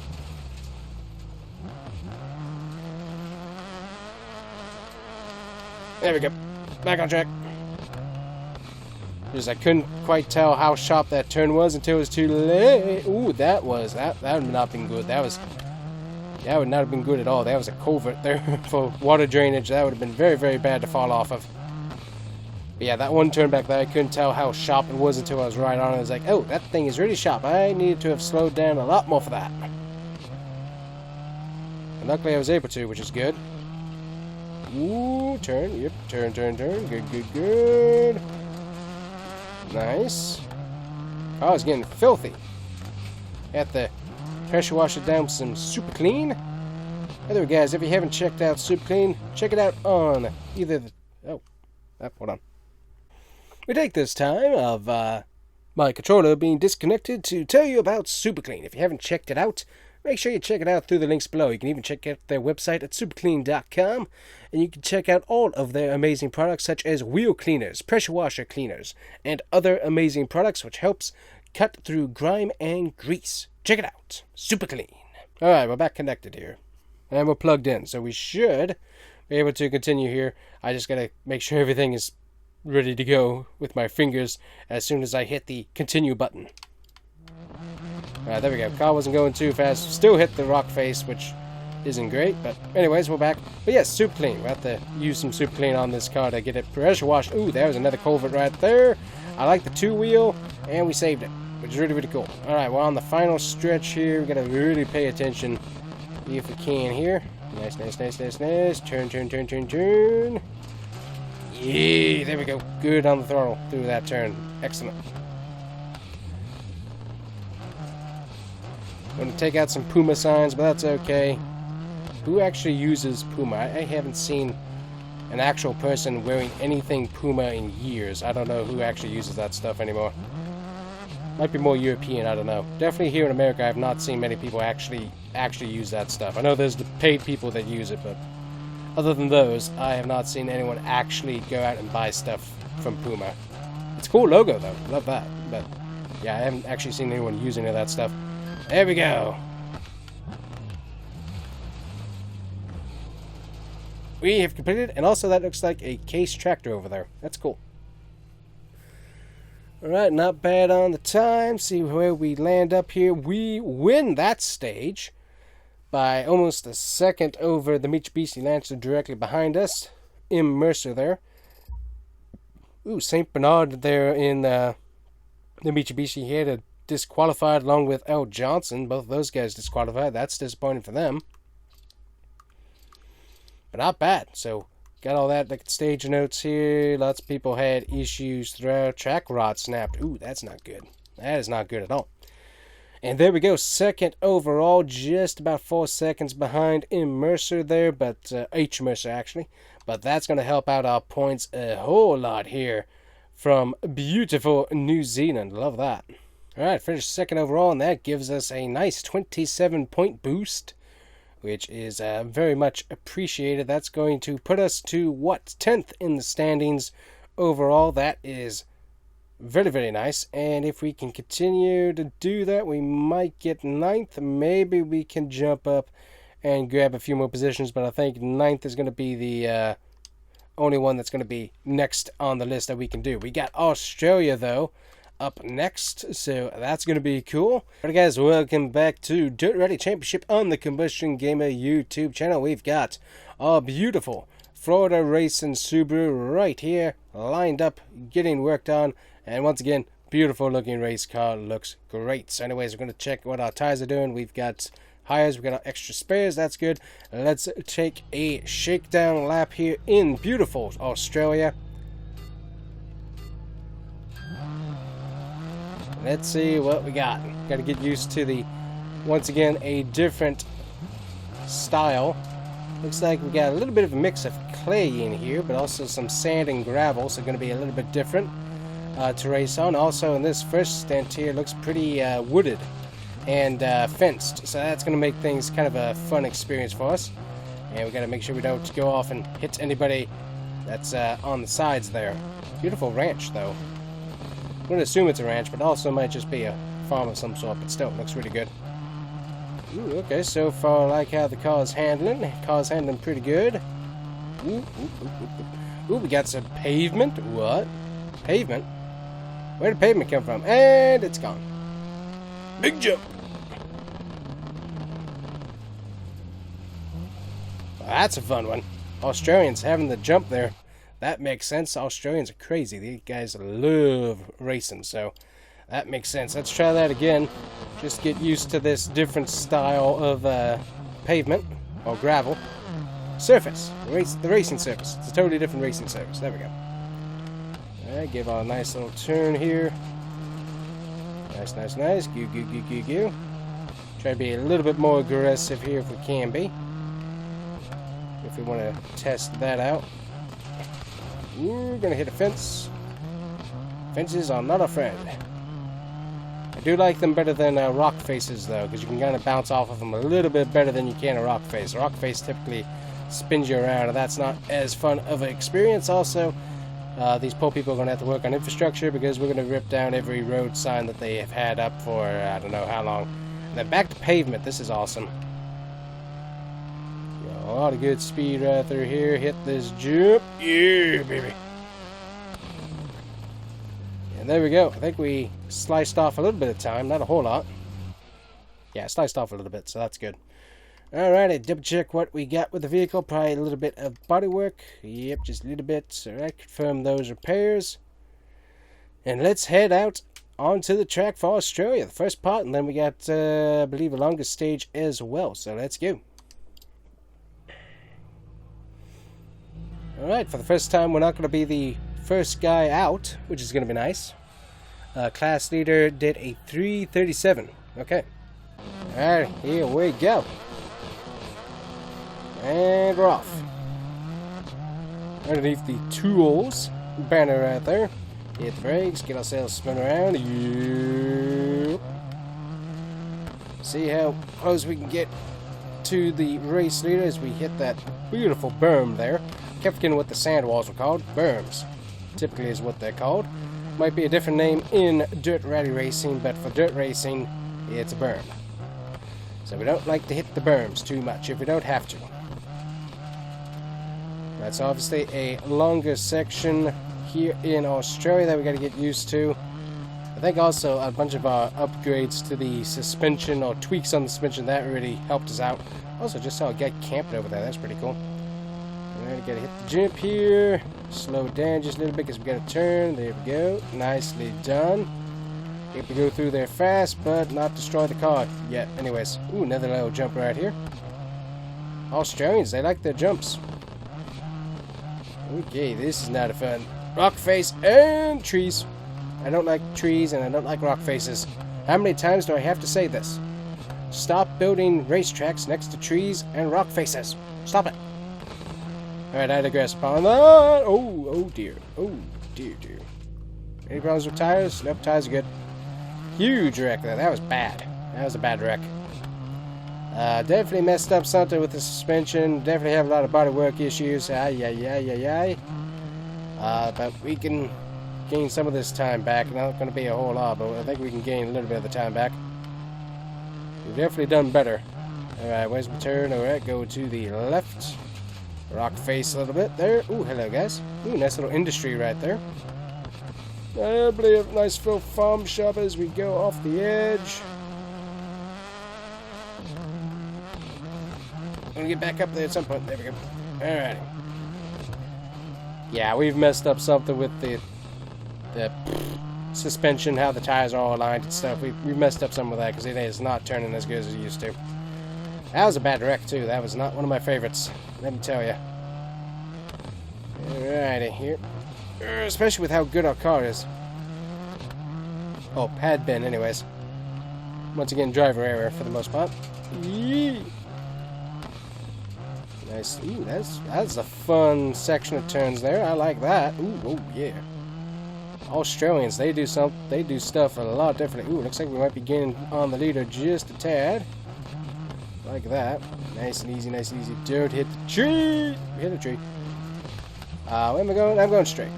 There we go. Back on track. Because I couldn't quite tell how sharp that turn was until it was too late. Ooh, that would have not been good. That would not have been good at all. That was a culvert there for water drainage. That would have been very, very bad to fall off of. But yeah, that one turn back there, I couldn't tell how sharp it was until I was right on it. I was like, oh, that thing is really sharp. I needed to have slowed down a lot more for that. And luckily I was able to, which is good. Ooh, turn. Yep, turn. Good. Nice. Oh, it's getting filthy. Have to pressure wash it down with some Super Clean. By the way, guys, if you haven't checked out Super Clean, check it out on either the... hold on. We take this time of my controller being disconnected to tell you about Super Clean. If you haven't checked it out, make sure you check it out through the links below. You can even check out their website at superclean.com, and you can check out all of their amazing products such as wheel cleaners, pressure washer cleaners, and other amazing products which helps cut through grime and grease. Check it out. Super Clean. Alright, we're back connected here. And we're plugged in, so we should be able to continue here. I just gotta make sure everything is ready to go with my fingers as soon as I hit the continue button. Alright, there we go. Car wasn't going too fast. Still hit the rock face, which isn't great, but anyways, we're back. But yes, Super Clean. We have to use some Super Clean on this car to get it pressure washed. Ooh, there was another culvert right there. I like the two-wheel, and we saved it, which is really, really cool. Alright, we're on the final stretch here. We gotta really pay attention if we can here. Nice. Turn. Yeah, there we go. Good on the throttle through that turn. Excellent. Going to take out some Puma signs, but that's okay. Who actually uses Puma? I haven't seen an actual person wearing anything Puma in years. I don't know who actually uses that stuff anymore. Might be more European, I don't know. Definitely here in America, I have not seen many people actually use that stuff. I know there's the paid people that use it, but other than those, I have not seen anyone actually go out and buy stuff from Puma. It's a cool logo, though. Love that. But, yeah, I haven't actually seen anyone use any of that stuff. There we go. We have completed, and also that looks like a Case tractor over there. That's cool. Alright, not bad on the time. See where we land up here. We win that stage by almost a second over the Mitsubishi Lancer directly behind us. M. Mercer there. Ooh, St. Bernard there in the Mitsubishi. He had a disqualified along with L. Johnson. Both of those guys disqualified. That's disappointing for them. But not bad. So, got all that like stage notes here. Lots of people had issues throughout. Track rod snapped. Ooh, that's not good. That is not good at all. And there we go. Second overall. Just about 4 seconds behind M. Mercer there. But H. Mercer, actually. But that's going to help out our points a whole lot here from beautiful New Zealand. Love that. Alright, finished second overall. And that gives us a nice 27-point boost, which is very much appreciated. That's going to put us to, what, 10th in the standings overall. That is very, very nice. And if we can continue to do that, we might get 9th. Maybe we can jump up and grab a few more positions, but I think 9th is going to be the only one that's going to be next on the list that we can do. We got Australia, though, up next, so that's going to be cool. Alright guys, welcome back to Dirt Rally Championship on the Combustion Gamer YouTube channel. We've got our beautiful Florida Racing Subaru right here, lined up, getting worked on, and once again, beautiful looking race car, looks great. So anyways, we're going to check what our tires are doing. We've got hires, we've got our extra spares, that's good. Let's take a shakedown lap here in beautiful Australia. Let's see what we got. Got to get used to the, once again, a different style. Looks like we got a little bit of a mix of clay in here, but also some sand and gravel, so going to be a little bit different to race on. Also, in this first stint here, looks pretty wooded and fenced, so that's going to make things kind of a fun experience for us. And we got to make sure we don't go off and hit anybody that's on the sides there. Beautiful ranch, though. I'm going to assume it's a ranch, but also might just be a farm of some sort, but still, looks really good. Ooh, okay, so far I like how the car's handling. The car's handling pretty good. Ooh, we got some pavement. What? Pavement? Where did pavement come from? And it's gone. Big jump. Well, that's a fun one. Australians having the jump there. That makes sense. Australians are crazy. These guys love racing, so that makes sense. Let's try that again. Just get used to this different style of pavement, or gravel. Surface. The racing surface. It's a totally different racing surface. There we go. Alright, give our nice little turn here. Nice, nice, nice. Goo, goo, goo, goo, goo. Try to be a little bit more aggressive here if we can be. If we want to test that out. We're gonna hit a fence. Fences are not a friend. I do like them better than rock faces, though, because you can kind of bounce off of them a little bit better than you can a rock face. A rock face typically spins you around, and that's not as fun of an experience. Also, these poor people are going to have to work on infrastructure, because we're going to rip down every road sign that they have had up for I don't know how long. And then back to pavement. This is awesome. A lot of good speed right through here. Hit this jump. Yeah, baby. And there we go. I think we sliced off a little bit of time. Not a whole lot. Yeah, sliced off a little bit, so that's good. Alrighty, double check what we got with the vehicle. Probably a little bit of bodywork. Yep, just a little bit. Alright, confirm those repairs. And let's head out onto the track for Australia. The first part, and then we got, I believe, a longer stage as well. So let's go. Alright, for the first time, we're not going to be the first guy out, which is going to be nice. Class leader did a 3:37. Okay. Alright, here we go. And we're off. Underneath the tools banner right there. Hit the brakes, get ourselves spun around. Yep. See how close we can get to the race leader as we hit that beautiful berm there. Kept forgetting what the sand walls were called. Berms, typically is what they're called. Might be a different name in dirt rally racing, but for dirt racing, it's a berm. So we don't like to hit the berms too much if we don't have to. That's obviously a longer section here in Australia that we got to get used to. I think also a bunch of upgrades to the suspension or tweaks on the suspension that really helped us out. Also just saw a guy camping over there. That's pretty cool. Alright, gotta hit the jump here. Slow it down just a little bit because we got to turn. There we go. Nicely done. If we go through there fast, but not destroy the car yet. Anyways, ooh, another little jump right here. Australians, they like their jumps. Okay, this is not a fun. Rock face and trees. I don't like trees and I don't like rock faces. How many times do I have to say this? Stop building racetracks next to trees and rock faces. Stop it. Alright, I digress upon that. Oh dear. Oh dear. Any problems with tires? Nope, tires are good. Huge wreck there. That was bad. That was a bad wreck. Definitely messed up something with the suspension. Definitely have a lot of bodywork issues. But we can gain some of this time back. Not going to be a whole lot, but I think we can gain a little bit of the time back. We've definitely done better. Alright, where's my turn? Alright, go to the left. Rock face a little bit there. Ooh, hello guys. Ooh, nice little industry right there. I believe a nice little farm shop as we go off the edge. Gonna get back up there at some point. There we go. Alright. Yeah, we've messed up something with the suspension, how the tires are all aligned and stuff. We messed up some of that because it is not turning as good as it used to. That was a bad wreck too. That was not one of my favorites. Let me tell you. Alrighty, here. Especially with how good our car is. Oh, had been anyways. Once again, driver error for the most part. Yee. Nice. Ooh, that's a fun section of turns there. I like that. Ooh, oh yeah. Australians, they do stuff a lot differently. Ooh, looks like we might be getting on the leader just a tad. Like that. Nice and easy, nice and easy. Don't hit the tree. Hit a tree. Where am I going? I'm going straight.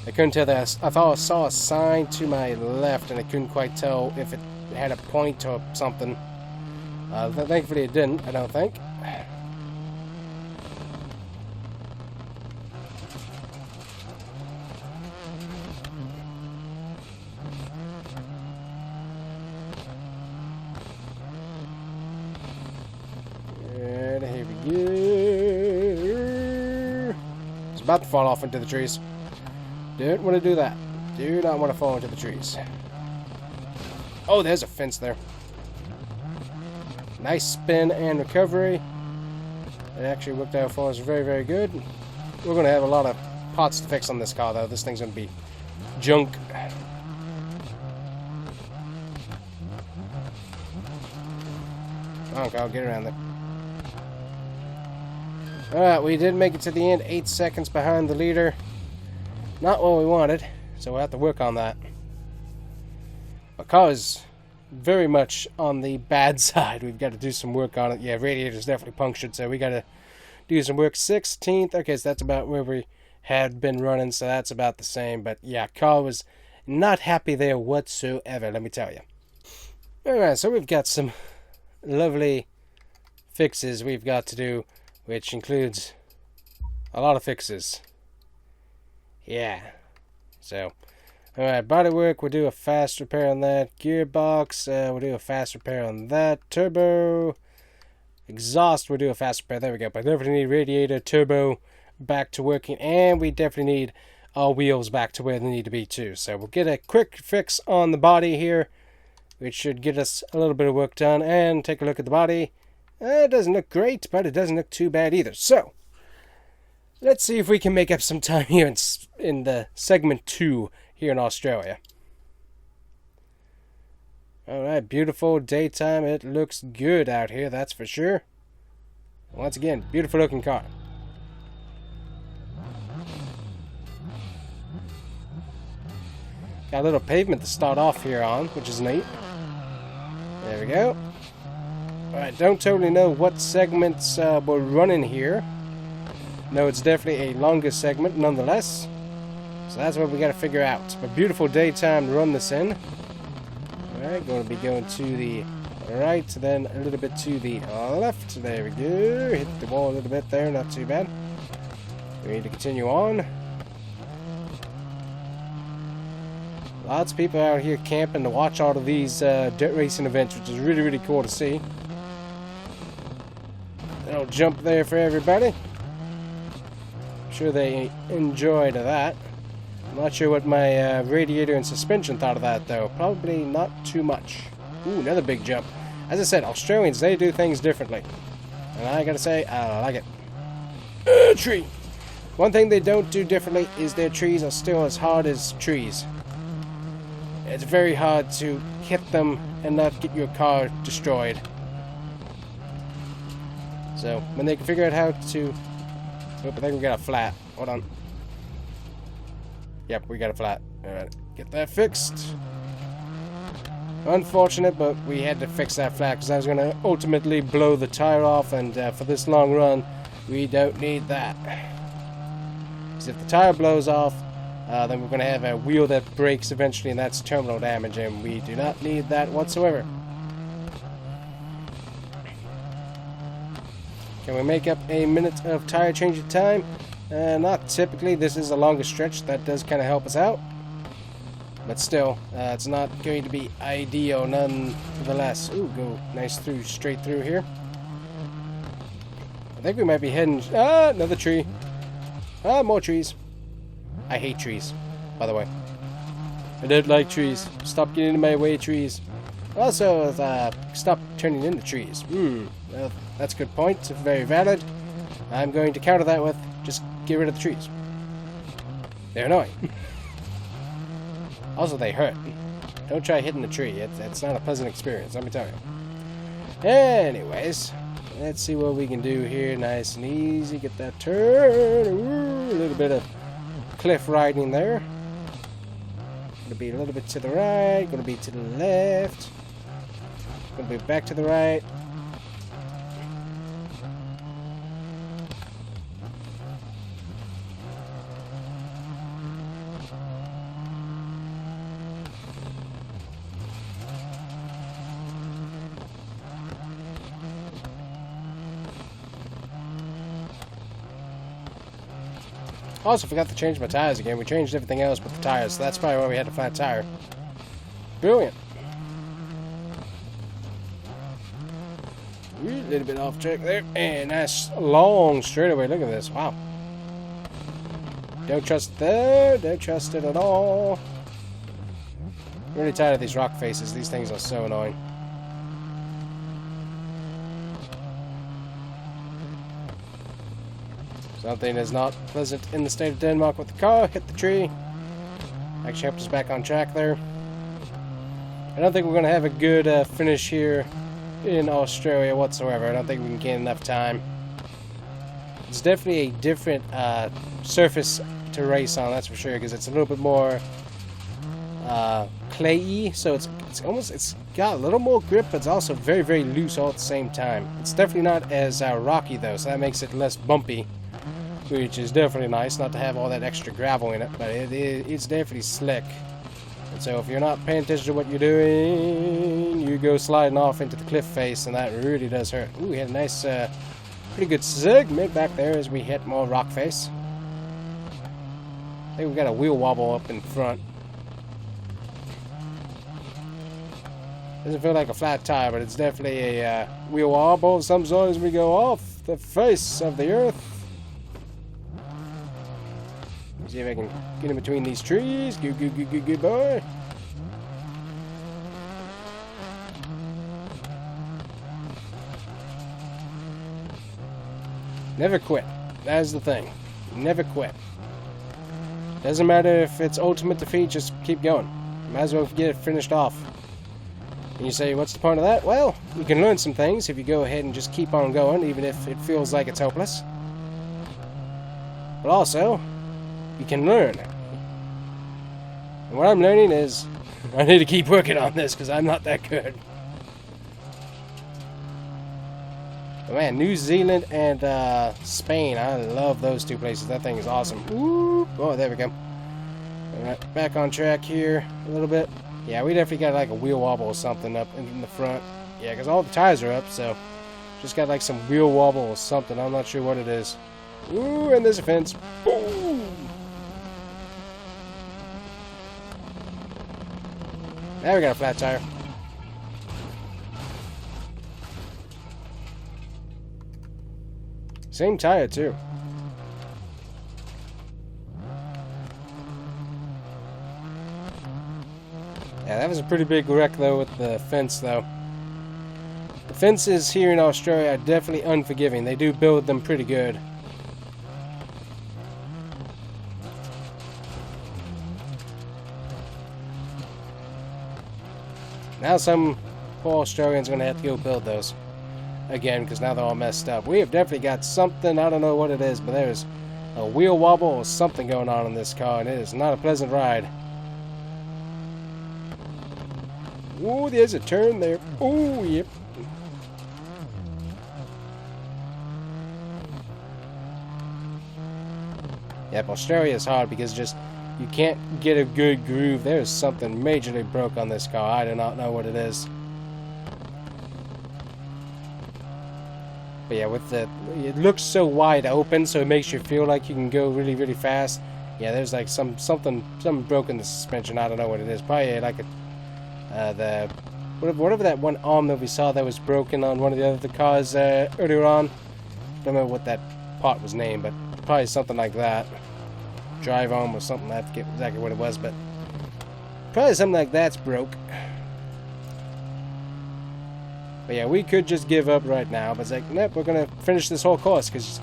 I couldn't tell that. I thought I saw a sign to my left, and I couldn't quite tell if it had a point or something. Thankfully, it didn't. I don't think. And here we go. It's about to fall off into the trees. Don't want to do that. Do not want to fall into the trees. Oh, there's a fence there. Nice spin and recovery. It actually worked out for us very, very good. We're going to have a lot of parts to fix on this car, though. This thing's going to be junk. Okay, I'll get around there. Alright, we did make it to the end. 8 seconds behind the leader. Not what we wanted, so we'll have to work on that. Our car is very much on the bad side. We've got to do some work on it. Yeah, radiator's definitely punctured, so we got to do some work. 16th. Okay, so that's about where we had been running, so that's about the same. But yeah, car was not happy there whatsoever, let me tell you. Alright, so we've got some lovely fixes we've got to do, which includes a lot of fixes. Yeah. So, alright, bodywork, we'll do a fast repair on that. Gearbox, we'll do a fast repair on that. Turbo, exhaust, we'll do a fast repair. There we go. But definitely need radiator, turbo back to working, and we definitely need our wheels back to where they need to be too. So we'll get a quick fix on the body here, which should get us a little bit of work done. And take a look at the body. It doesn't look great, but it doesn't look too bad either. So, let's see if we can make up some time here in the segment 2 here in Australia. Alright, beautiful daytime. It looks good out here, that's for sure. Once again, beautiful looking car. Got a little pavement to start off here on, which is neat. There we go. Alright, don't totally know what segments we're running here. No, it's definitely a longer segment nonetheless. So that's what we got to figure out. A beautiful daytime to run this in. Alright, going to be going to the right, then a little bit to the left. There we go. Hit the wall a little bit there, not too bad. We need to continue on. Lots of people out here camping to watch all of these dirt racing events, which is really, really cool to see. Little jump there for everybody. I'm sure they enjoyed that. I'm not sure what my radiator and suspension thought of that, though. Probably not too much. Ooh, another big jump. As I said, Australians, they do things differently. And I gotta say, I like it. Tree! One thing they don't do differently is their trees are still as hard as trees. It's very hard to hit them and not get your car destroyed. So, when they can figure out how to... Oh, I think we got a flat. Hold on. Yep, we got a flat. Alright, get that fixed. Unfortunate, but we had to fix that flat because I was going to ultimately blow the tire off, and for this long run, we don't need that. Because if the tire blows off, then we're going to have a wheel that breaks eventually, and that's terminal damage, and we do not need that whatsoever. Can we make up a minute of tire changing time? Not typically. This is a longer stretch. That does kind of help us out. But still, it's not going to be ideal nonetheless. Ooh, go nice through, straight through here. I think we might be heading... Ah, another tree. Ah, more trees. I hate trees, by the way. I don't like trees. Stop getting in my way, trees. Also, stop turning into trees. Well, that's a good point. Very valid. I'm going to counter that with just get rid of the trees. They're annoying. Also, they hurt. Don't try hitting a tree. It's not a pleasant experience, let me tell you. Anyways, let's see what we can do here. Nice and easy. Get that turn. Ooh, a little bit of cliff riding there. Gonna be a little bit to the right. Gonna be to the left. Gonna be back to the right. Also forgot to change my tires again. We changed everything else but the tires, so that's probably why we had a flat tire. Brilliant. A little bit off track there. And nice long straightaway. Look at this. Wow. Don't trust it there. Don't trust it at all. I'm really tired of these rock faces. These things are so annoying. Something is not pleasant in the state of Denmark with the car. Hit the tree. Actually helped us back on track there. I don't think we're going to have a good finish here in Australia whatsoever. I don't think we can gain enough time. It's definitely a different surface to race on, that's for sure, because it's a little bit more clayey. So it's got a little more grip, but it's also very, very loose all at the same time. It's definitely not as rocky though, so that makes it less bumpy, which is definitely nice, not to have all that extra gravel in it, but it's definitely slick. And so if you're not paying attention to what you're doing, you go sliding off into the cliff face, and that really does hurt. Ooh, we had a nice, pretty good segment back there as we hit more rock face. I think we got a wheel wobble up in front. Doesn't feel like a flat tire, but it's definitely a wheel wobble. Sometimes we go off the face of the earth. See if I can get in between these trees. Good boy. Never quit. That is the thing. Never quit. Doesn't matter if it's ultimate defeat, just keep going. Might as well get it finished off. And you say, what's the point of that? Well, you can learn some things if you go ahead and just keep on going, even if it feels like it's hopeless. But also, you can learn. And what I'm learning is, I need to keep working on this, because I'm not that good. But man, New Zealand and Spain, I love those two places. That thing is awesome. Ooh. Oh, there we go. Alright, back on track here a little bit. Yeah, we definitely got like a wheel wobble or something up in the front. Yeah, because all the tires are up, so just got like some wheel wobble or something. I'm not sure what it is. Ooh, and there's a fence. Boom! Now we got a flat tire. Same tire, too. Yeah, that was a pretty big wreck, though, with the fence, though. The fences here in Australia are definitely unforgiving. They do build them pretty good. Now some poor Australians are going to have to go build those again, because now they're all messed up. We have definitely got something, I don't know what it is, but there's a wheel wobble or something going on in this car, and it is not a pleasant ride. Ooh, there's a turn there. Ooh, yep. Yep, Australia is hard because just you can't get a good groove. There's something majorly broke on this car. I do not know what it is. But yeah, with it looks so wide open, so it makes you feel like you can go really, really fast. Yeah, there's like something broken in the suspension. I don't know what it is. Probably like whatever that one arm that we saw that was broken on one of the other cars earlier on. Don't know what that part was named, but probably something like that. Drive arm or something. I forget exactly what it was, but probably something like that's broke. But yeah, we could just give up right now, but it's like, nope, we're gonna finish this whole course because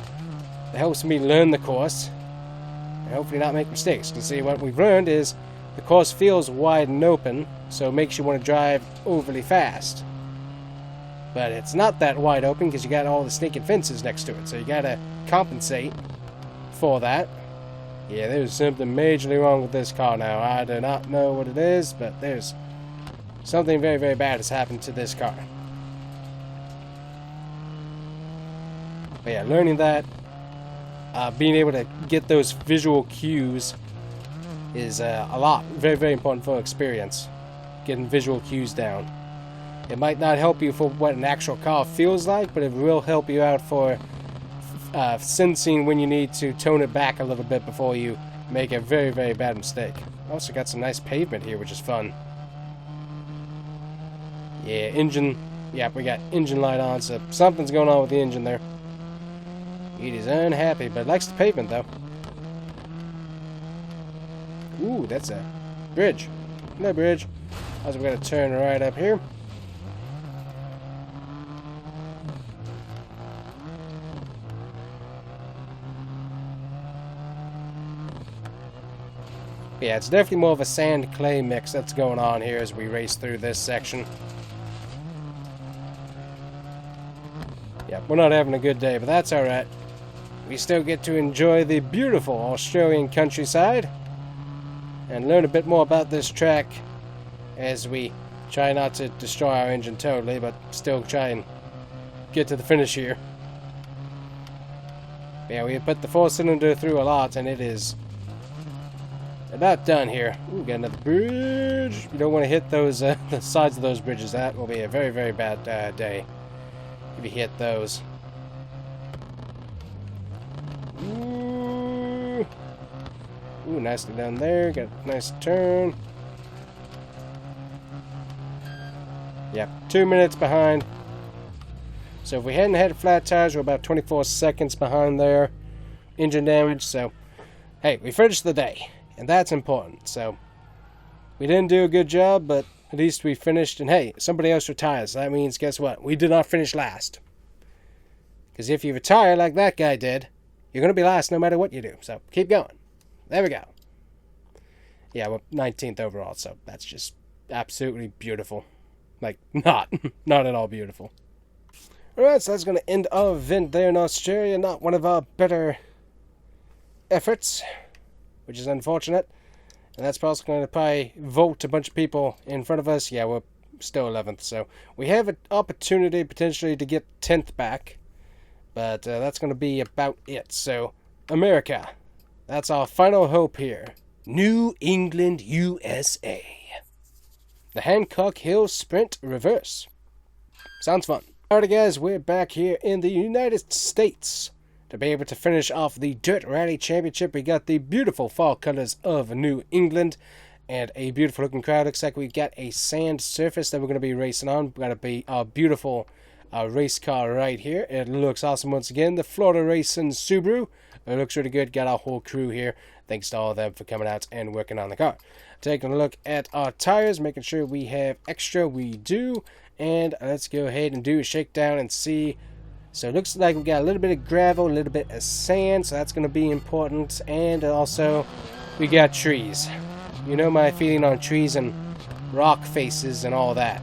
it helps me learn the course and hopefully not make mistakes. Because see, what we've learned is the course feels wide and open, so it makes you want to drive overly fast. But it's not that wide open because you got all the stinking fences next to it, so you gotta compensate for that. Yeah, there's something majorly wrong with this car now. I do not know what it is, but there's something very, very bad has happened to this car. But yeah, learning that, being able to get those visual cues is a lot, very, very important for experience. Getting visual cues down. It might not help you for what an actual car feels like, but it will help you out for sensing when you need to tone it back a little bit before you make a very, very bad mistake. Also got some nice pavement here, which is fun. Yeah, engine. Yeah, we got engine light on, so something's going on with the engine there. It is unhappy, but it likes the pavement, though. Ooh, that's a bridge. No bridge. Also, we're going to turn right up here. Yeah, it's definitely more of a sand-clay mix that's going on here as we race through this section. Yeah, we're not having a good day, but that's alright. We still get to enjoy the beautiful Australian countryside and learn a bit more about this track as we try not to destroy our engine totally, but still try and get to the finish here. Yeah, we put the 4-cylinder through a lot, and it is about done here. Ooh, got another bridge. You don't want to hit those the sides of those bridges. That will be a very, very bad day if you hit those. Ooh, nicely done there. Got a nice turn. Yeah, 2 minutes behind. So if we hadn't had flat tires, we're about 24 seconds behind there. Engine damage, so hey, we finished the day, and that's important. So we didn't do a good job, but at least we finished, and hey, somebody else retires. So that means, guess what? We did not finish last. Because if you retire like that guy did, you're going to be last no matter what you do. So keep going. There we go. Yeah, we're 19th overall, so that's just absolutely beautiful. Like, not at all beautiful. Alright, so that's going to end our event there in Australia. Not one of our better efforts, which is unfortunate. And that's also going to probably vote a bunch of people in front of us. Yeah, we're still 11th, so we have an opportunity potentially to get 10th back. But that's going to be about it. So, America, that's our final hope here. New England, USA. The Hancock Hill Sprint Reverse. Sounds fun. Alright guys, we're back here in the United States to be able to finish off the Dirt Rally Championship. We got the beautiful fall colors of New England and a beautiful looking crowd. Looks like we got a sand surface that we're going to be racing on. We've got to be our beautiful race car right here. It looks awesome once again. The Florida Racing Subaru. It looks really good. Got our whole crew here. Thanks to all of them for coming out and working on the car. Taking a look at our tires, making sure we have extra. We do. And let's go ahead and do a shakedown and see. So it looks like we got a little bit of gravel, a little bit of sand, so that's going to be important. And also, we got trees. You know my feeling on trees and rock faces and all that.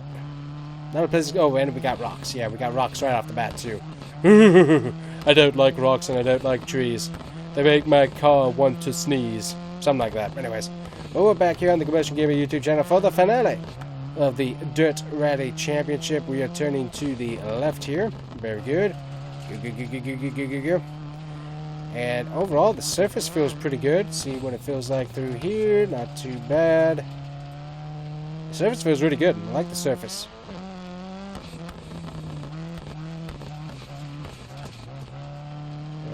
Not a place to go, and we got rocks. Yeah, we got rocks right off the bat, too. I don't like rocks and I don't like trees. They make my car want to sneeze. Something like that. Anyways, well, we're back here on the Combustion Gamer YouTube channel for the finale of the Dirt Rally Championship. We are turning to the left here. Very good. Good. And overall, the surface feels pretty good. See what it feels like through here. Not too bad. The surface feels really good. I like the surface.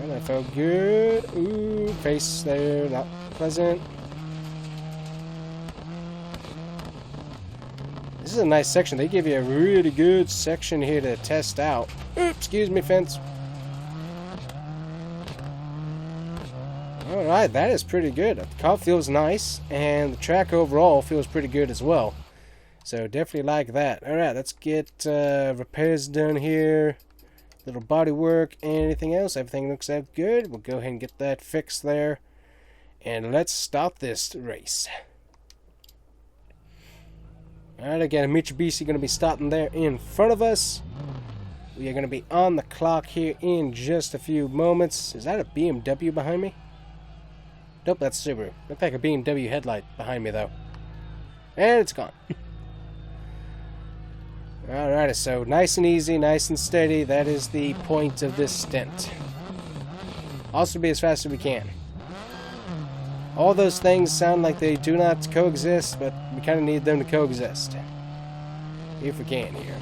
And that felt good. Ooh, face there. Not pleasant. This is a nice section. They give you a really good section here to test out. Oops, excuse me, fence. Alright, that is pretty good. The car feels nice, and the track overall feels pretty good as well. So definitely like that. Alright, let's get repairs done here. Little body work, anything else. Everything looks out good. We'll go ahead and get that fixed there. And let's start this race. Alright, again, a Mitsubishi going to be starting there in front of us. We are going to be on the clock here in just a few moments. Is that a BMW behind me? Nope, that's Subaru. Looks like a BMW headlight behind me, though. And it's gone. Alright, so nice and easy, nice and steady. That is the point of this stint. Also be as fast as we can. All those things sound like they do not coexist, but we kind of need them to coexist. If we can here.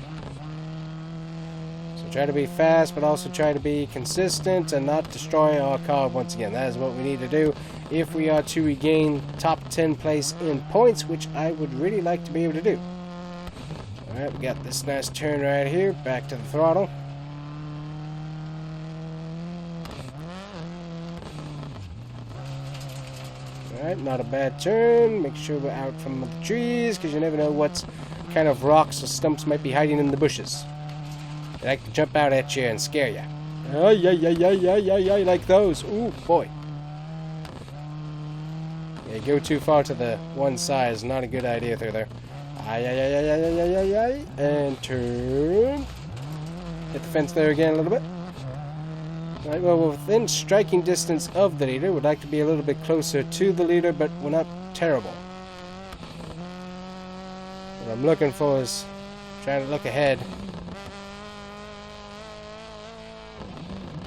So try to be fast, but also try to be consistent and not destroy our car once again. That is what we need to do if we are to regain top 10 place in points, which I would really like to be able to do. Alright, we got this nice turn right here. Back to the throttle. Alright, not a bad turn. Make sure we're out from the trees, because you never know what kind of rocks or stumps might be hiding in the bushes. They like to jump out at you and scare you. Oh, yeah, like those. Ooh, boy. Yeah, go too far to the one side is not a good idea through there. And turn. Hit the fence there again a little bit. Right, well, we're within striking distance of the leader. Would like to be a little bit closer to the leader, but we're not terrible. What I'm looking for is trying to look ahead.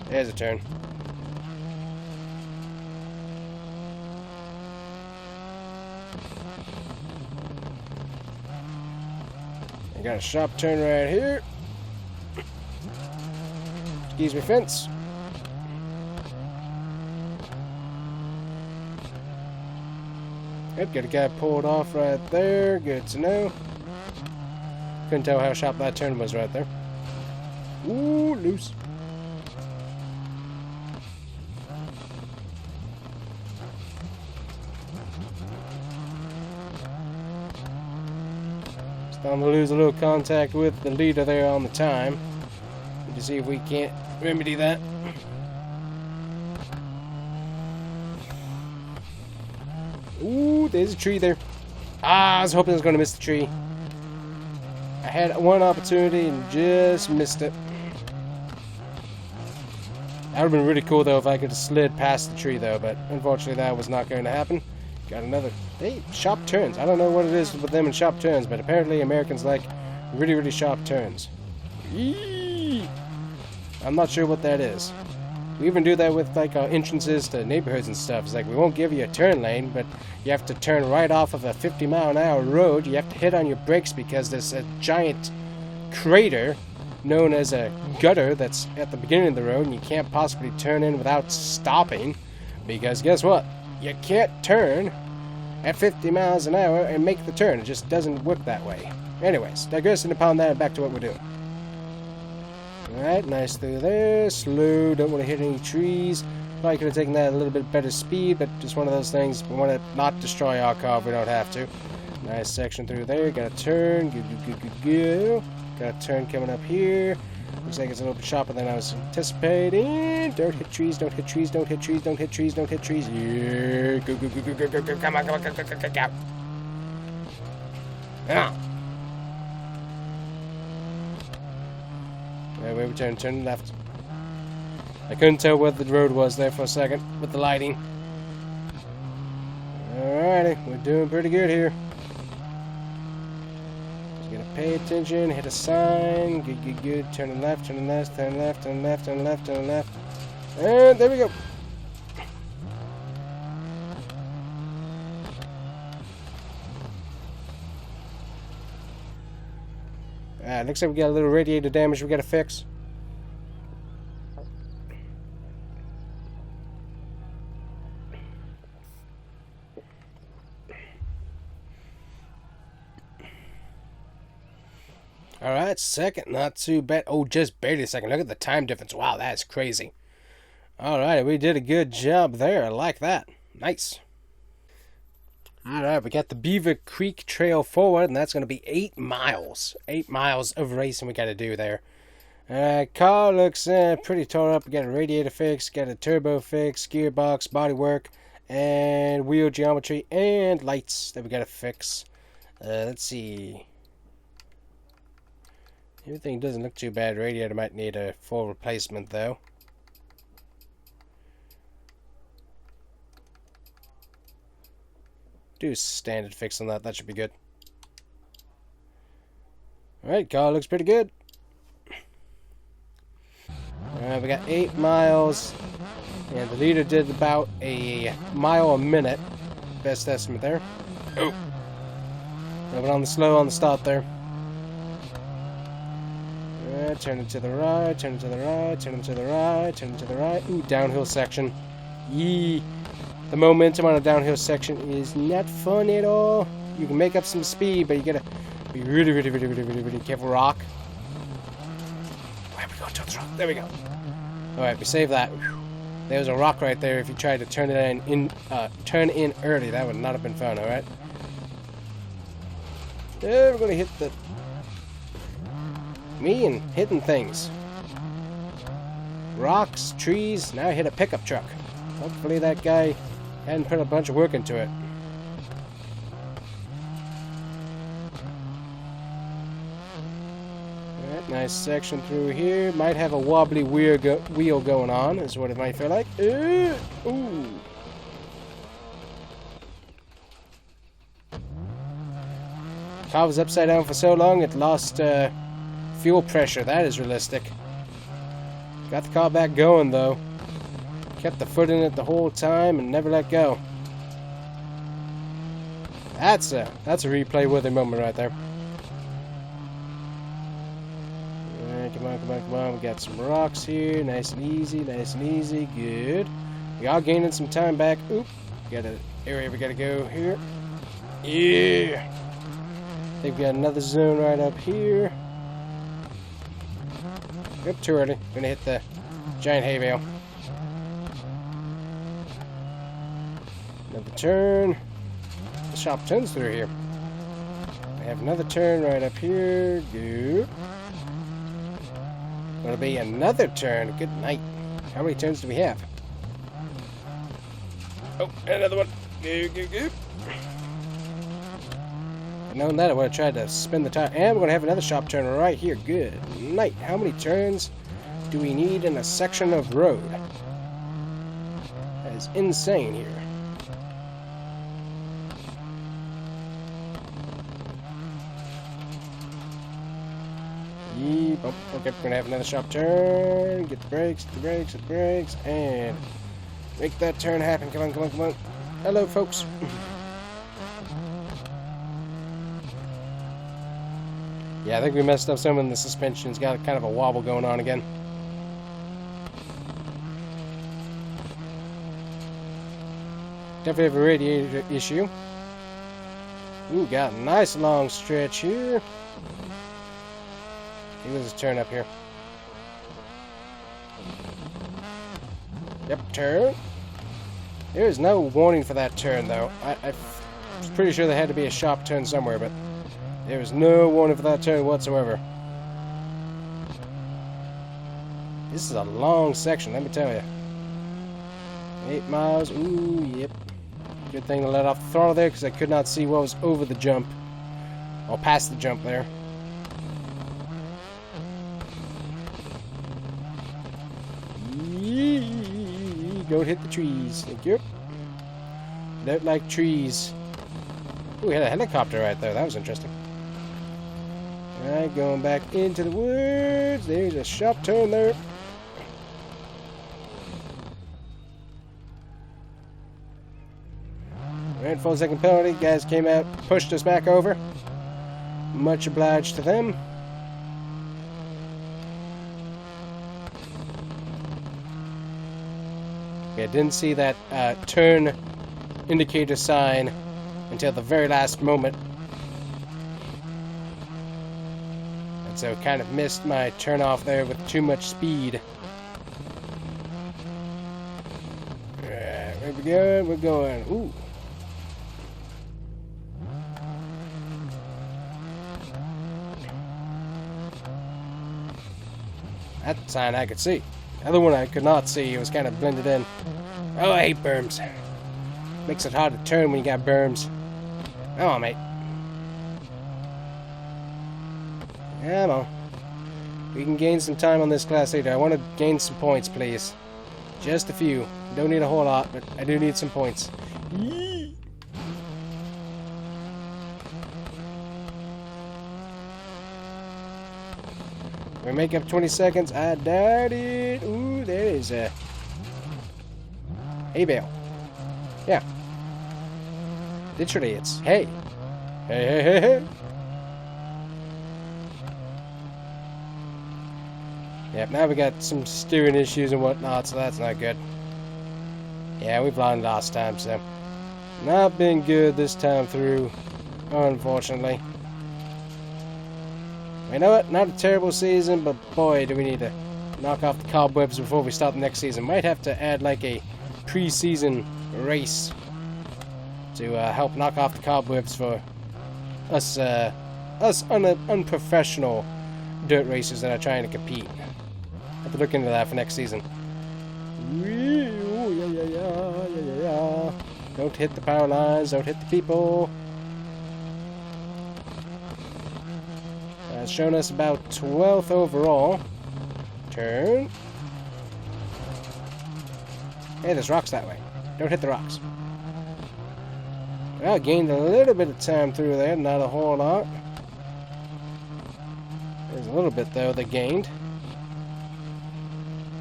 There's a turn. I got a sharp turn right here. Excuse me, fence. Yep, got a guy pulled off right there. Good to know. Couldn't tell how sharp that turn was right there. Ooh, loose. Starting to lose a little contact with the leader there on the time. Need to see if we can't remedy that. Ooh, there's a tree there. Ah, I was hoping I was going to miss the tree. I had one opportunity and just missed it. That would have been really cool though if I could have slid past the tree though, but unfortunately that was not going to happen. Got another... Hey, sharp turns. I don't know what it is with them and sharp turns, but apparently Americans like really, really sharp turns. Eee! I'm not sure what that is. We even do that with like our entrances to neighborhoods and stuff. It's like we won't give you a turn lane, but you have to turn right off of a 50-mile-an-hour road. You have to hit on your brakes because there's a giant crater known as a gutter that's at the beginning of the road, and you can't possibly turn in without stopping, because guess what? You can't turn at 50 miles an hour and make the turn. It just doesn't work that way. Anyways, digressing upon that, back to what we're doing. Alright, nice through there. Slow, don't want to hit any trees. Probably could have taken that at a little bit better speed, but just one of those things. We want to not destroy our car if we don't have to. Nice section through there. Got a turn. Go. Got a turn coming up here. Looks like it's a little bit sharper than I was anticipating. Don't hit trees, don't hit trees, don't hit trees, don't hit trees, don't hit trees. Yeah. Go. Come on, go. Ah. Wait, turn left. I couldn't tell where the road was there for a second with the lighting. Alrighty, we're doing pretty good here. Just gotta pay attention, hit a sign, good. Turn left, turn left, turn left, turn left, turn left, turn left. And there we go. Looks like we got a little radiator damage we gotta fix. Alright, second, not too bad. Oh, just barely second. Look at the time difference. Wow, that's crazy. Alright, we did a good job there. I like that. Nice. Alright, we got the Beaver Creek Trail forward, and that's going to be 8 miles. 8 miles of racing we got to do there. Car looks pretty tore up. We got a radiator fix, got a turbo fix, gearbox, bodywork, and wheel geometry, and lights that we got to fix. Let's see. Everything doesn't look too bad. Radiator might need a full replacement, though. Do a standard fix on that. That should be good. Alright, car looks pretty good. Alright, we got 8 miles. And the leader did about a mile a minute. Best estimate there. Oh. Moving on the slow on the start there. Alright, turn it to the right, turn it to the right, turn it to the right, turn it to the right. Ooh, downhill section. Yee. The momentum on a downhill section is not fun at all. You can make up some speed, but you gotta be really careful. Rock. Where we go? Touch rock. There we go. Alright, we saved that. There was a rock right there. If you tried to turn it turn in early, that would not have been fun, alright? Yeah, we're gonna hit the... Me and hitting things. Rocks, trees, now I hit a pickup truck. Hopefully that guy hadn't put a bunch of work into it. Alright, nice section through here. Might have a wobbly wheel going on, is what it might feel like. Ooh. Car was upside down for so long it lost fuel pressure. That is realistic. Got the car back going though. Kept the foot in it the whole time and never let go. That's a replay-worthy moment right there. Alright, come on. We got some rocks here. Nice and easy. Good. We are gaining some time back. Oop. Got an area we gotta go here. Yeah. I think we got another zone right up here. Yep, too early. Gonna hit the giant hay bale. Another turn. The shop turns through here. We have another turn right up here. Good. Gonna be another turn. Good night. How many turns do we have? Oh, another one. Go. known that, I would have tried to spin the tire. And we're going to have another sharp turn right here. Good night. How many turns do we need in a section of road? That is insane here. Yep. Oh, okay, we're going to have another sharp turn. Get the brakes, and make that turn happen. Come on, come on, come on. Hello, folks. Yeah, I think we messed up some in the suspension. It's got kind of a wobble going on again. Definitely have a radiator issue. Ooh, got a nice long stretch here. There's a turn up here. Yep, turn. There is no warning for that turn, though. I was pretty sure there had to be a sharp turn somewhere, but there was no warning for that turn whatsoever. This is a long section, let me tell you. 8 miles. Ooh, yep. Good thing to let off the throttle there, because I could not see what was over the jump. Or past the jump there. Don't hit the trees. Thank you. Don't like trees. Ooh, we had a helicopter right there. That was interesting. Alright, going back into the woods. There's a sharp turn there. Alright, 4-second penalty. Guys came out, pushed us back over. Much obliged to them. I didn't see that turn indicator sign until the very last moment. And so kind of missed my turn off there with too much speed. Alright, where we going? We're going. Ooh. That sign I could see. The other one I could not see. It was kind of blended in. Oh, I hate berms. Makes it hard to turn when you got berms. Come on, mate. Come on. We can gain some time on this class later. I want to gain some points, please. Just a few. Don't need a whole lot, but I do need some points. Yee! We make up 20 seconds. I doubt it. Ooh, there is a hay bale. Yeah. Literally, it's hay. Hey, hey, hey, hey. Yep, now we got some steering issues and whatnot, so that's not good. Yeah, we've learned last time, so not been good this time through, unfortunately. You know what? Not a terrible season, but boy, do we need to knock off the cobwebs before we start the next season. Might have to add like a pre-season race to help knock off the cobwebs for us unprofessional dirt racers that are trying to compete. Have to look into that for next season. Yeah. Don't hit the power lines. Don't hit the people. It's shown us about 12th overall. Turn. Hey, there's rocks that way. Don't hit the rocks. Well, gained a little bit of time through there, not a whole lot. There's a little bit, though, that gained.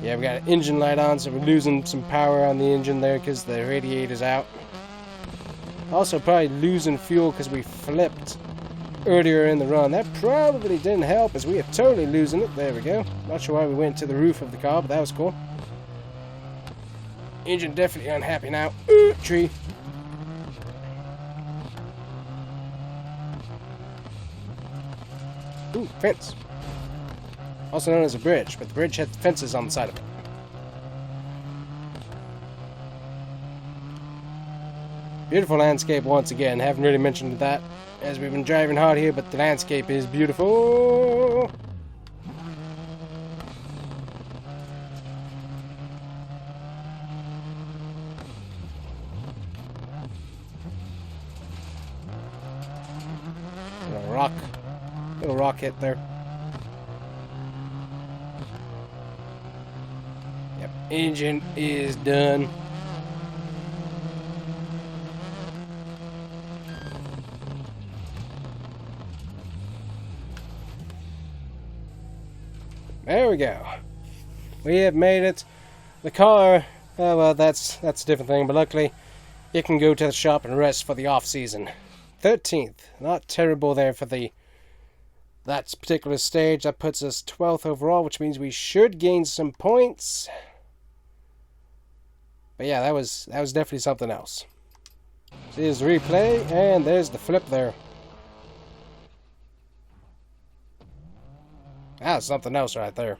Yeah, we got an engine light on, so we're losing some power on the engine there because the radiator's out. Also, probably losing fuel because we flipped earlier in the run. That probably didn't help, as we are totally losing it. There we go. Not sure why we went to the roof of the car, but that was cool. Engine definitely unhappy now. Ooh, tree. Ooh, fence. Also known as a bridge, but the bridge had fences on the side of it. Beautiful landscape once again. Haven't really mentioned that as we've been driving hard here, but the landscape is beautiful. Little rock hit there. Yep, engine is done. There we go. We have made it. The car, oh, well, that's a different thing, but luckily it can go to the shop and rest for the off-season. 13th. Not terrible there for that particular stage. That puts us 12th overall, which means we should gain some points. But yeah, that was definitely something else. So here's the replay, and there's the flip there. That's something else right there.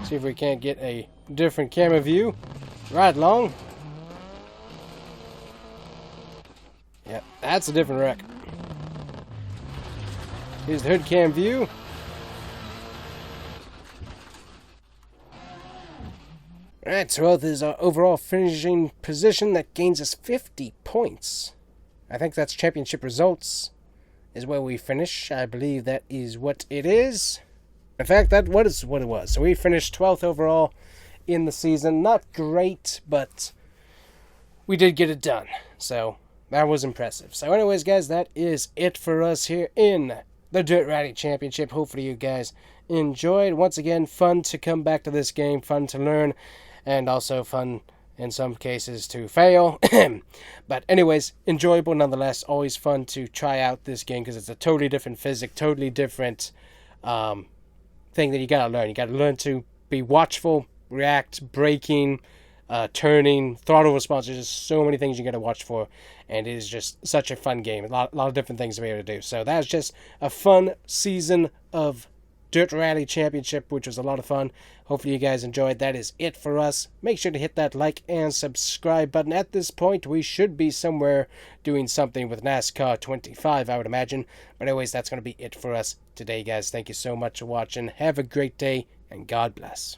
See if we can't get a different camera view. Right along. Yeah, that's a different wreck. Here's the hood cam view. Alright, 12th is our overall finishing position. That gains us 50 points. I think that's championship results is where we finish. I believe that is what it is. In fact, that is what it was. So we finished 12th overall in the season. Not great, but we did get it done. So that was impressive. So anyways, guys, that is it for us here in the Dirt Rally Championship. Hopefully you guys enjoyed. Once again, fun to come back to this game, fun to learn, and also fun in some cases to fail. But anyways, enjoyable nonetheless. Always fun to try out this game because it's a totally different physics, totally different thing that you gotta learn. You gotta learn to be watchful, react, braking, turning, throttle response. There's just so many things you gotta watch for, and it is just such a fun game. A lot of different things to be able to do. So that's just a fun season of Dirt Rally Championship, which was a lot of fun. Hopefully you guys enjoyed. That is it for us. Make sure to hit that like and subscribe button. At this point, we should be somewhere doing something with NASCAR 25, I would imagine. But anyways, that's going to be it for us today, guys. Thank you so much for watching. Have a great day, and God bless.